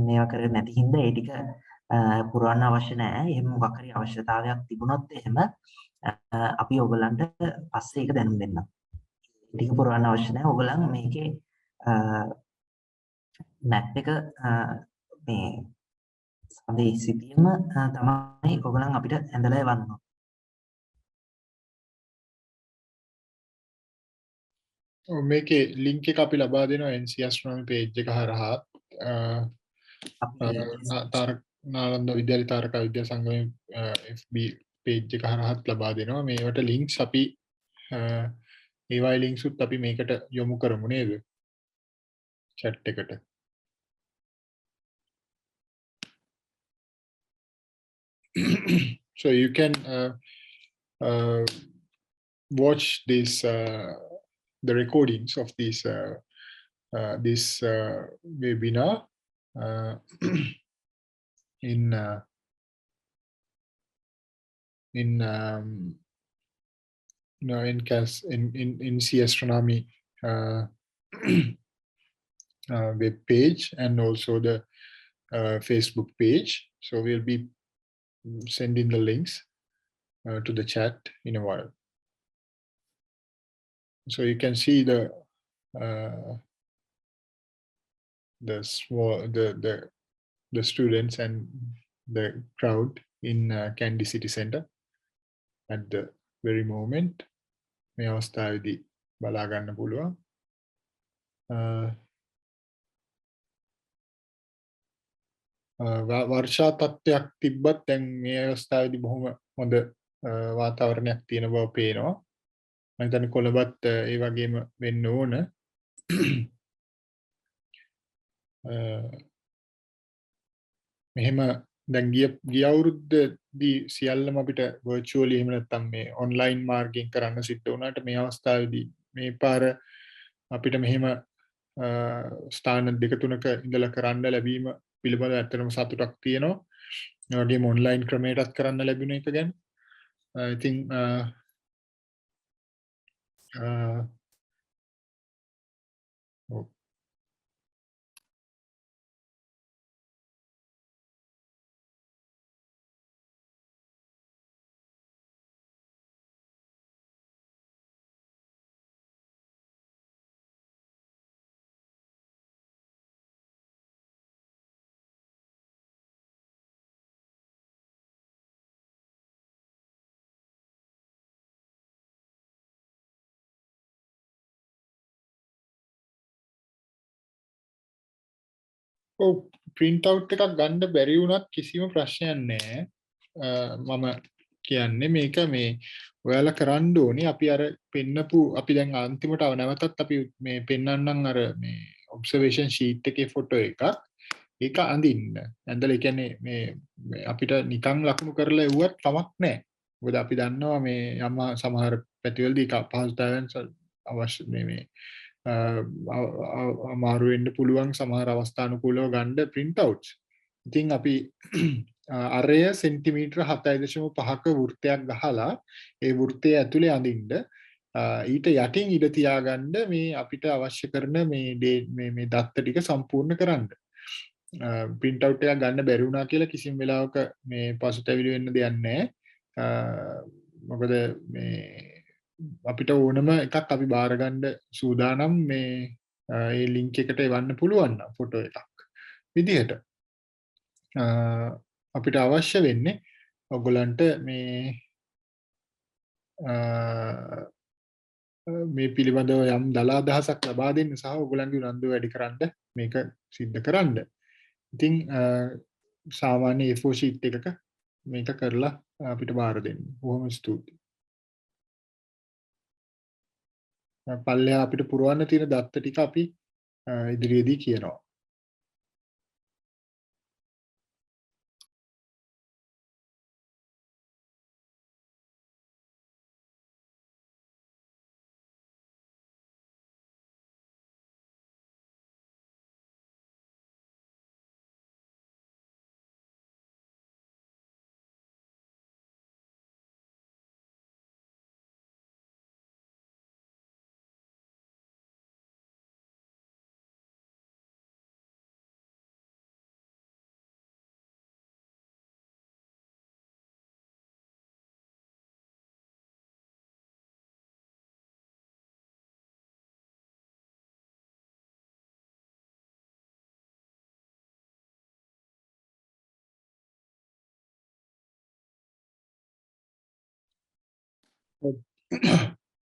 මේවා කරන්නේ නැති හින්දා ඒ ටික පුරවන්න අවශ්‍ය නැහැ. එහෙම මොකක් හරි අවශ්‍යතාවයක් තිබුණොත් එහෙම අපි ඔයගලන්ට පස්සේ ඒක දැනුම් දෙන්නම්. ටික පුරවන්න අවශ්‍ය නැහැ. ඔයගලන් මේකේ මැප් එක මේ සඳේ සිතියම තමයි ඔයගොල්ලන් අපිට ඇඳලා එවන්න. මේකේ ලින්ක් එක අපි ලබා දෙනවා NC Astronomy page එක හරහා නාලන්ද විද්‍යාලය තාරකා විද්‍යා සංගමයේ FB page එක හරහාත් ලබා දෙනවා. මේවට ලින්ක්ස් අපි ඒවයි ලින්ක්ස් උත් අපි මේකට යොමු කරමු නේද? chat එකට. So you can watch the recordings of this webinar in C Astronomy web page and also the Facebook page. So we'll be sending the links to the chat in a while. So you can see the students and the crowd in Kandy City Center at the very moment. මේ අවස්ථාවේදී බලා ගන්න පුළුවන්. වර්ෂා තත්ත්වයක් තිබ්බත් දැන් මේ අවස්ථාවේදී බොහොම හොඳ වාතාවරණයක් තියෙන බව පේනවා. මම හිතන්නේ කොළඹත් ඒ වගේම වෙන්න ඕන. මෙහෙම දැන් ගිය අවුරුද්දේදී සියල්ලම අපිට virtually එහෙම නැත්නම් මේ online මාර්ගයෙන් කරන්න සිද්ධ වුණාට මේ අවස්ථාවේදී මේ පාර අපිට මෙහෙම ස්ථාන දෙක තුනක ඉඳලා කරන්න ලැබීම පිළිබඳව ඇත්තටම සතුටක් තියෙනවා. ඒ වගේම online ක්‍රමයටත් කරන්න ලැබුණ එක ගැන I think print out එකක් ගන්න බැරි වුණත් කිසිම ප්‍රශ්නයක් නැහැ. මම කියන්නේ මේක මේ ඔයාලා කරන්න ඕනේ අපි අර පෙන්නපු අපි දැන් අන්තිමට නැවතත් අපි මේ පෙන්නන්නම් අර මේ ඔබ්සර්වේෂන් ෂීට් එකේ ෆොටෝ එකක්. ඒක අඳින්න. ඇඳලා ඒ කියන්නේ මේ අපිට නිකන් ලකුණු කරලා එව්වත් කමක් නැහැ. මොකද අපි දන්නවා මේ යම් සමහර පැතිවලදී පහසුතාවයන් අවශ්‍ය මේ අමාරු වෙන්න පුළුවන් සමහර අවස්ථානුකූලව ගන්න print outs. ඉතින් අපි අරය සෙන්ටිමීටර 7.5ක වෘත්තයක් ගහලා ඒ වෘත්තය ඇතුලේ අඳින්න ඊට යටින් ඉඳ තියාගන්න මේ අපිට අවශ්‍ය කරන මේ දත්ත ටික සම්පූර්ණ කරන්න. print out එකක් ගන්න බැරි වුණා කියලා කිසිම වෙලාවක මේ පසුතැවිලි වෙන්න දෙයක් නැහැ. මොකද මේ අපිට ඕනම එකක් අපි බාර ගන්න සූදානම් මේ ඒ ලින්ක් එකට එවන්න පුළුවන් ෆොටෝ එකක් විදිහට. අපිට අවශ්‍ය වෙන්නේ ඔයගොල්ලන්ට මේ පිළිබඳව යම් දලා අදහසක් ලබා දෙන්න සහ ඔයගොල්ලන්ගේ උනන්දුව වැඩි කරන්න මේක සිද්ධ කරන්න. ඉතින් සාමාන්‍ය A4 sheet එකක මේක කරලා අපිට බාර දෙන්න. බොහොම ස්තුතියි. පල්ලෙහා අපිට පුරවන්න තියෙන දත්ත ටික අපි ඉදිරියේදී කියනවා.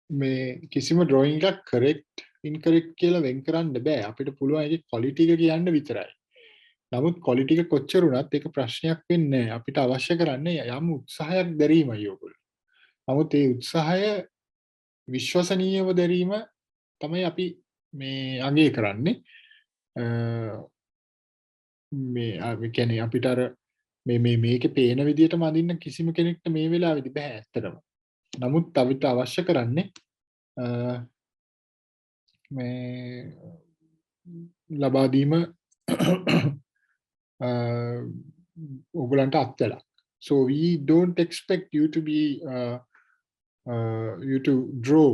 මේ කිසිම ඩ්‍රොයින් එකක් correct incorrect කියලා වෙන් කරන්න බෑ. අපිට පුළුවන් ඒකේ quality එක කියන්න විතරයි. නමුත් quality එක කොච්චර වුණත් ඒක ප්‍රශ්නයක් වෙන්නේ නැහැ. අපිට අවශ්‍ය කරන්නේ යම් උත්සාහයක් දැරීමයි ඕගොල්ලෝ. නමුත් ඒ උත්සාහය විශ්වසනීයව දැරීම තමයි අපි මේ අගය කරන්නේ. මේ කියන්නේ අපිට අර මේකේ පේන විදිහටම අඳින්න කිසිම කෙනෙක්ට මේ වෙලාවේදී බෑ ඇත්තටම. නමුත් අපිට අවශ්‍ය කරන්නේ මේ ලබා දීම ඔයගලන්ට අත්දැලා. So we don't expect you to be you to draw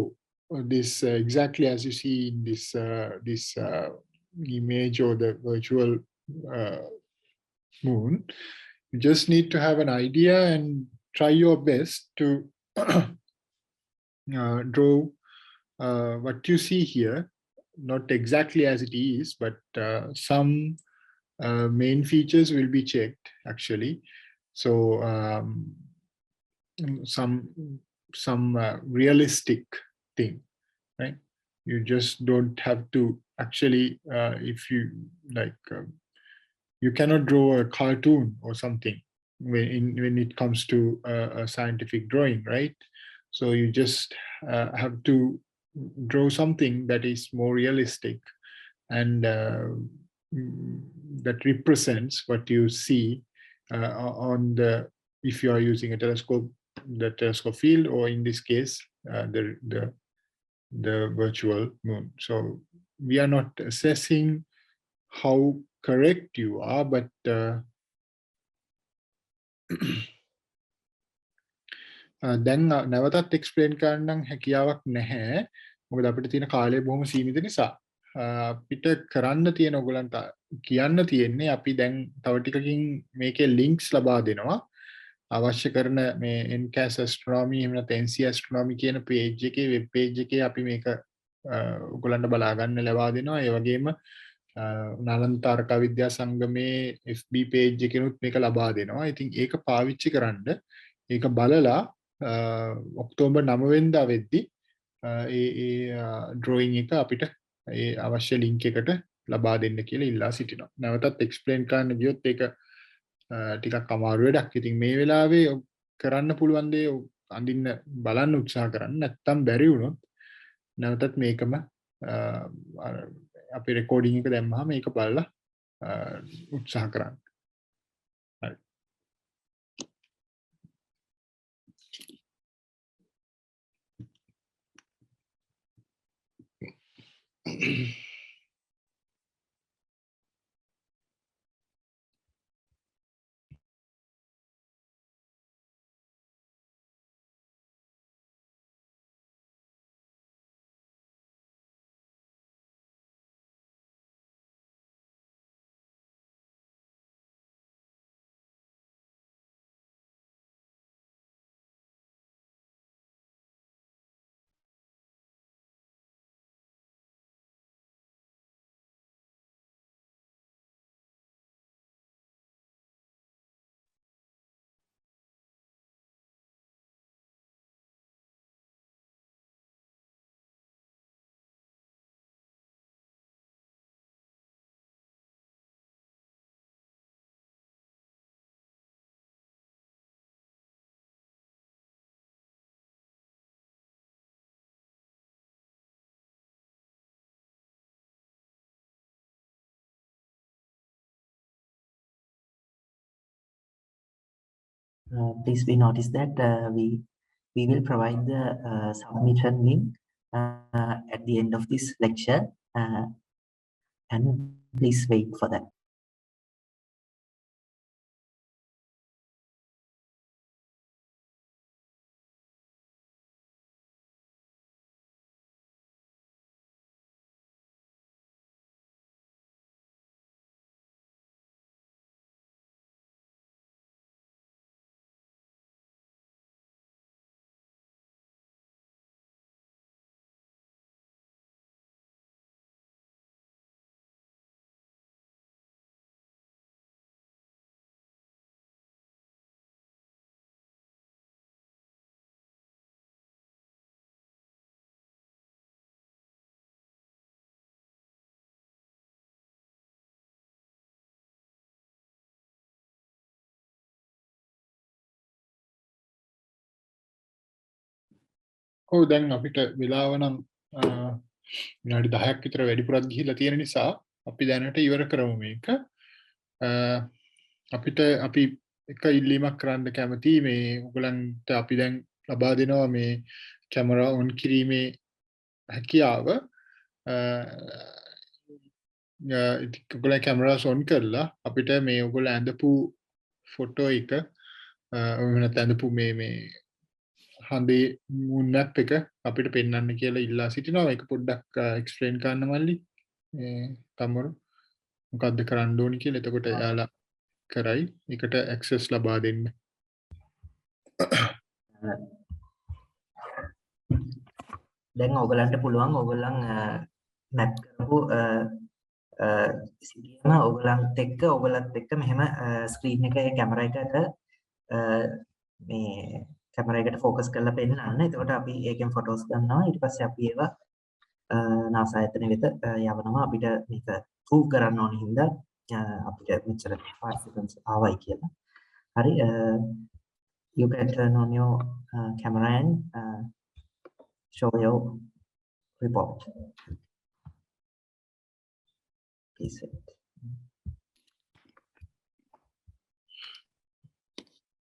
this exactly as you see in this image or the virtual moon. You just need to have an idea and try your best to draw what you see here, not exactly as it is, but some main features will be checked actually. So some realistic thing, right? You just don't have to actually if you like you cannot draw a cartoon or something when it comes to a scientific drawing, right? So you just have to draw something that is more realistic and that represents what you see on the, if you are using a telescope, the telescope field, or in this case the virtual moon. So we are not assessing how correct you are, but දැන් නැවතත් explain කරන්න හැකියාවක් නැහැ. මොකද අපිට තියෙන කාලය බොහොම සීමිත නිසා. අපිට කරන්න තියෙන ඔයගලන්ට කියන්න තියෙන්නේ අපි දැන් තව ටිකකින් මේකේ ලින්ක්ස් ලබා දෙනවා. අවශ්‍ය කරන මේ NCAS Astronomy එහෙම නැත්නම් NC Astronomy කියන page එකේ web page එකේ අපි මේක ඔයගලන්ට බලා ගන්න ලබා දෙනවා. ඒ වගේම නලන්ත තාරකා විද්‍යා සංගමේ FB page එකෙනුත් මේක ලබා දෙනවා. ඉතින් ඒක පාවිච්චි කරන්න ඒක බලලා ඔක්තෝබර් 9 වෙනිදා වෙද්දි ඒ ඩ්‍රොයින් එක අපිට ඒ අවශ්‍ය ලින්ක් එකට ලබා දෙන්න කියලා ඉල්ලා සිටිනවා. නැවතත් එක්ස්ප්ලেইন කරන්න ගියොත් ඒක ටිකක් අමාරු වැඩක්. ඉතින් මේ වෙලාවේ කරන්න පුළුවන් දේ අඳින්න බලන්න උත්සාහ කරන්න. නැත්තම් බැරි වුණොත් නැවතත් මේකම අපේ රෙකෝඩින් එක දැම්මහම මේක බලලා උත්සාහ කරන්න. හරි. Please be noticed that we will provide the submission link at the end of this lecture, and please wait for that. ඔව් දැන් අපිට වෙලාව නම් විනාඩි 10ක් විතර වැඩිපුරත් ගිහිලා තියෙන නිසා අපි දැනට ඉවර කරමු මේක. අපිට අපි එක ඉල්ලීමක් කරන්න කැමතියි මේ ඔයගලන්ට අපි දැන් ලබා දෙනවා මේ කැමරා ඔන් කිරීමේ හැකියාව. ඔයගොල්ලෝ කැමරාස් ඔන් කරලා අපිට මේ ඔයගොල්ලෝ ඇඳපු ෆොටෝ එක නැත්නම් ඇඳපු මේ හඳේ මුන්නක් එක අපිට පෙන්වන්න කියලා ඉල්ලා සිටිනවා. ඒක පොඩ්ඩක් එක්ස්ප්ලেইন කරන්න මල්ලි. තමුරු මොකද්ද කරන්න ඕනි කියලා. එතකොට එයාලා කරයි. ඒකට ඇක්සස් ලබා දෙන්න. දැන් ඔයගලන්ට පුළුවන් ඔයගලන් මැප් කරපු සිටියම ඔයගලන්ත් එක්ක මෙහෙම ස්ක්‍රීන් එකේ කැමරා එකට මේ කැමරා එකට ફોකස් කරලා පෙන්නන්න. එතකොට අපි ඒකෙන් ෆොටෝස් ගන්නවා. ඊට පස්සේ අපි ඒවා NASA ආයතන වෙත යවනවා. අපිට මේක ප්‍රූව් කරන්න ඕන හින්දා අපිට මෙච්චර පාර්ටිකල්ස් ආවයි කියලා. හරි. You can turn on your camera and show your report. Please wait.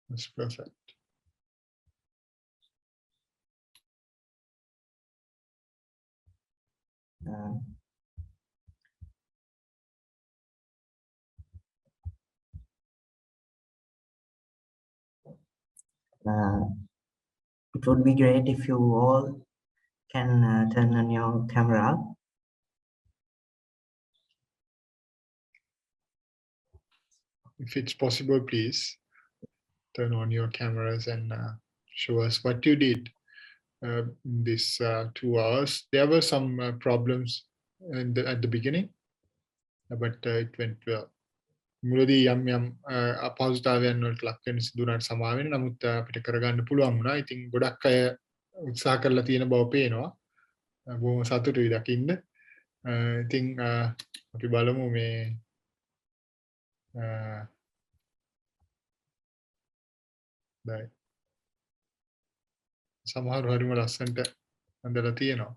That's perfect. It would be great if you all can turn on your camera. If it's possible, please turn on your cameras and show us what you did in this 2 hours. There were some problems at the beginning, but it went well. මුලදී යම් අපහසුතාවයන් වලට ලක් වෙන සිදුවනට සමා වෙන. නමුත් අපිට කරගන්න පුළුවන් වුණා. ඉතින් ගොඩක් අය උත්සාහ කරලා තියෙන බව පේනවා. බොහොම සතුටුයි දකින්න. ඉතින් අපි බලමු මේ බයි සමහරව හරිම ලස්සනට අඳලා තියෙනවා.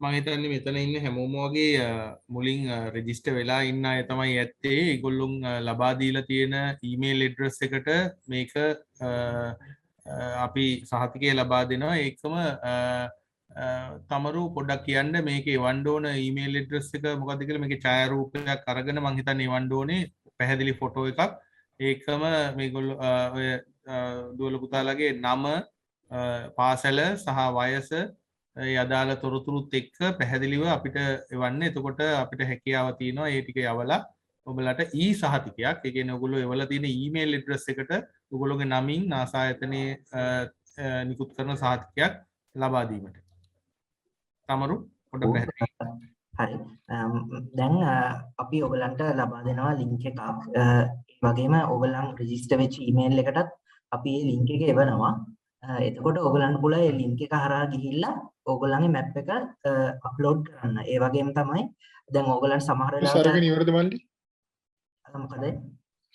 මම හිතන්නේ මෙතන ඉන්න හැමෝම වගේ මුලින් රෙජිස්ටර් වෙලා ඉන්න අය තමයි ඇත්තේ. ඒගොල්ලොන් ලබා දීලා තියෙන ඊමේල් ඇඩ්‍රස් එකට මේක අපි සහතිකය ලබා දෙනවා. ඒකම තමරු පොඩ්ඩක් කියන්න මේකේ එවන්න ඕන ඊමේල් ඇඩ්‍රස් එක මොකක්ද කියලා. මේකේ ඡායාරූපයක් අරගෙන මම හිතන්නේ එවන්න ඕනේ පැහැදිලි ෆොටෝ එකක්. ඒකම මේගොල්ලෝ ඔය දුවල පුතාලගේ නම, පාසල සහ වයස යදාල තොරතුරුත් එක්ක පැහැදිලිව අපිට එවන්න. එතකොට අපිට හැකියාව තියෙනවා ඒ ටික යවලා ඔබලට සහතිකයක්, ඒ කියන්නේ ඔයගොල්ලෝ එවලා තියෙන ඊමේල් ඇඩ්‍රස් එකට ඔයගොල්ලෝගේ නමින් NASA ආයතනයේ නිකුත් කරන සහතිකයක් ලබා දීමට. තමරු පොඩ්ඩක් පැහැදිලි. හරි. දැන් අපි ඔයගලන්ට ලබා දෙනවා ලින්ක් එකක්. ඒ වගේම ඔයගලන් රෙජිස්ටර් වෙච්ච ඊමේල් එකටත් අපි මේ ලින්ක් එක එවනවා. එතකොට ඔයගලන්ට පුළුවන් මේ ලින්ක් එක හරහා ගිහිල්ලා ඔයගලන්ගේ මැප් එක අප්ලෝඩ් කරන්න. ඒ වගේම තමයි දැන් ඔයගලන්ට සමහර වෙලාවට අරගෙන ඉවරද මල්ලි? මොකද?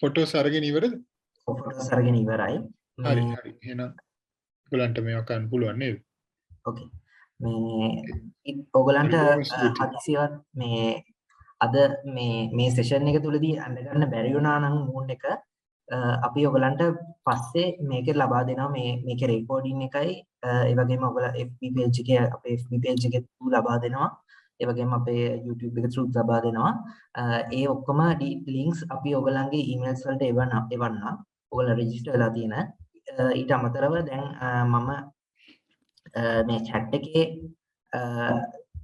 ෆොටෝස් අරගෙන ඉවරද? ෆොටෝස් අරගෙන ඉවරයි. හරි හරි. එහෙනම් ඔයගලන්ට මේවා කරන්න පුළුවන් නේද? ඕකේ. මේ ඔයගලන්ට හදිසියවත් මේ අද මේ සෙෂන් එක තුලදී අඳගන්න බැරි වුණා නම් මූන් එක අපි ඔයගලන්ට පස්සේ මේක ලබා දෙනවා. මේකේ රෙකෝඩින් එකයි ඒ වගේම ඔයගලා FB page එකේ අපේ FB page එකේ ලබා දෙනවා. ඒ වගේම අපේ YouTube එක through ලබා දෙනවා. ඒ ඔක්කොම links අපි ඔයගලන්ගේ emails වලට එවන්න. ඔයගලා register වෙලා තියෙන. ඊට අමතරව දැන් මම මේ chat එකේ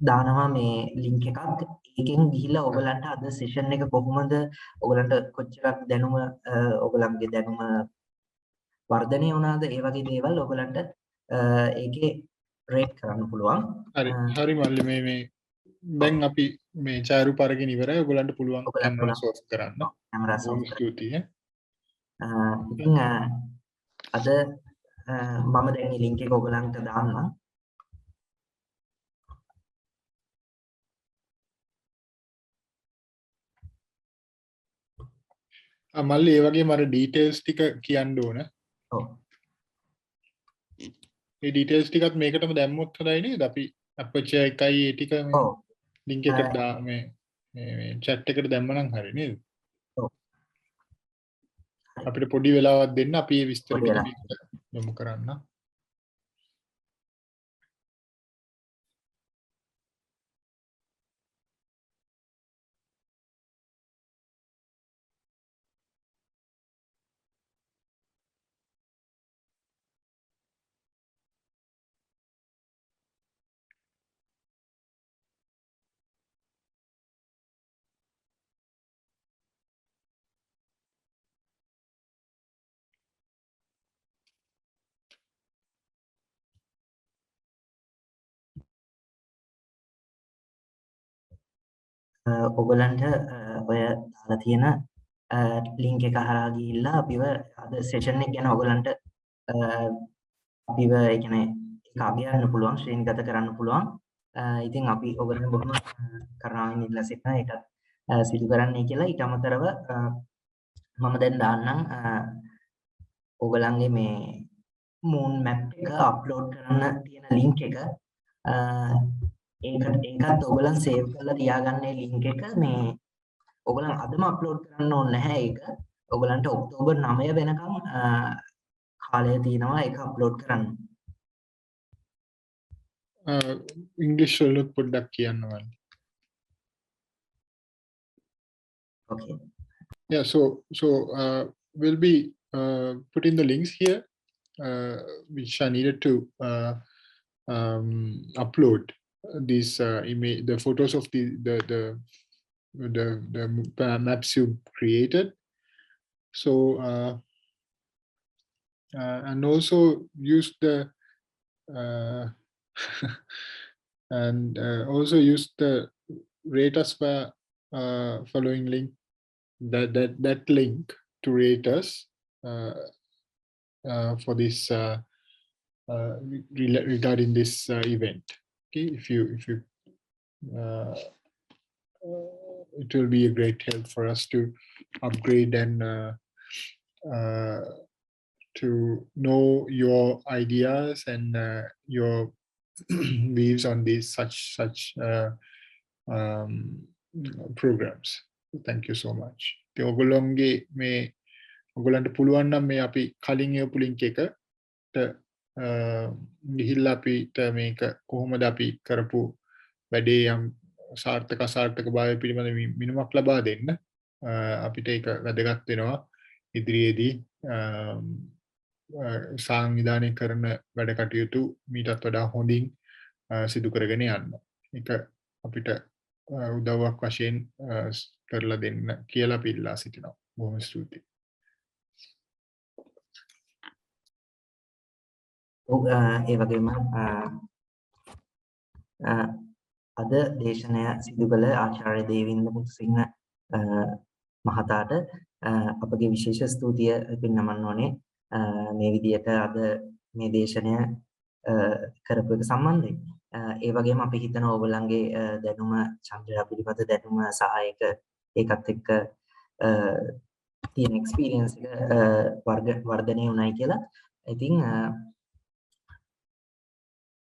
දානවා මේ link එකක්. ඒකෙන් ගිහිල්ලා ඔයගලන්ට අද session එක කොහොමද ඔයගලන්ට කොච්චරක් දැනුම ඔයගලන්ගේ දැනුම වර්ධනය වුණාද ඒ වගේ දේවල් ඔයගලන්ට ඒකේ රේට් කරන්න පුළුවන්. හරි හරි මල්ලි මේ දැන් අපි මේ ඡායාරූප අරගෙන ඉවරයි. ඔයගලන්ට පුළුවන් කැමරා සෝස් කරන්න. කැමරා සෝස් බොහොම ස්තුතියි. ඉතින් අද මම දැන් මේ link එක ඔයගලන්ට දාන්නම්. මල්ලි ඒ වගේ මර ඩීටේල්ස් ටික කියන්න ඕන. ඔව්. ඒ ඩීටේල්ස් ටිකත් මේකටම දැම්මොත් හොඳයි නේද? අපි අපර්චර් එකයි ඒ ටික ඔව්. ලින්ක් එකට දා මේ chat එකට දැම්මනම් හරි නේද? ඔව්. අපිට පොඩි වෙලාවක් දෙන්න අපි මේ විස්තර පොඩි ටික වෙලාවක්. යොමු කරන්න. ඔයගලන්ට ඔය දාලා තියෙන ලින්ක් එක හරහා ගිහිල්ලා අපිව අද සෙෂන් එක ගැන ඔයගලන්ට අපිව ඒ කියන්නේ ඒක අගයන්න පුළුවන් ශ්‍රේණිගත කරන්න පුළුවන්. ඉතින් අපි ඔයගලන්ට බොහොම කරුණාවෙන් ඉල්ලා සිටිනවා ඒකත් සිදු කරන්නයි කියලා. ඊට අමතරව මම දැන් දාන්නම් ඔයගලන්ගේ මේ මූන් මැප් එක අප්ලෝඩ් කරන්න තියෙන ලින්ක් එක ඒකත් ඔයගලන් සේව් කරලා තියාගන්න ලින්ක් එක මේ ඔයගලන් අදම අප්ලෝඩ් කරන්න ඕනේ නැහැ ඒක. ඔයගලන්ට ඔක්තෝබර් 9 වෙනකම් කාලය තියෙනවා ඒක අප්ලෝඩ් කරන්න. ඉංග්‍රීසි වලුත් පොඩ්ඩක් කියන්න වань. Okay. Yeah, so we'll be putting the links here which are needed to upload these image, the photos of the maps you created. So and also use the and also use the rate us by following link that link to rate us for this regarding this event. Okay, if you it will be a great help for us to upgrade and to know your ideas and your views on these such programs. Thank you so much. ඉතින් ඔයගොල්ලෝගේ මේ ඔයගොල්ලන්ට පුළුවන් නම් මේ අපි කලින් යපු link එකට ගිහිල්ලා අපිට මේක කොහොමද අපි කරපු වැඩේ යම් සාර්ථක අසාර්ථකභාවය පිළිබඳ මිනුමක් ලබා දෙන්න අපිට ඒක වැදගත් වෙනවා ඉදිරියේදී සංවිධානය කරන වැඩ කටයුතු මීටත් වඩා හොඳින් සිදු කරගෙන යන්න. ඒක අපිට උදව්වක් වශයෙන් කරලා දෙන්න කියලා අපි ඉල්ලා සිටිනවා. බොහොම ස්තුතියි. ඒ වගේම අද දේශනය සිදු කළ ආචාර්ය දේවින්ද මුතුසිංහ මහතාට අපගේ විශේෂ ස්තුතිය පිරිනමන්න ඕනේ. මේ විදිහට අද මේ දේශනය කරපු එක සම්බන්ධයෙන්. ඒ වගේම අපි හිතන ඕගොල්ලන්ගේ දැනුම චන්ද්‍රයා පිළිබඳ දැනුම සහ ඒකත් එක්ක තියෙන එක්ස්පීරියන්ස් එක වර්ධනය වුණයි කියලා. ඉතින්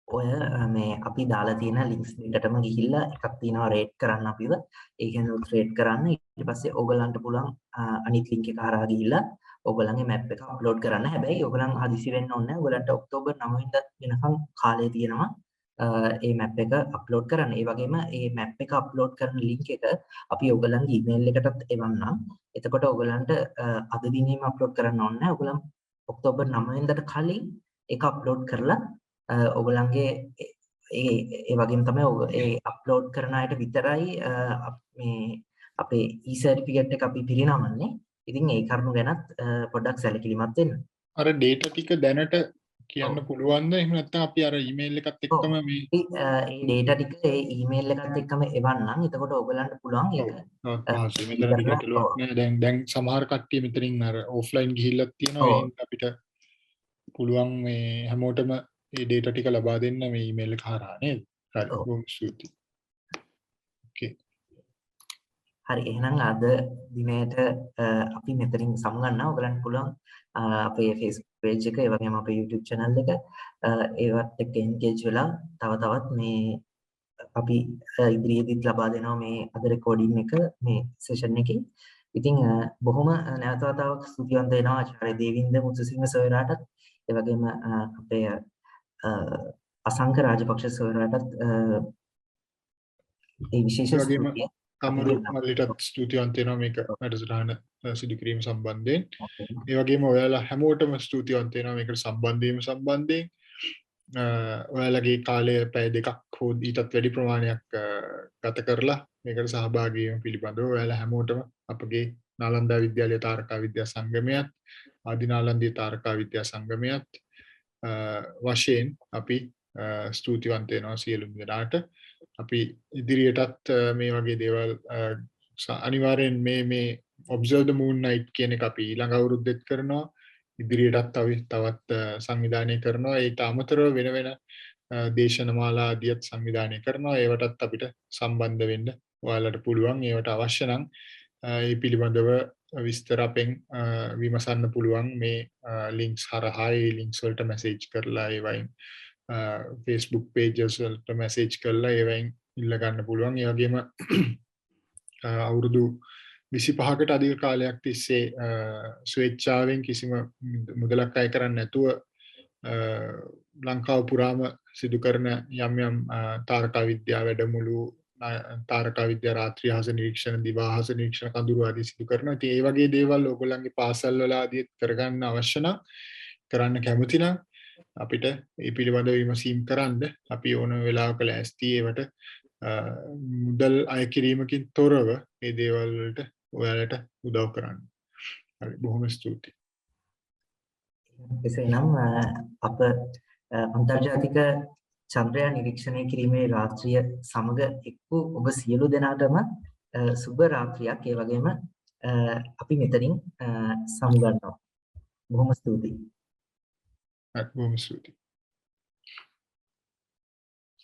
ඔය මේ අපි දාලා තියෙන ලින්ක්ස් දෙකටම ගිහිල්ලා එකක් තියෙනවා රේට් කරන්න අපිව. ඒකෙන් රේට් කරන්න. ඊට පස්සේ ඕගොල්ලන්ට පුළුවන් අනිත් ලින්ක් එක හරහා ගිහිල්ලා ඕගොල්ලන්ගේ මැප් එක අප්ලෝඩ් කරන්න. හැබැයි ඕගොල්ලන් හදිසි වෙන්න ඕනේ නැහැ. ඕගොල්ලන්ට ඔක්තෝබර් 9 වෙනිදා වෙනකම් කාලය තියෙනවා. ඒ මැප් එක අප්ලෝඩ් කරන්න. ඒ වගේම ඒ මැප් එක අප්ලෝඩ් කරන ලින්ක් එක අපි ඕගොල්ලන්ගේ ඊමේල් එකටත් එවන්නම්. එතකොට ඕගොල්ලන්ට අද දිනේම අප්ලෝඩ් කරන්න ඕනේ නැහැ. ඕගොල්ලන් ඔක්තෝබර් 9 වෙනිදාට කලින් ඒක අප්ලෝඩ් කරලා ඔයගොල්ලන්ගේ ඒ වගේම තමයි ඒ අප්ලෝඩ් කරන අයට විතරයි මේ අපේ e-certificate එක අපි පිරිනමන්නේ. ඉතින් ඒ කරුණු ගැනත් පොඩ්ඩක් සැලකිලිමත් වෙන්න. අර data ටික දැනට කියන්න පුළුවන්ද? එහෙම නැත්නම් අපි අර email එකත් එක්කම මේ ඒ data ටික ඒ email එකත් එක්කම එවන්නම්. එතකොට ඔයගොල්ලන්ට පුළුවන් ඒක පහසුයි. මෙතන ගැටලුවක් නෑ. දැන් සමහර කට්ටිය මෙතනින් අර offline ගිහිල්ලා තියෙනවා. එහෙනම් අපිට පුළුවන් මේ හැමෝටම මේ data ටික ලබා දෙන්න මේ email එක හරහා නේද? හරි. බොහොම ස්තුතියි. Okay. හරි එහෙනම් අද දිනේට අපි මෙතනින් සමුගන්නවා. ඔයගලන්ට පුළුවන් අපේ Facebook page එක ඒ වගේම අපේ YouTube channel එක ඒවත් එක්ක engage වෙලා තව තවත් මේ අපි ඉදිරියේදීත් ලබා දෙනවා මේ අද රෙකෝඩින් එක මේ සෙෂන් එකේ. ඉතින් බොහොම නැවත වතාවක් ස්තුතිවන්ත වෙනවා ආචාර්ය දේවින්ද මුතුසිංහ සර්ලාටත් ඒ වගේම අපේ අසංක රාජපක්ෂ සර්ලාටත් ඒ විශේෂ ස්තුතිය කමරු මල්ලිටත් ස්තුතිවන්ත වෙනවා මේක වැඩසටහන සිදු කිරීම සම්බන්ධයෙන්. ඒ වගේම ඔයාලා හැමෝටම ස්තුතිවන්ත වෙනවා මේකට සම්බන්ධ වීම සම්බන්ධයෙන්. ඔයාලගේ කාලය පැය 2ක් හෝ ඊටත් වැඩි ප්‍රමාණයක් ගත කරලා මේකට සහභාගී වීම පිළිබඳව ඔයාලා හැමෝටම අපගේ නාලන්දා විද්‍යාලය තාරකා විද්‍යා සංගමයත් ආදිනාලන්දේ තාරකා විද්‍යා සංගමයත් වශයෙන් අපි ස්තුතිවන්ත වෙනවා සියලුම දෙනාට. අපි ඉදිරියටත් මේ වගේ දේවල් අනිවාර්යෙන් මේ observe the moon night කියන එක අපි ඊළඟ අවුරුද්දෙත් කරනවා. ඉදිරියටත් තවත් සංවිධානය කරනවා. ඒට අමතරව වෙන වෙන දේශනමාලා ආදියත් සංවිධානය කරනවා. ඒවටත් අපිට සම්බන්ධ වෙන්න ඔයාලට පුළුවන්. ඒවට අවශ්‍ය නම් ඒ පිළිබඳව විස්තර අපෙන් විමසන්න පුළුවන් මේ links හරහා. ඒ links වලට message කරලා ඒවයින් Facebook pages වලට message කරලා ඒවයින් ඉල්ල ගන්න පුළුවන්. ඒ වගේම අවුරුදු 25කට අධික කාලයක් තිස්සේ ස්වේච්ඡාවෙන් කිසිම මුදලක් අය කරන්නේ නැතුව ලංකාව පුරාම සිදු කරන යම් යම් තාරකා විද්‍යා වැඩමුළු තාරකා විද්‍යා රාත්‍රී අහස නිරීක්ෂණ දිවාහස නිරීක්ෂණ කඳුරු ආදී සිදු කරනවා. ඉතින් ඒ වගේ දේවල් ඔයගොල්ලන්ගේ පාසල් වල ආදීත් කරගන්න අවශ්‍ය නම් කරන්න කැමති නම් අපිට මේ පිළිබඳව විමසීම් කරන්න. අපි ඕන වෙලාවක ලෑස්ති ඒවට මුදල් අය කිරීමකින් තොරව මේ දේවල් වලට ඔයාලට උදව් කරන්න. හරි බොහොම ස්තුතියි. එසේනම් අප අන්තර්ජාතික චන්ද්‍රයා නිරීක්ෂණය කිරීමේ රාත්‍රිය සමග එක් වූ ඔබ සියලු දෙනාටම සුබ රාත්‍රියක්. ඒ වගේම අපි මෙතනින් සමුගන්නවා. බොහොම ස්තුතියි. බොහොම ස්තුතියි.